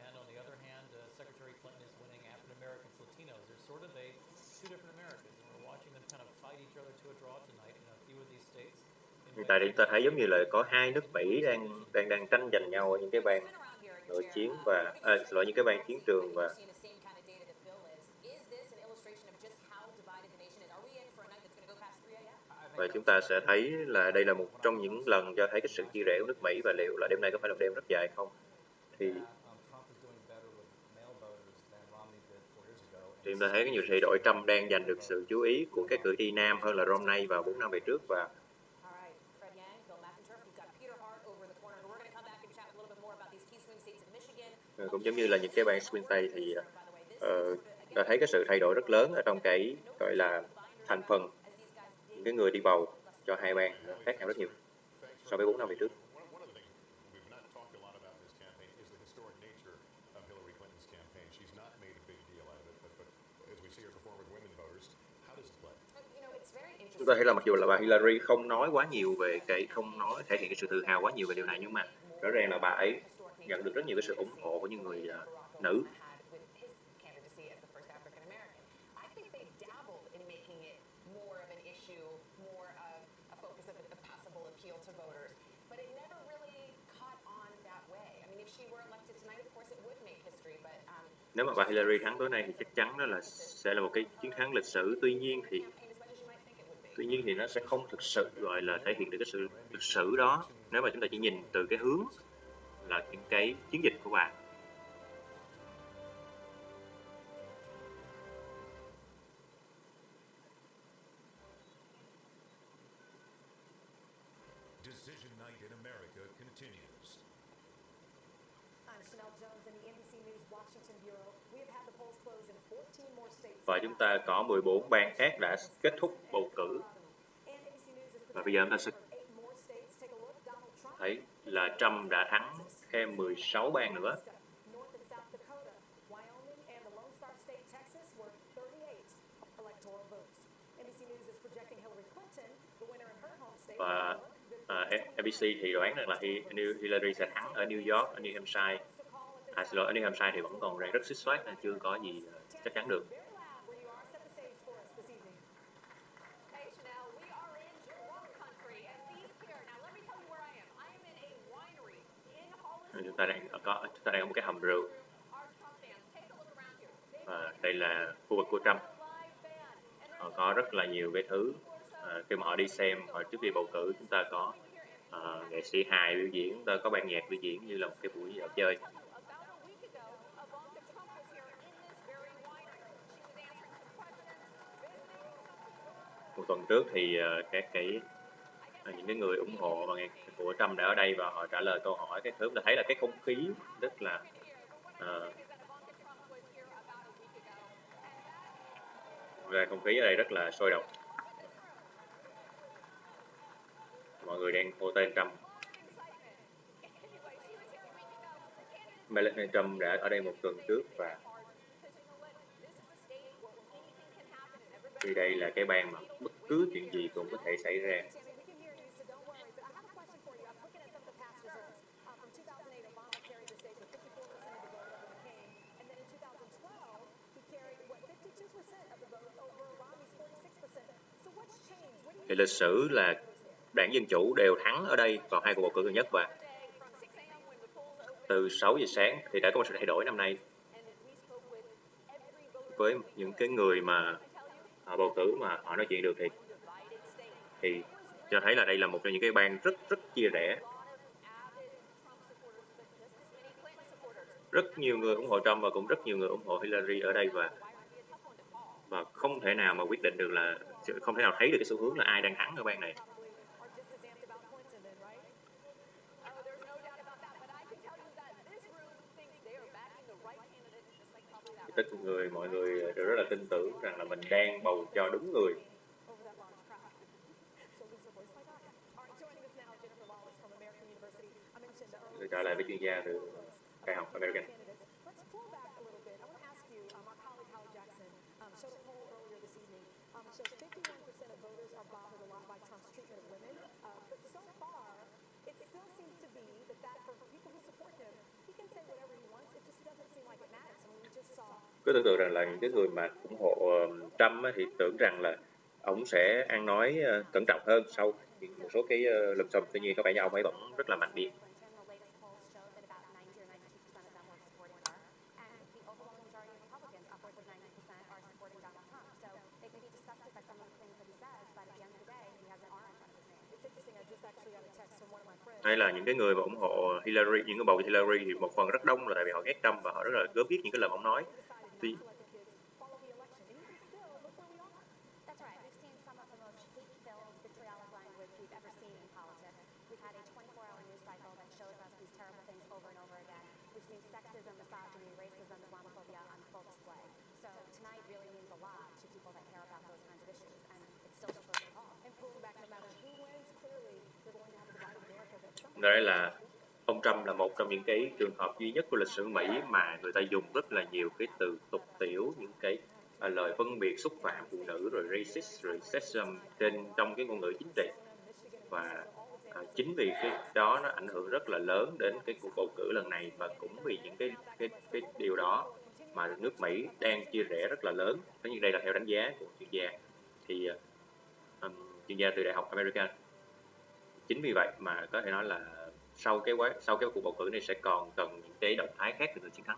And on the other hand, Secretary Clinton is winning African Americans, Latinos. There's sort of two different Americas, and we're watching them kind of fight each other to a draw tonight in a few of these states. Hiện tại thì ta thấy giống như là có hai nước Mỹ đang tranh giành nhau ở những cái bang nội chiến và những cái bang chiến trường, và chúng ta sẽ thấy là đây là một trong những lần cho thấy cái sự chia rẽ của nước Mỹ, và liệu là đêm nay có phải là một đêm rất dài không? Thì chúng ta thấy cái nhiều thay đổi. Trump đang giành được sự chú ý của các cử tri nam hơn là Romney vào 4 năm về trước, và cũng giống như là những cái bang swing Tây thì ta thấy cái sự thay đổi rất lớn ở trong cái gọi là thành phần những cái người đi bầu cho hai bang khác nhau rất nhiều so với 4 năm về trước. Chúng ta thấy là mặc dù là bà Hillary không nói quá nhiều về không thể hiện cái sự tự hào quá nhiều về điều này, nhưng mà rõ ràng là bà ấy nhận được rất nhiều cái sự ủng hộ của những người nữ. Nếu mà bà Hillary thắng tối nay thì chắc chắn đó là sẽ là một cái chiến thắng lịch sử. Tuy nhiên thì nó sẽ không thực sự gọi là thể hiện được cái sự lịch sử đó nếu mà chúng ta chỉ nhìn từ cái hướng là những cái chiến dịch của bà. Decision night in America continues. Và chúng ta có 14 bang khác đã kết thúc bầu cử. Và bây giờ chúng ta sẽ thấy là Trump đã thắng thêm 16 bang nữa. Và NBC thì đoán rằng là Hillary sẽ thắng ở New York, ở New Hampshire. Ở New Hampshire thì vẫn còn rất xích xoát, chưa có gì chắc chắn được. Chúng ta đang có một cái hầm rượu. Và đây là khu vực của Trump. họ có rất là nhiều cái thứ. Khi mà họ đi xem, hồi trước khi bầu cử chúng ta có nghệ sĩ hài biểu diễn, chúng ta có ban nhạc biểu diễn như là một cái buổi dạo chơi. Một tuần trước thì những cái người ủng hộ và của Trump đã ở đây và họ trả lời câu hỏi cái thứ là thấy là cái không khí rất là không khí ở đây rất là sôi động, mọi người đang hô tên Trump. Melania Trump đã ở đây một tuần trước và vì đây là cái bang mà bất cứ chuyện gì cũng có thể xảy ra. Thì lịch sử là đảng Dân Chủ đều thắng ở đây vào hai cuộc bầu cử gần nhất và từ 6 giờ sáng thì đã có một sự thay đổi năm nay với những cái người mà họ bầu cử mà họ nói chuyện được thì cho thấy là đây là một trong những cái bang rất chia rẽ. Rất nhiều người ủng hộ Trump và cũng rất nhiều người ủng hộ Hillary ở đây và không thể nào mà quyết định được là không thể nào thấy được cái xu hướng là ai đang thắng ở bang này. Tất cả mọi người đều rất là tin tưởng rằng là mình đang bầu cho đúng người. Tôi trở lại với chuyên gia từ Đại học American. Cứ tưởng tượng rằng là những cái người mà ủng hộ Trump thì tưởng rằng là ông sẽ ăn nói cẩn trọng hơn sau một số cái lùm xùm. Tuy nhiên có vẻ như ông ấy vẫn rất là mạnh miệng. Hay là những cái người mà ủng hộ Hillary, những cái bầu Hillary thì một phần rất đông là tại vì họ ghét Trump và họ rất là gớm ghiếc những cái lời ông nói. Đây là ông Trump là một trong những cái trường hợp duy nhất của lịch sử Mỹ mà người ta dùng rất là nhiều cái từ tục tĩu, những cái lời phân biệt xúc phạm phụ nữ, rồi racist, rồi sexism trong cái ngôn ngữ chính trị. Và chính vì cái đó nó ảnh hưởng rất là lớn đến cái cuộc bầu cử lần này và cũng vì những cái điều đó mà nước Mỹ đang chia rẽ rất là lớn. Tất nhiên đây là theo đánh giá của chuyên gia. Thì chuyên gia từ Đại học American. Chính vì vậy mà có thể nói là sau cái cuộc bầu cử này sẽ còn cần những cái động thái khác từ người chiến thắng.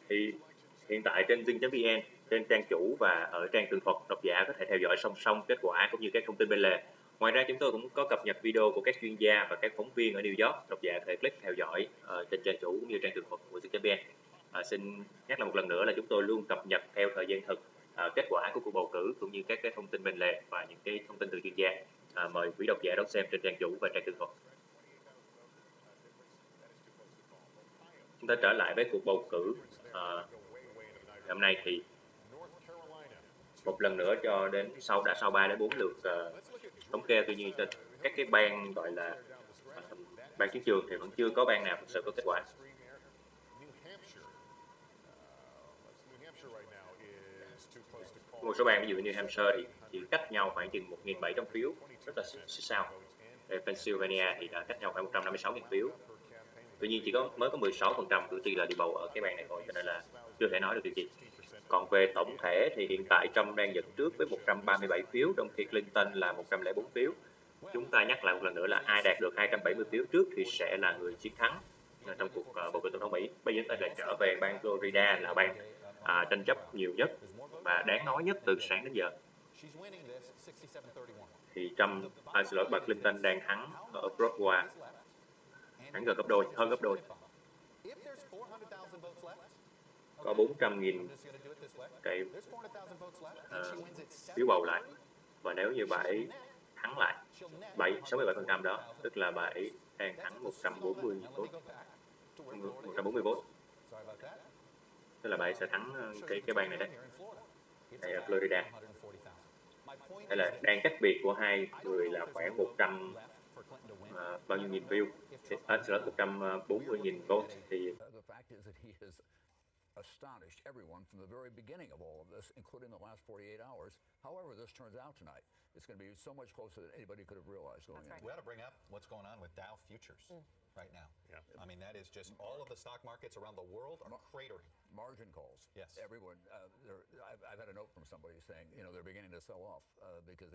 Thì hiện tại trên Zing.vn, trên trang chủ và ở trang tường thuật, độc giả có thể theo dõi song song kết quả cũng như các thông tin bên lề. Ngoài ra chúng tôi cũng có cập nhật video của các chuyên gia và các phóng viên ở New York. Độc giả có thể click theo dõi trên trang chủ cũng như trang tường thuật của Zing.vn. Xin nhắc lại một lần nữa là chúng tôi luôn cập nhật theo thời gian thực kết quả của cuộc bầu cử cũng như các cái thông tin bên lề và những cái thông tin từ chuyên gia. Mời quý độc giả đón xem trên trang chủ và trang tường thuật. Chúng ta trở lại với cuộc bầu cử hôm nay thì một lần nữa cho đến sau 3 đến 4 lượt thống kê. Tuy nhiên các cái bang gọi là bang chiến trường thì vẫn chưa có bang nào thực sự có kết quả. Một số bang ví dụ như New Hampshire thì chỉ cách nhau khoảng chừng 1.700 phiếu, rất là xích sao. Pennsylvania thì đã cách nhau khoảng 156.000 phiếu. Tuy nhiên chỉ mới có 16% cử tri là đi bầu ở cái bang này thôi, cho nên là chưa thể nói được điều gì. Còn về tổng thể thì hiện tại Trump đang dẫn trước với 137 phiếu, trong khi Clinton là 104 phiếu. Chúng ta nhắc lại một lần nữa là ai đạt được 270 phiếu trước thì sẽ là người chiến thắng trong cuộc bầu cử tổng thống Mỹ. Bây giờ chúng ta lại trở về bang Florida là bang tranh chấp nhiều nhất và đáng nói nhất từ sáng đến giờ. Thì bà Clinton đang thắng ở Florida, thắng gần gấp đôi, hơn gấp đôi. Có 400.000 cái phiếu bầu lại, và nếu như bà ấy thắng lại 67% đó, tức là bà ấy đang thắng 140 vốt, tức là bà ấy sẽ thắng cái bang này đấy, đây là Florida. Đây là đang cách biệt của hai người là khoảng 100 bao nhiêu nghìn view, sẽ 140.000 vốt. Thì astonished everyone from the very beginning of all of this, including the last 48 hours. However this turns out tonight, it's going to be so much closer than anybody could have realized going in. We ought to bring up what's going on with Dow futures right now. I mean, that is just all of the stock markets around the world are cratering. Margin calls. Yes. Everyone, I've had a note from somebody saying, they're beginning to sell off because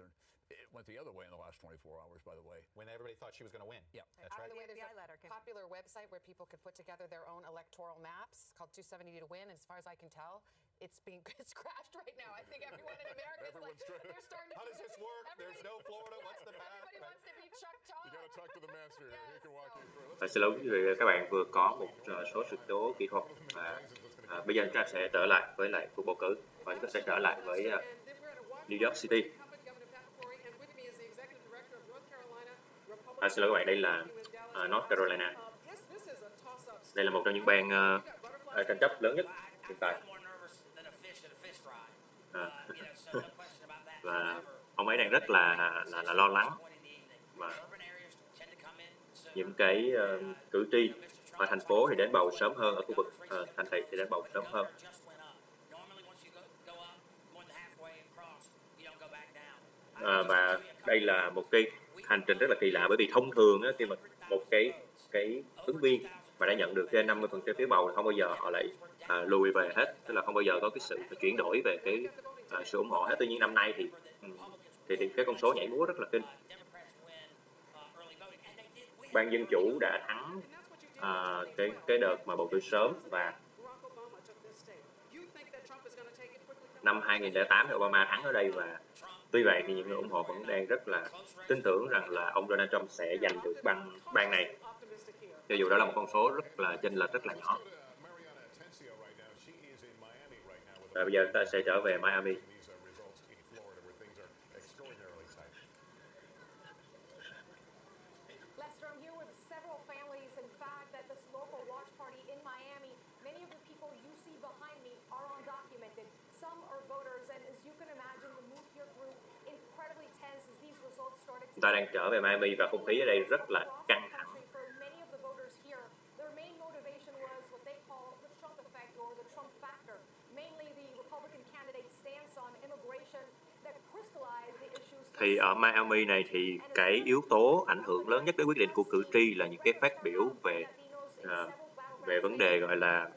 it went the other way in the last 24 hours, by the way. When everybody thought she was going to win. Yeah. That's right. By the way, there's a popular website where people could put together their own electoral maps called 270 to Win. As far as I can tell, it's crashed right now. I think everyone in America is like, they're starting to... How does this work? There's no Florida. What's the map? Everybody wants to be Chuck Todd. You got to talk to the master here. He can walk you through. Xin lỗi quý vị, các bạn vừa có một số sự cố kỹ thuật và bây giờ chúng ta sẽ trở lại với lại cuộc bầu cử và chúng ta sẽ trở lại với New York City. Xin lỗi các bạn, đây là North Carolina. Đây là một trong những bang tranh chấp lớn nhất hiện tại. Và ông ấy đang rất là lo lắng và những cái cử tri ở thành phố thì đến bầu sớm hơn, ở khu vực thành thị thì đến bầu sớm hơn. Và đây là một cái hành trình rất là kỳ lạ, bởi vì thông thường á, khi mà một cái ứng viên mà đã nhận được trên 50% phiếu bầu, không bao giờ họ lại lùi về hết, tức là không bao giờ có cái sự chuyển đổi về cái sự ủng hộ hết. Tuy nhiên năm nay thì cái con số nhảy múa rất là kinh. Ban Dân Chủ đã thắng cái đợt mà bầu cử sớm, và năm 2008 thì Obama thắng ở đây, và tuy vậy thì những người ủng hộ vẫn đang rất là tin tưởng rằng là ông Donald Trump sẽ giành được bang này, cho dù đó là một con số rất là chênh lệch rất là nhỏ. Và bây giờ chúng ta sẽ trở về Miami. Lester, I'm here with several families. In fact, at this local watch party in Miami, many of the people you see behind me are undocumented. Some are voters, and as you can imagine, the mood here grew incredibly tense as these results started to... Chúng ta đang trở về Miami và không khí ở đây rất là căng thẳng. For many of the voters here, their main motivation was what they call the Trump effect or the Trump factor. Mainly the Republican candidate's stance on immigration that crystallized the issues... Thì ở Miami này thì cái yếu tố ảnh hưởng lớn nhất đến quyết định của cử tri là những cái phát biểu về vấn đề gọi là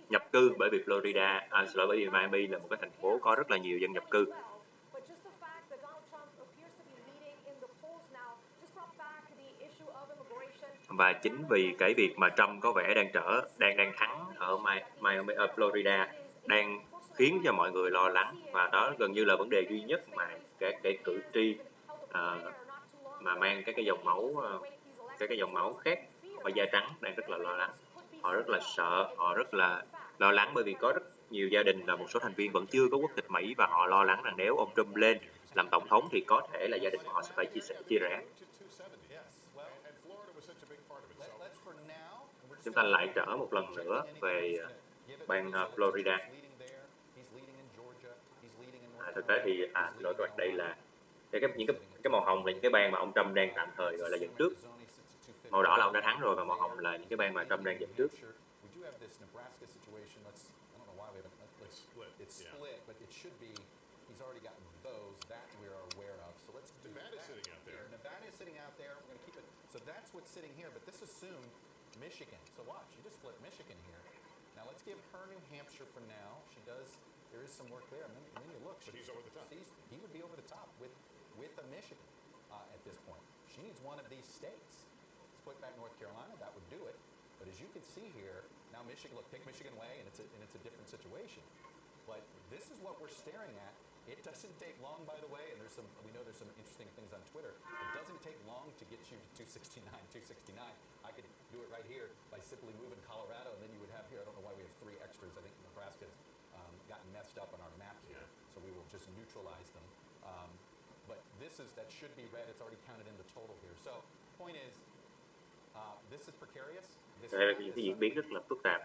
nhập cư, bởi vì Florida, bởi vì Miami là một cái thành phố có rất là nhiều dân nhập cư. Và chính vì cái việc mà Trump có vẻ đang thắng ở Miami, ở Florida đang khiến cho mọi người lo lắng, và đó gần như là vấn đề duy nhất mà các cái cử tri mà mang các cái dòng máu khác và da trắng đang rất là lo lắng. Họ rất là sợ, họ rất là lo lắng, bởi vì có rất nhiều gia đình là một số thành viên vẫn chưa có quốc tịch Mỹ, và họ lo lắng rằng nếu ông Trump lên làm tổng thống thì có thể là gia đình của họ sẽ phải chia rẽ. Chúng ta lại trở một lần nữa về bang Florida. Thực tế thì lỗi các bạn, đây là những cái màu hồng là những cái bang mà ông Trump đang tạm thời gọi là dẫn trước. Màu đỏ là ông đã thắng rồi, và màu hồng là những cái bang mà Trump đang dẫn trước. Michigan. So watch, you just flip Michigan here. Now let's give her New Hampshire for now. There is some work there, and then you look. But he's over the top. He would be over the top with a Michigan. at this point. She needs one of these states. Split back North Carolina, that would do it. But as you can see here, now Michigan, look, pick Michigan away, and it's a different situation. But this is what we're staring at. It doesn't take long, by the way, and we know there's some interesting things on Twitter. It doesn't take long to get you to 269, 269. I could do it right here by simply moving Colorado, and then you would have here, I don't know why we have 3 extras. I think Nebraska's gotten messed up on our map here, so we will just neutralize them. But that should be red. It's already counted in the total here. So, point is, this is precarious. Đây là cái diễn biến rất là phức tạp.